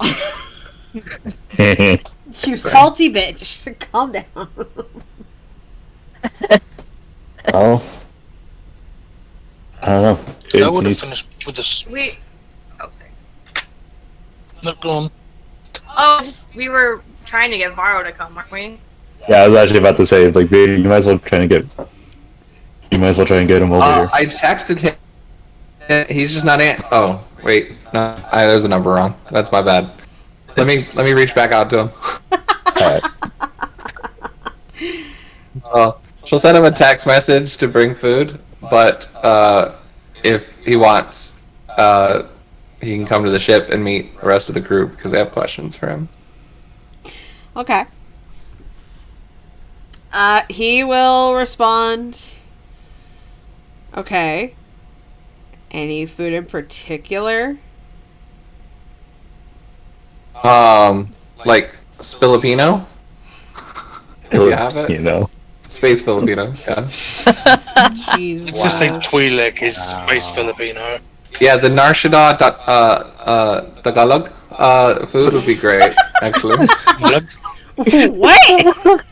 You salty bitch. Calm down. Oh. I don't know. Dude, I would can have you- finished with this. We. Oh, sorry. No, go on. Oh, we were trying to get Varo to come, weren't we? Yeah, I was actually about to say, Vyri, you might as well try and get him over here. I texted him. He's just not in. Oh, wait. No, there's a number wrong. That's my bad. Let me reach back out to him. Alright. She'll send him a text message to bring food, but if he wants, he can come to the ship and meet the rest of the crew because they have questions for him. Okay. He will respond. Okay. Any food in particular? Like Filipino. If you have it. You know. Space Filipino. Yeah. Jeez. Let's just say Twi'lek is space Filipino. Yeah, the Narshada Tagalog food would be great, actually. What?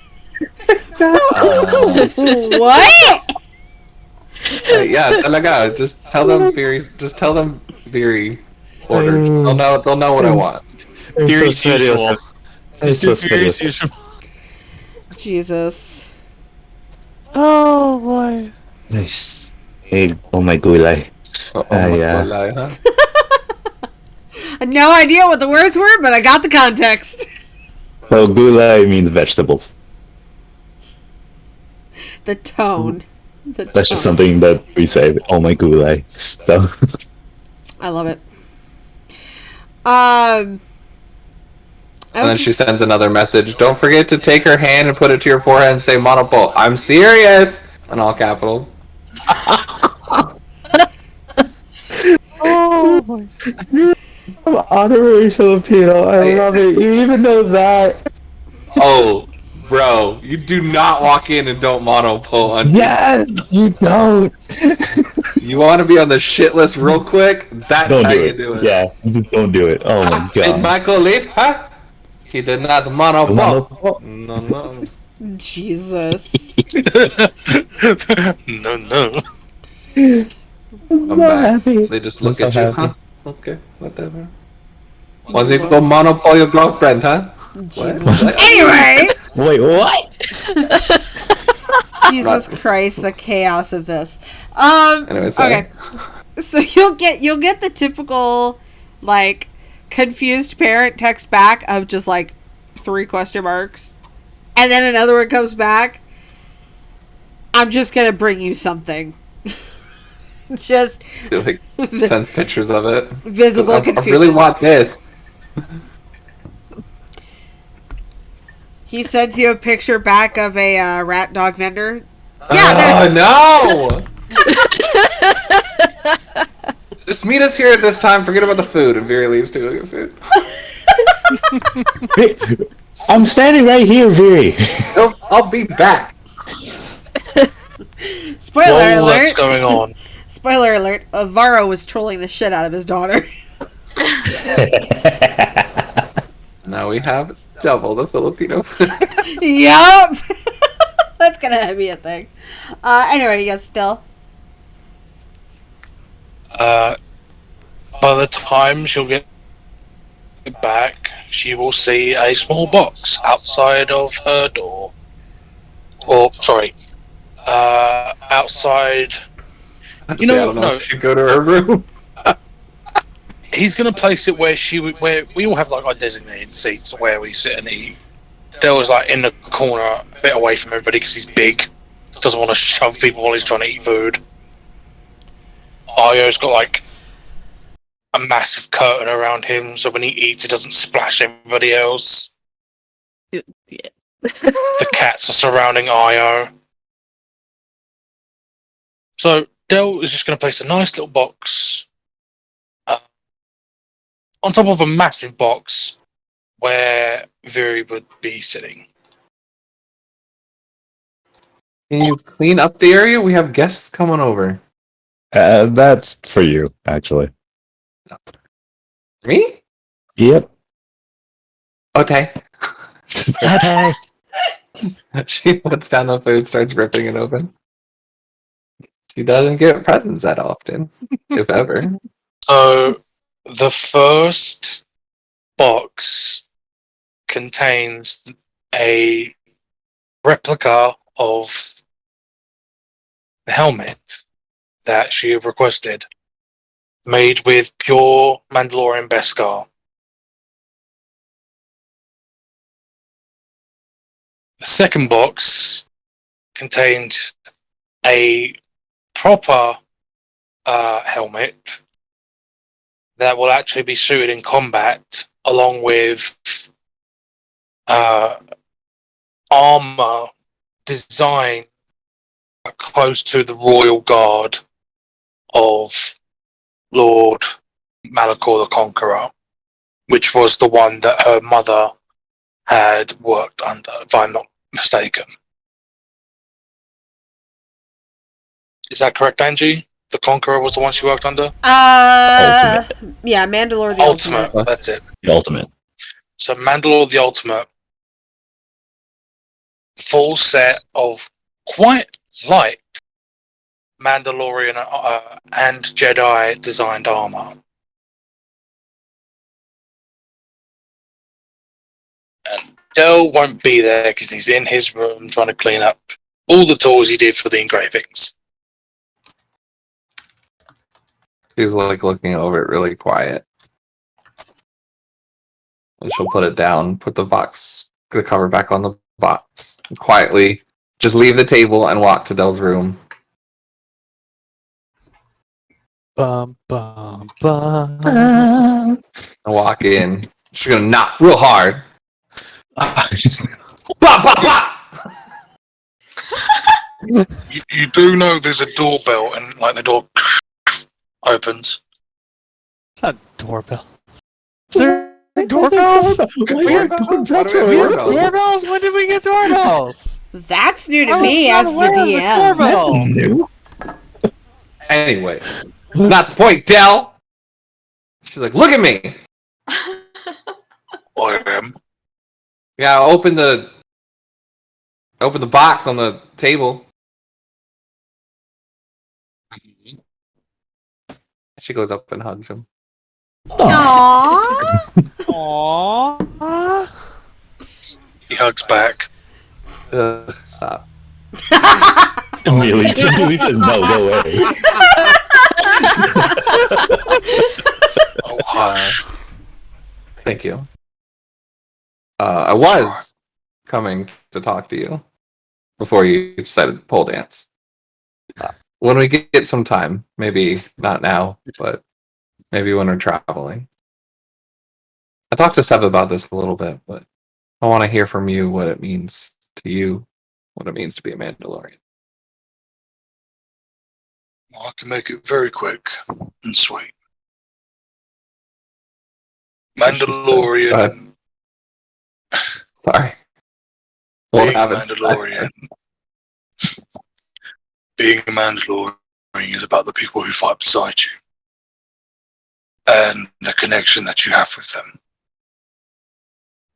Uh, What? yeah, talaga. Just tell them Vyri ordered. They'll know what I want. Theory's usual. It's Just so do theory's serious. usual. Jesus. Oh boy. Nice. Hey, oh my gulay. Yeah. Walay, huh? I had no idea what the words were, but I got the context. So gulay means vegetables. The tone. That's just something that we say. Oh my gulay. So I love it. And then she sends another message. Don't forget to take her hand and put it to your forehead and say monopole. I'm serious! In all capitals. Oh my. I'm honorary Filipino. I love it. You even know that. Oh, bro, you do not walk in and don't monopole on Yes, you don't. You want to be on the shit list real quick? That's Don't how do you it. do it. Yeah, you just don't do it. Oh my Did god. Michael leave? Huh? He did not monopole. Monopole? No, no. Jesus. No. I'm so back. happy. They just I'm look so at you, happy. huh? Okay, whatever. Want to go monopole your girlfriend, huh? What? Jesus. What? Anyway, Wait, what? Jesus Christ, the chaos of this. Anyway, sorry. Okay. So you'll get the typical like confused parent text back of just like 3 question marks. And then another one comes back. I'm just gonna bring you something. Just He, like, sends pictures of it. visible I confusion. really want this. He sends you a picture back of a rat dog vendor. Oh no! Just meet us here at this time. Forget about the food, and Vyri leaves to go get food. I'm standing right here, Vyri. I'll be back. Spoiler Whoa, alert! what's going on? Spoiler alert! Varro was trolling the shit out of his daughter. Now we have double the Filipino food. Yup. That's gonna be a thing. Anyway, yes, still. By the time she'll get back, she will see a small box outside of her door. Or, sorry, outside. You know I don't what? know. No. If she go to her room. He's gonna place it where we all have like our designated seats where we sit and eat. Dell was like in the corner, a bit away from everybody because he's big. Doesn't want to shove people while he's trying to eat food. Ayo's got like a massive curtain around him, so when he eats, it doesn't splash everybody else. Yeah. The cats are surrounding Ayo. So Dell is just going to place a nice little box on top of a massive box where Vyri would be sitting. Can you clean up the area? We have guests coming over. That's for you, actually. Me? Yep. Okay. Okay. She puts down the food, starts ripping it open. She doesn't get presents that often, if ever. So the first box contains a replica of the helmet that she had requested, made with pure Mandalorian Beskar. The second box contained a proper helmet that will actually be suited in combat, along with armor designed close to the royal guard of Lord Malachor the Conqueror, which was the one that her mother had worked under, if I'm not mistaken. Is that correct, Angie? The Conqueror was the one she worked under? Yeah, Mandalore the Ultimate, Ultimate. that's it. The ultimate. So Mandalore the Ultimate, full set of quite light Mandalorian and Jedi designed armor. And Dell won't be there because he's in his room trying to clean up all the tools he did for the engravings. She's like looking over it really quiet. And she'll put it down, put the cover back on the box. And quietly just leave the table and walk to Dell's room. Bum bum bum. And walk in. She's gonna knock real hard. Pop, pop, pop! You do know there's a doorbell and like the door opens. It's not a doorbell. Is there doorbells? We have doorbells? We Why do we have have doorbells? When did we get doorbells? That's new to I was me not as the aware of the DM. doorbell. New? Anyway, not the point, Dell. She's like, look at me. I am. Yeah, open the box on the table. She goes up and hugs him. Oh. Aww. Aww. He hugs back. Stop. Immediately says, no, go away. Oh, hush. Thank you. I was coming to talk to you before you decided to pole dance. When we get some time, maybe not now, but maybe when we're traveling. I talked to Seb about this a little bit, but I want to hear from you what it means to you, what it means to be a Mandalorian. Well, I can make it very quick and sweet. Go ahead. Mandalorian. Sorry. Being We'll have a it. Mandalorian. Being a Mandalorian is about the people who fight beside you. And the connection that you have with them.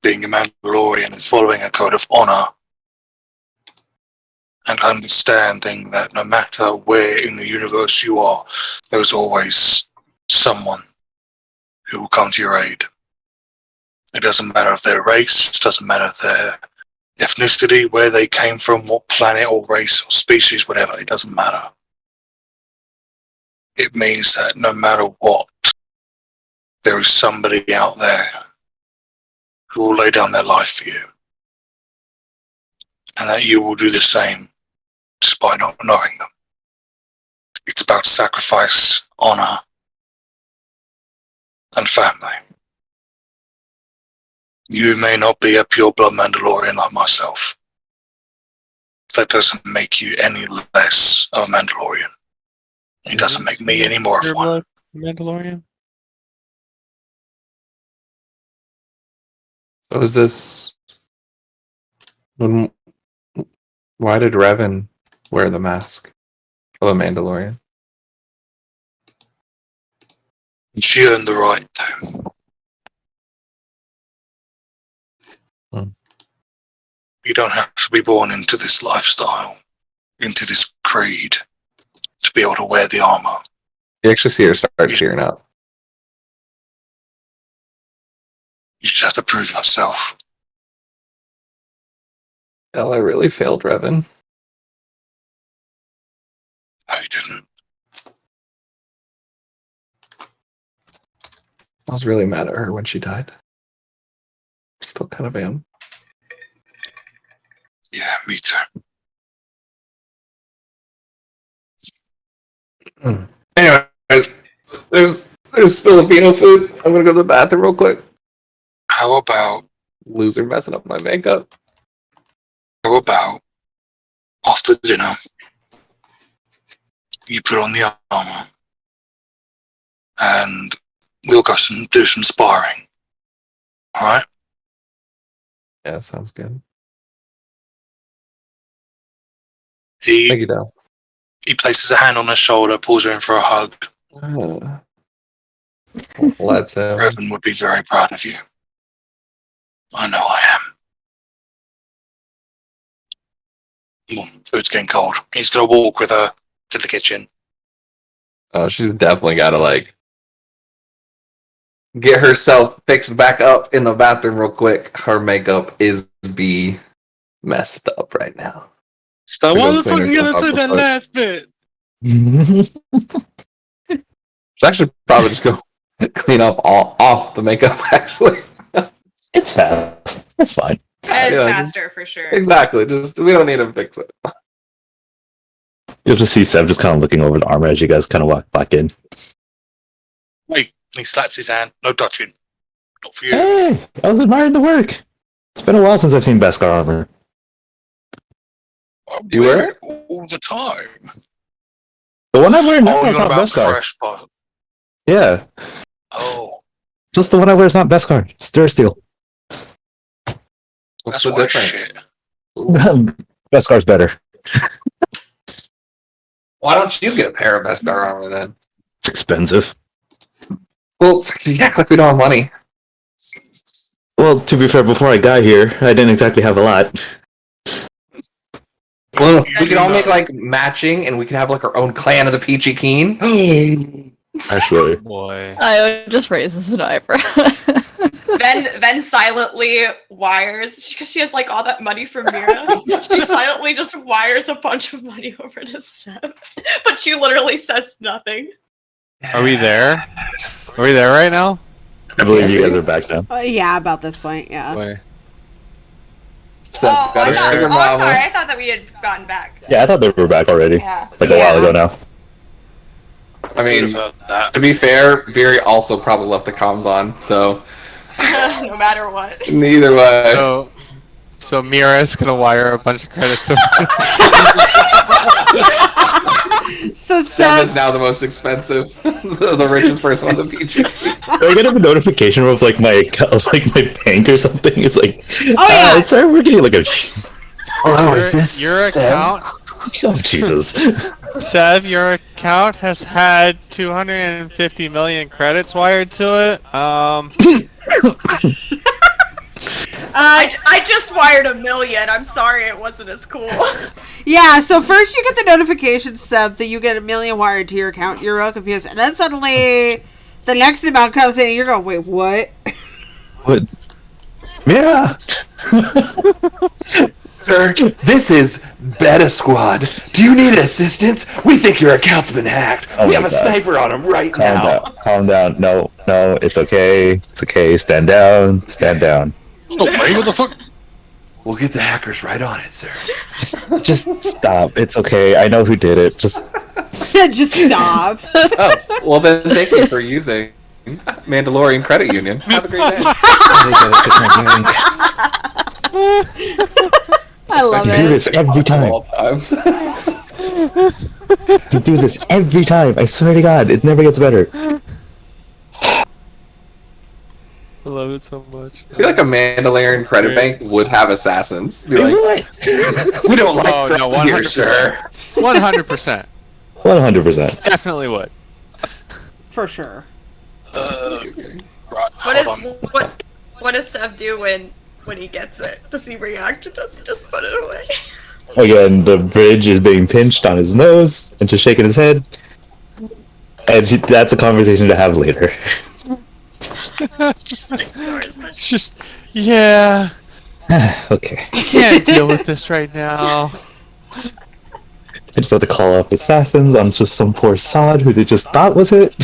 Being a Mandalorian is following a code of honor and understanding that no matter where in the universe you are, there's always someone who will come to your aid. It doesn't matter if their race, it doesn't matter if their ethnicity, where they came from, what planet or race or species, whatever, it doesn't matter. It means that no matter what, there is somebody out there who will lay down their life for you. And that you will do the same despite not knowing them. It's about sacrifice, honor, and family. You may not be a pure blood Mandalorian like myself. That doesn't make you any less of a Mandalorian. It doesn't make me any more of Pure one. blood Mandalorian? So is this... Why did Revan wear the mask of a Mandalorian? And she earned the right to. You don't have to be born into this lifestyle, into this creed, to be able to wear the armor. You actually see her start cheering up. You just have to prove yourself. Hell, I really failed Revan. No, you didn't. I was really mad at her when she died. Still kind of am. Yeah, me too. Anyways, there's Filipino food. I'm gonna go to the bathroom real quick. How about Loser messing up my makeup. after dinner, you put on the armor and we'll go do some sparring. Alright? Yeah, sounds good. He Thank you, Dal. places a hand on her shoulder, pulls her in for a hug. Let's him. Revan would be very proud of you. I know I am. Come on, food's getting cold. He's gonna walk with her to the kitchen. Oh, she's definitely got to get herself fixed back up in the bathroom real quick. Her makeup is be messed up right now. I She wasn't goes clean fucking gonna herself say up that real quick. last bit. Should actually probably just go clean up off the makeup. Actually, It's fast. That's fine. That is Yeah. faster for sure. exactly. Just we don't need to fix it. You'll just see Seb just kind of looking over the armor as you guys kind of walk back in. Wait, and he slaps his hand. No touching. Not for you. Hey, I was admiring the work. It's been a while since I've seen Beskar armor. You wear were? it all the time. The one I wear now Oh, is you're not about Beskar. fresh but Yeah, Oh, just the one I wear is not Beskar. Stir Steel. What's that's the why difference? shit. Beskar's better. Why don't you get a pair of Beskar armor then? It's expensive. Well, you act like we don't have money. Well, to be fair, before I got here, I didn't exactly have a lot. Well, we could all make like matching, and we could have like our own clan of the Peachy Keen. Actually, Boy. I just raises an eyebrow. Then silently wires because she has like all that money from Mira. She silently just wires a bunch of money over to Seb, but she literally says nothing. Are we there? Are we there right now? I believe you guys are back now. Yeah, about this point, yeah. Boy. Seb's Oh, got I a thought, sugar I'm mama. sorry. I thought that we had gotten back. Yeah, I thought they were back already. Yeah. Like a while ago now. I mean, to be fair, Vyri also probably left the comms on, so No matter what. neither way. So Mira's gonna wire a bunch of credits over. So Seb is Seb, now the most expensive, the richest person on the Peachy. I get a notification of like my bank or something. It's like, Oh, yeah. sorry, we're getting like a. Hello, your account, Oh Jesus! Sev, your account has had 250 million credits wired to it. I just wired 1 million. I'm sorry it wasn't as cool. yeah, so first you get the notification, Seb, that you get 1 million wired to your account. You're real confused. And then suddenly the next amount comes in and you're going, wait, what? What? Yeah. Sir, this is Beta Squad. Do you need assistance? We think your account's been hacked. Oh we my have a God. sniper on him right Calm now. down. Calm down. No, it's okay. It's okay. Stand down. Stand down. Okay, what the fuck? We'll get the hackers right on it, sir. Just stop. It's okay. I know who did it. Just Just stop. Oh, well then thank you for using Mandalorian Credit Union. Have a great day. I love you do it. this every Of time. all times. You do this every time. I swear to God, it never gets better. I love it so much. I feel like a Mandalorian credit bank would have assassins. Be like, we don't like Oh, no, fraud here, 100%. sir. 100%. 100%. Definitely would. For sure. Right, What hold on. does Sev do when he gets it? Does he react or does he just put it away? Again, the bridge is being pinched on his nose and just shaking his head. And that's a conversation to have later. It's just, yeah, Okay. I can't deal with this right now. I just have to call off assassins on just some poor sod who they just thought was it.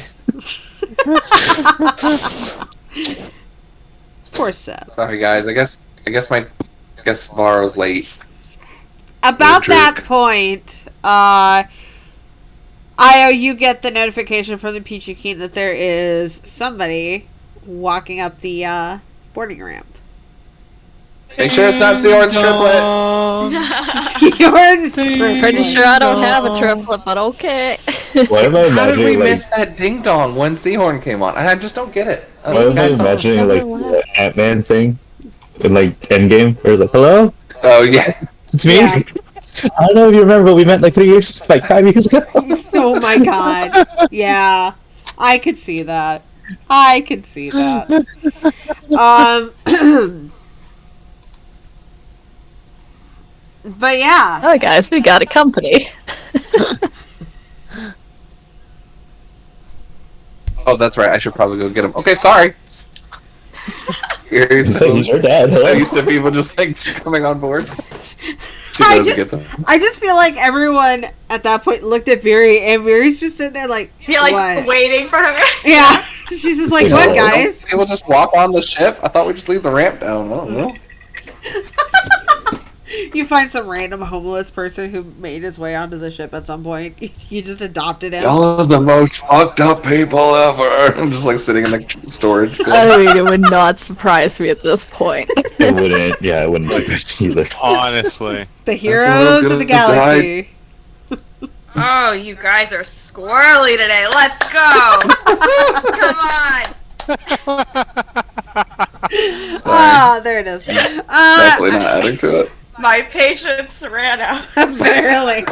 Poor Seb. Sorry guys, I guess Varro's late. About Jerk. that point, you get the notification from the Peachy Keen that there is somebody walking up the boarding ramp. Make sure it's not Seorn's triplet. Yours Pretty sure I don't have a triplet, but okay. What am I How did we imagining? Like, miss that ding dong when Seahorn came on? I just don't get it. what am I Guys, imagining? Like the Ant-Man thing in like Endgame, where it's like, "Hello, oh yeah. it's me." Yeah. I don't know if you remember, but we met like 5 years ago. Oh my god. Yeah. I could see that. But yeah. Oh, guys, we got a company. Oh, that's right. I should probably go get him. Okay, sorry. He's He's your dad. so Hello? used to people just like coming on board. She I goes and just, gets him. I just feel like everyone at that point looked at Vyri, and Vyri's just sitting there like, He like what? waiting for her. Yeah. She's just like, what, guys? People just walk on the ship. I thought we just leave the ramp down. I don't know. You find some random homeless person who made his way onto the ship at some point. You just adopted him. Y'all are the most fucked up people ever. I'm just like sitting in the storage bin. I mean, it would not surprise me at this point. It wouldn't. Yeah, it wouldn't surprise me either. Honestly. The heroes of the galaxy. Oh, you guys are squirrely today. Let's go. Come on. Ah, there it is. Definitely not adding to it. My patience ran out. Barely.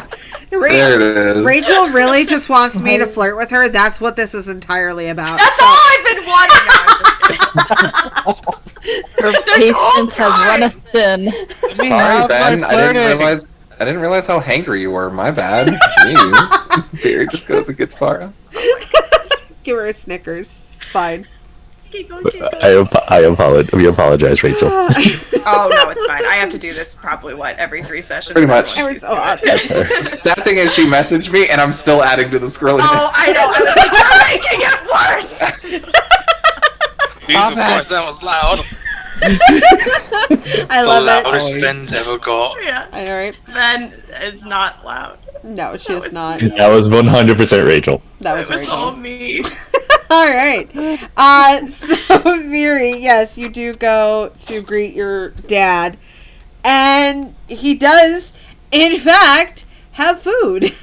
There it is. Rachel really just wants me to flirt with her. That's what this is entirely about. That's all I've been wanting. No, I'm just kidding. Her patience has run thin. Sorry, have Ben. my I didn't realize how hangry you were. My bad. Jeez. Vyri just goes and gets Farah. Give her a Snickers. It's fine. Giggle, We apologize, Rachel. Oh no, it's fine. I have to do this probably every 3 sessions. Pretty much. Every so often. That's her. Sad thing is, she messaged me, and I'm still adding to the scrolliness. Oh, I know. I was like, you're making it worse. Jesus Christ, that was loud. I love the it. loudest Ben's ever got. Yeah. I know, right? Ben is not loud. No, she is not. That was 100% Rachel. That was It was all Rachel. me. All right. So Vyri, yes, you do go to greet your dad, and he does, in fact, have food.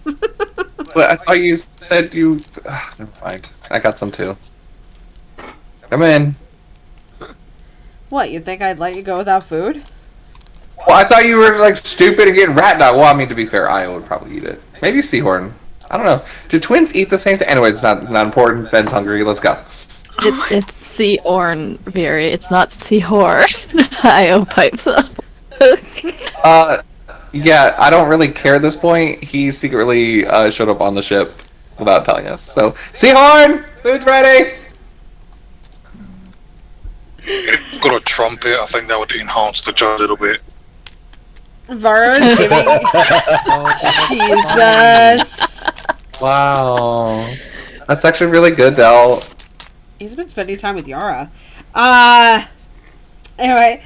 But I thought you said you... never mind. I got some, too. Come in. What, you think I'd let you go without food? Well, I thought you were, like, stupid and getting rat dog. Well, I mean, to be fair, I would probably eat it. Maybe Seahorn. I don't know. Do twins eat the same thing? Anyway, it's not important. Ben's hungry. Let's go. It's Seahorn, Vyri. It's not Seahorn. Io pipes up. Yeah, I don't really care at this point. He secretly showed up on the ship without telling us. So, Seahorn! Food's ready! Got a trumpet. I think that would enhance the joke a little bit. Vara's giving... Jesus. Wow. That's actually really good, Del. He's been spending time with Yara. Anyway,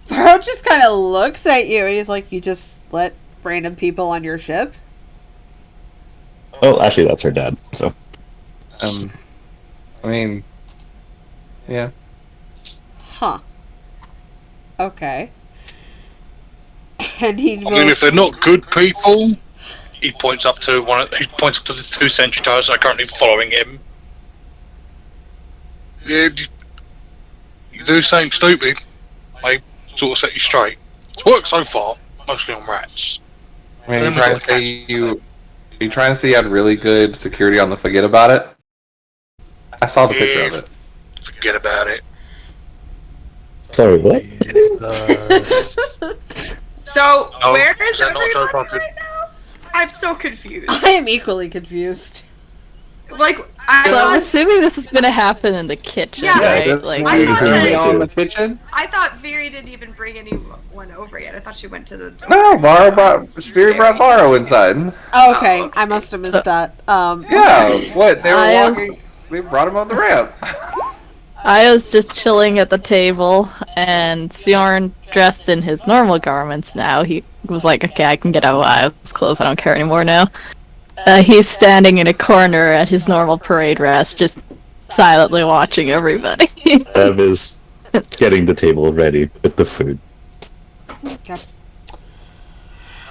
Varo just kind of looks at you, and he's like, you just let random people on your ship? Oh, actually, that's her dad. So. I mean... Yeah. Huh. Okay. And he I mean, if they're not good people, he points up to the 2 sentry towers that are currently following him. Yeah, you do something stupid, they sort of set you straight. It's worked so far, mostly on rats. I mean, And you then trying we to got say cats. you trying to say you had really good security on the Forget About It? I saw the picture of it. Forget about it. Sorry, what? So, Oh, where is is that not Joe everyone Parker? right now? I'm so confused. I am equally confused. Like, So I'm I assuming this is gonna happen in the kitchen, Yeah, right? Like, I thought that- in the kitchen? thought Vyri didn't even bring anyone over yet. I thought she went to the door. No, Vyri brought Varo inside. Okay, okay. I must have missed that. Yeah, what? They were I was- walking. They brought him on the ramp. I was just chilling at the table, and Sion, dressed in his normal garments now, he was like, okay, I can get out of Io's clothes, I don't care anymore now. He's standing in a corner at his normal parade rest, just silently watching everybody. Bev is getting the table ready with the food. Okay.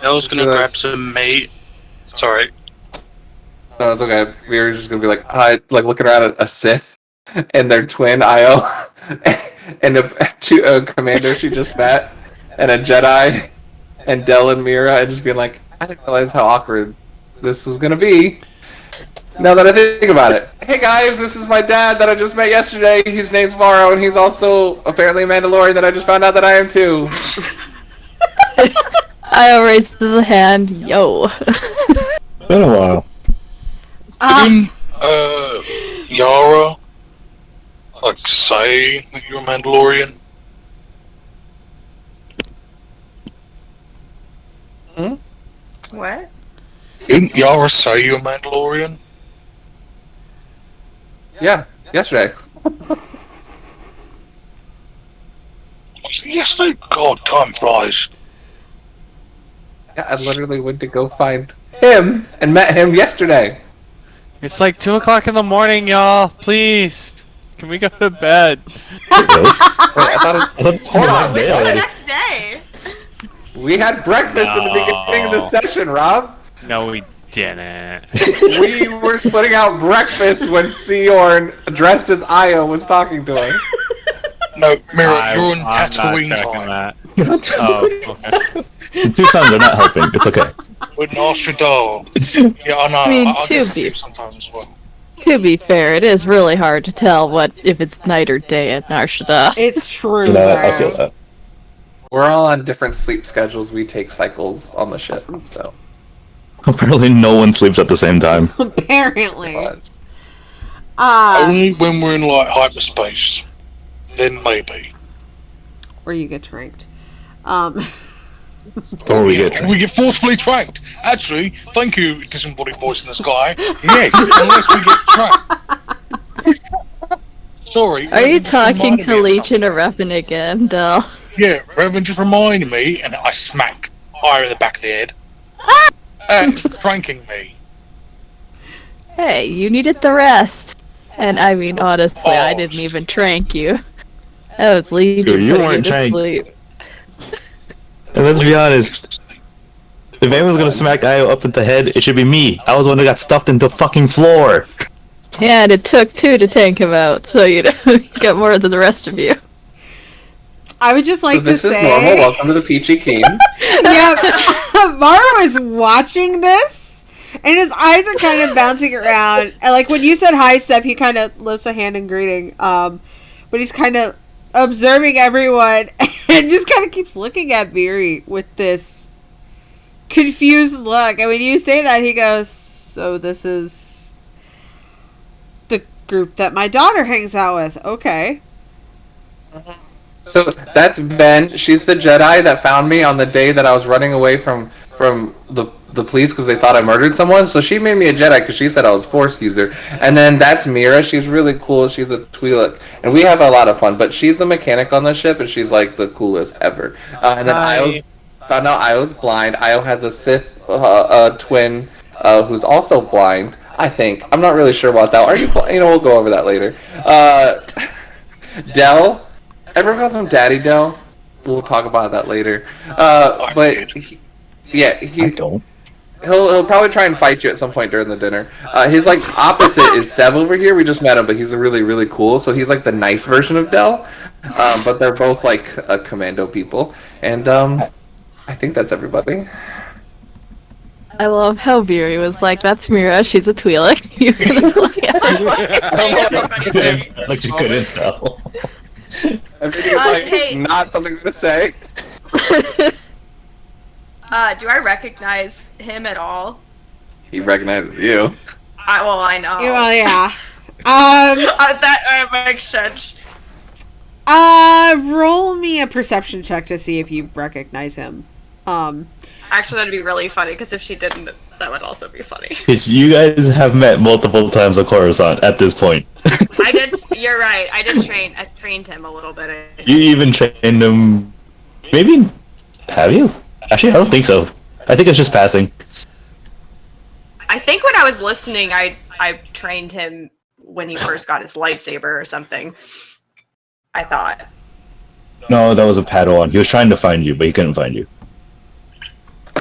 I was gonna Yes. grab some meat. Sorry. No, it's okay. Vyri's just gonna be like, hi, like looking around at a Sith and their twin Io, and a commander she just met, and a Jedi, and Del and Mira, and just being like, I didn't realize how awkward this was gonna be. Now that I think about it, hey guys, this is my dad that I just met yesterday. His name's Varo, and he's also apparently a Mandalorian that I just found out that I am too. Io raises a hand, yo. Been a while. Didn't, Yara, like, say that you're a Mandalorian? What? Didn't Yara say you're a Mandalorian? Yeah, yesterday. Yes, God, time flies. Yeah, I literally went to go find him and met him yesterday. It's like 2 o'clock in the morning, y'all. Please, can we go to bed? Wait, really? Wait, I thought I thought this was the Hold on, next day It's the already. next day. we had breakfast in the beginning of the No. session, Rob. No, we didn't. We were putting out breakfast when Seorn, dressed as Io, was talking to her. No, Mira, you're on I'm not Tatooine checking time. that. Oh, okay. The two suns are not helping. It's okay. With Nostradamus. Yeah, I know. I mean, I guess to I be- do sometimes as well. To be fair, it is really hard to tell what if it's night or day at Narshada. It's true. I feel though. that. We're all on different sleep schedules. We take cycles on the ship, so. Apparently, no one sleeps at the same time. Apparently. But Only when we're in like hyperspace. Then maybe. Or you get tranked. Or we get We get forcefully tracked. Actually, thank you, disembodied voice in the sky. Yes, unless we get tracked. Sorry. Are you Revan just talking reminded to me of Legion something. of Revan again, Del? Yeah, Revan just reminded me, and I smacked Ira in the back of the head. Pranking me. Hey, you needed the rest. And I mean, honestly, I didn't even trank you. That was Legion You putting weren't you to tranked. sleep. And let's be honest, if anyone's gonna smack Io up in the head, it should be me. I was the one that got stuffed into the fucking floor. Yeah, and it took two to tank him out, so you know, you got more than the rest of you. I would just like so this to is say. normal. Welcome to the Peachy Keen. Yeah, Maru is watching this, and his eyes are kind of bouncing around. And like when you said hi, Steph, he kind of lifts a hand in greeting. But he's kind of observing everyone and just kind of keeps looking at Vyri with this confused look. And when you say that, he goes, "So this is the group that my daughter hangs out with." Okay. So that's Ben. She's the Jedi that found me on the day that I was running away from the police because they thought I murdered someone. So she made me a Jedi because she said I was a Force user. And then that's Mira. She's really cool. She's a Twi'lek, and we have a lot of fun. But she's the mechanic on the ship, and she's like the coolest ever. And then Hi. found out Io's blind. Io has a Sith twin who's also blind. I think I'm not really sure about that. Are you? We'll go over that later. Del. Everyone calls him Daddy Del. We'll talk about that later. But I don't. he'll probably try and fight you at some point during the dinner. His like opposite is Sev over here. We just met him, but he's really really cool. So he's like the nice version of Del. But they're both like commando people, and I think that's everybody. I love how Vyri was like, "That's Mira. She's a Twi'lek." Like you couldn't tell. Everything is like hey. not something to say. Do I recognize him at all? He recognizes you. I know. Well, yeah. That makes sense. Roll me a perception check to see if you recognize him. Actually, that'd be really funny because if she didn't, that would also be funny. Because you guys have met multiple times on Coruscant at this point. I did. You're right. I trained him a little bit. You even trained him. Maybe. Have you? Actually, I don't think so. I think it's just passing. I think when I was listening, I trained him when he first got his lightsaber or something. I thought. No, that was a Padawan. He was trying to find you, but he couldn't find you.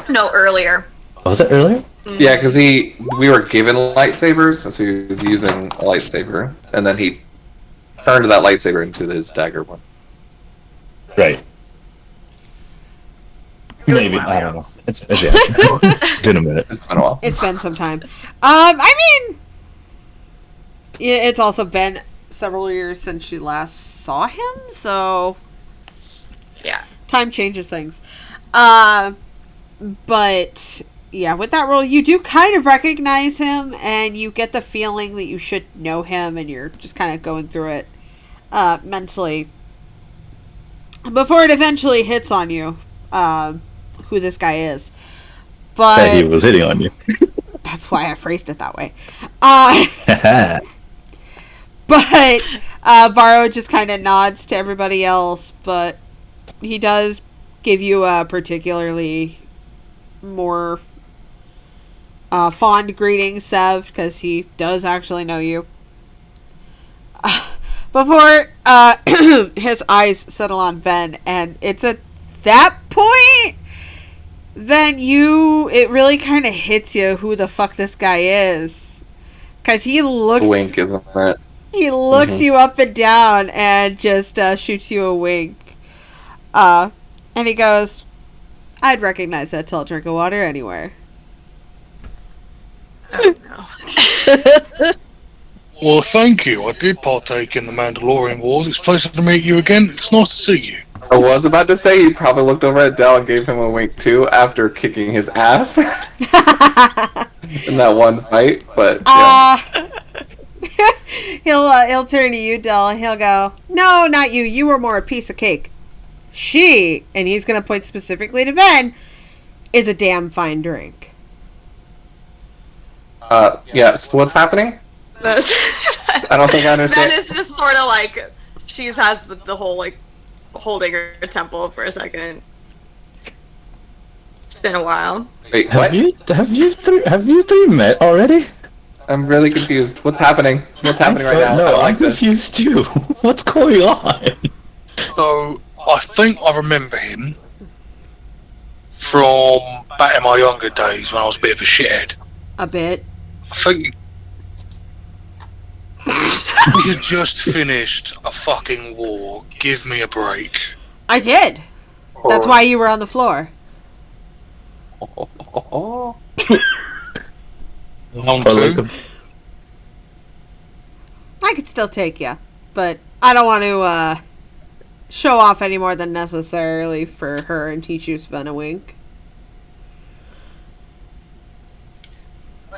No, earlier. Was that earlier? Yeah, because we were given lightsabers, and so he was using a lightsaber, and then he turned that lightsaber into his dagger one. Right. Maybe. I don't know. It's been a minute. It's been a while. It's been some time. I mean, yeah, it's also been several years since you last saw him, so Yeah. time changes things. But yeah, with that role, you do kind of recognize him, and you get the feeling that you should know him, and you're just kind of going through it mentally before it eventually hits on you who this guy is. That he But was hitting on you. that's why I phrased it that way. But Varro just kind of nods to everybody else, but he does give you a particularly more fond greeting, Sev, because he does actually know you. Before his eyes settle on Ven, and it's at that point, Ven, it really kind of hits you who the fuck this guy is. Because he looks... Wink, isn't it? He looks you up and down and just shoots you a wink. And he goes, I'd recognize that tall drink of water anywhere. Well, thank you. I did partake in the Mandalorian Wars. It's a pleasure to meet you again. It's nice to see you. I was about to say he probably looked over at Dell and gave him a wink too after kicking his ass in that one fight. But yeah. He'll turn to you, Dell, and he'll go, no, not you. You were more a piece of cake. She, and he's going to point specifically to Ven, is a damn fine drink. Yeah, so what's happening? I don't think I understand. Ven is just sort of like, she has the whole, like, holding her temple for a second. It's been a while. Wait, what? Have you three met already? I'm really confused. What's happening? What's happening right now? I No, don't I'm like this. confused too. What's going on? So, I think I remember him from back in my younger days when I was a bit of a shithead. A bit. I think we had just finished a fucking war. Give me a break. I did. That's why you were on the floor. Long Or like two. the- I could still take you, but I don't want to show off any more than necessarily for her and teach you Sven a wink.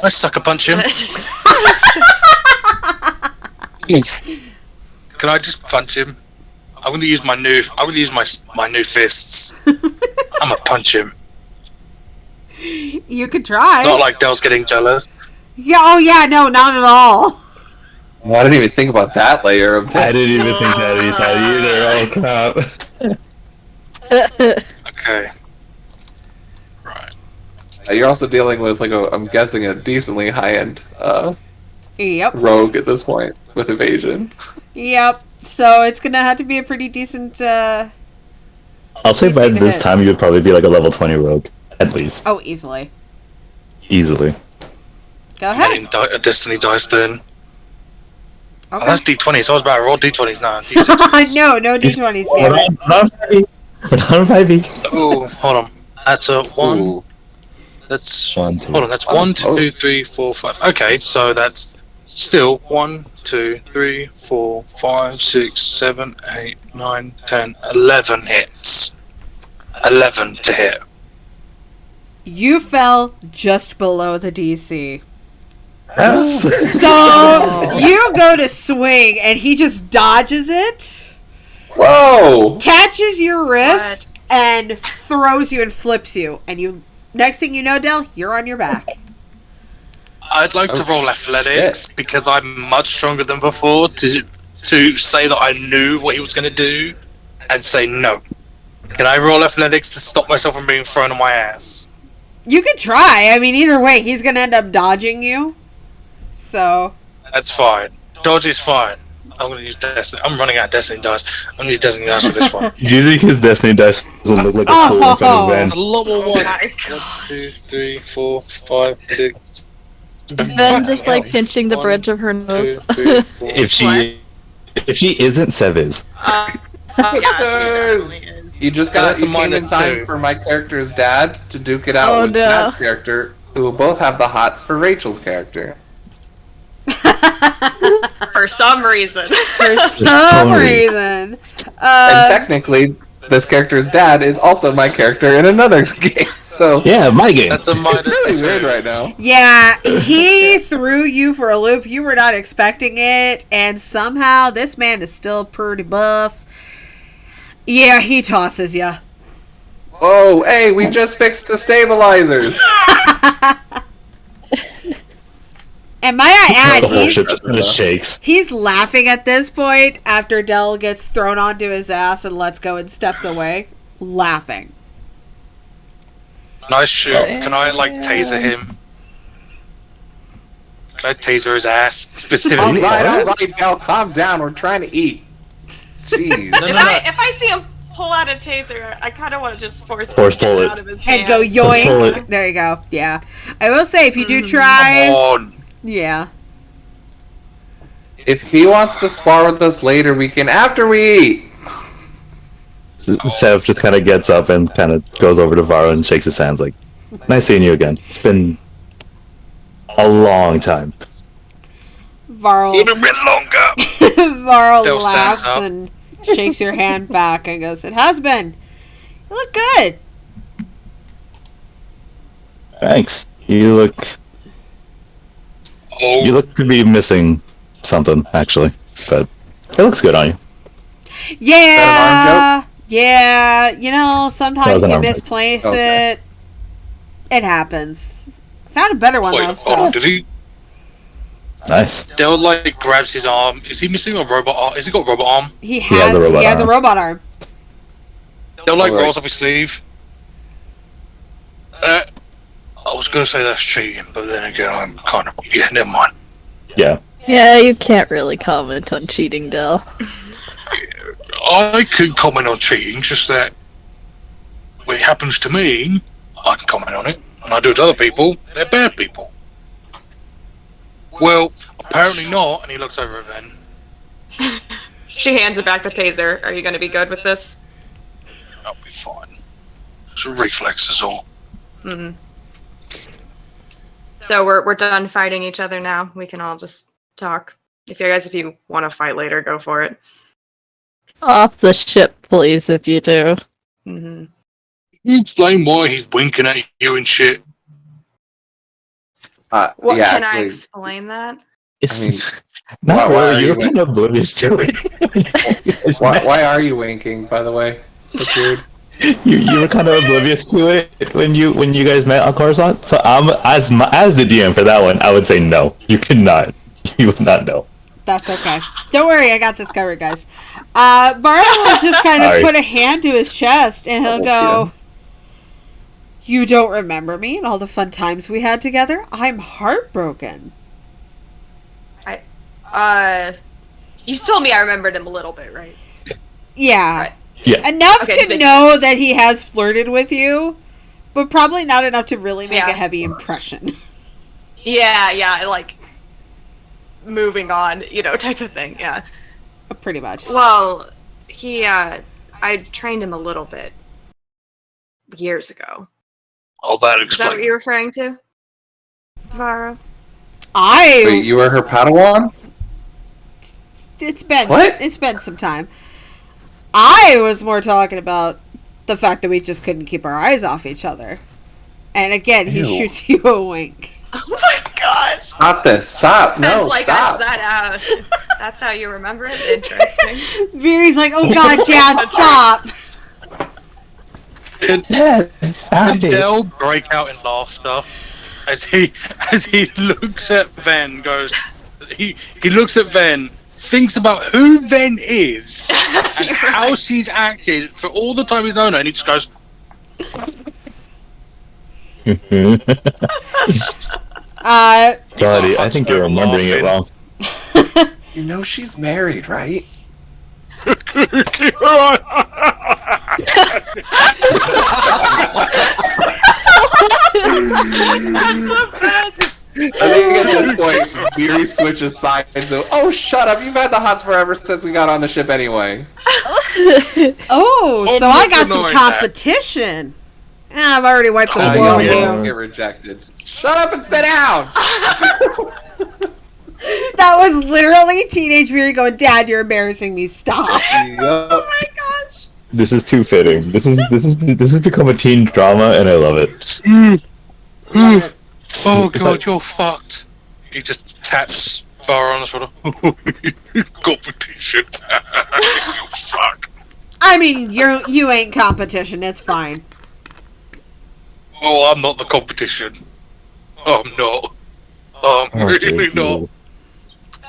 I sucker punch him. Can I just punch him? I'm gonna use my new fists. I'm gonna punch him. You could try. Not like Dell's getting jealous. Yeah. Oh yeah. No, not at all. Well, I didn't even think about that layer of I this. didn't even think that either. Oh crap. Okay. Right. You're also dealing with I'm guessing a decently high-end Yep. rogue at this point with evasion. Yep. So it's gonna have to be a pretty decent. I'll say by Easy to this hit. time you would probably be like a level 20 rogue, at least, Oh, easily. easily. Go ahead. Getting Destiny dice then. Oh, Okay. that's D20, so I was about to roll D20s now. D6s. no d20s. We're Damn it. not 5e. We're not 5e. Oh, hold on. That's a 1. Ooh. That's One, two. hold on. That's Oh, 1, oh. 2, 3, 4, 5. Okay, so that's still 1, 2, 3, 4, 5, 6, 7, 8, 9, 10, 11 hits. 11 to hit. You fell just below the DC. Yes. So you go to swing, and he just dodges it, Whoa! catches your wrist, and throws you and flips you. And you, next thing you know, Del, you're on your back. I'd like to Oh, roll athletics because I'm much stronger than before to say that I knew what he was going to do and say no. Can I roll athletics to stop myself from being thrown on my ass? You could try. I mean, either way, he's gonna end up dodging you. So That's fine. Dodge is fine. I'm going to use Destiny. I'm running out of Destiny dice. I'm going to use Destiny dice for this one. Using his Destiny dice doesn't look like a tool in front of It's a Ben. lot more one. my 1, 2, 3, 4, 5, 6. Is Ben just like pinching the 1, bridge of her 2, nose? 3, 4. If she isn't, Sev is. yeah, she definitely is. You just That's got a you came in minus time 2. for my character's dad to duke it out Oh, with no. Dad's character, who will both have the hots for Rachel's character. For some reason. for some totally- reason, And technically, this character's dad is also my character in another game. So Yeah, my game. That's a minus it's really 2. weird right now. yeah, he threw you for a loop. You were not expecting it, and somehow this man is still pretty buff. Yeah, he tosses you. Oh, hey, we just fixed the stabilizers. And might I add, the whole ship he's just kind of shakes. he's laughing at this point after Del gets thrown onto his ass and lets go and steps away, laughing. Can I shoot? Can I like taser him? Can I taser his ass specifically? All right, Del, calm down. We're trying to eat. Jeez. If I see him pull out a taser, I kind of want to just force pull it it out of his And hand. go Pull yoink. it. There you go. Yeah. I will say, if you do Come try, on. yeah. If he wants to spar with us later, we can after we eat. Sev just kind of gets up and kind of goes over to Varo and shakes his hands like, nice seeing you again. It's been a long time. Varl, Even a bit longer. Varl Still stands laughs up. and shakes your hand back and goes, "It has been. You look good." Thanks. You look Oh, to be missing something, actually. But it looks good on you. Yeah. Yeah. You know, That sometimes was an you arm joke. misplace Okay. it. It happens. Found a better one though. wait, So. did he? Nice. Del like grabs his arm. Is he missing a robot arm? Has he got a robot arm? He has has. a robot He has a arm. robot arm. Del like Alright. rolls off his sleeve. I was gonna say that's cheating, but then again, I'm kind of never mind. Yeah. Yeah, you can't really comment on cheating, Del. I could comment on cheating, just that when it happens to me, I can comment on it, and I do it to other people. They're bad people. Well, apparently not. And he looks over at Ven. She hands it back the taser. Are you going to be good with this? I'll be fine. It's a reflex, is all. Hmm. So we're done fighting each other now. We can all just talk. If you want to fight later, go for it. Off the ship, please, if you do. Hmm. You explain why he's winking at you and shit. What yeah, can I actually, explain that? It's I mean, not why are really. you You're kind of oblivious to it. why are you winking, by the way? That's weird. You were kind of oblivious to it when you guys met on Coruscant. So I'm as the DM for that one. I would say no. You could not. You would not know. That's okay. Don't worry, I got this covered, guys. Barlow will just kind of Sorry. put a hand to his chest and he'll go, "You don't remember me and all the fun times we had together? I'm heartbroken." You told me I remembered him a little bit, right? Yeah. Right. Yeah. Enough Okay, to just make know that he has flirted with you, but probably not enough to really make Yeah. a heavy impression. Yeah, like moving on, type of thing. Yeah. Pretty much. Well, I trained him a little bit years ago. All that Is that what explains. you're referring to, Vara? Wait, you were her Padawan? It's been What? It's been some time. I was more talking about the fact that we just couldn't keep our eyes off each other. And again, he Ew. shoots you a wink. Oh my gosh! Stop this! Stop! No! That's like Stop! that's how you remember it. Interesting. Vyri's like, "Oh God, Dad, stop!" Can Del break out in laughter as he looks at Ven? Goes, he looks at Ven, thinks about who Ven is and how she's acted for all the time he's known her, and he just goes, Sorry, I think you're remembering it wrong. You know she's married, right? That's the best. I think at this point, Vyri switches sides. So, oh, shut up! You've had the hots forever since we got on the ship, anyway. Oh, so I'm I not got some denying that. competition. I've already wiped the Oh, floor with you you. won't get rejected. Shut up and sit down. That was literally teenage Vyri going, "Dad, you're embarrassing me. Stop." Yup. Oh my gosh. This is too fitting. This has become a teen drama, and I love it. "Oh It's God, like- you're fucked." He just taps Vara on the shoulder. Competition. You fuck. I mean, you ain't competition. It's fine. Oh, I'm not the competition. I'm not. I'm really not.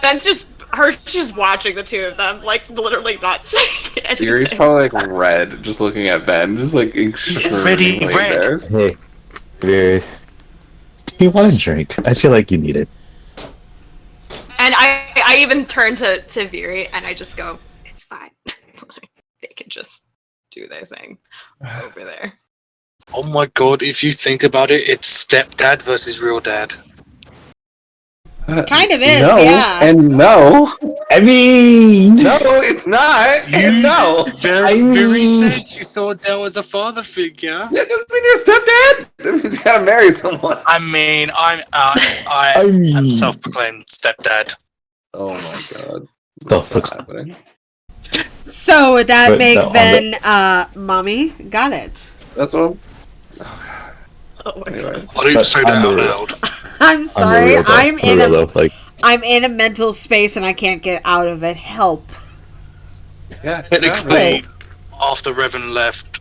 That's just watching the two of them, like literally not saying anything. Vyri's probably like red, just looking at Ben, just like extremely Ready, red. embarrassed. Hey, Vyri, do you want a drink? I feel like you need it. And I even turn to Vyri and I just go, it's fine. They can just do their thing over there. Oh my god, if you think about it, it's stepdad versus real dad. Kind of is, no, yeah. and no. I mean, No, it's not. And no. Very said she saw Dell as a father figure. That doesn't mean you're a stepdad. That means you gotta marry someone. I mean, I'm self-proclaimed stepdad. Oh my god. Stuff What's happening? So would that But make no, on then, mommy? Got it. That's what I'm... Oh my Anyway. I didn't But say that on out the- loud. I'm sorry. I'm in a like, mental space and I can't get out of it. Help. Yeah, Technically, after Revan left,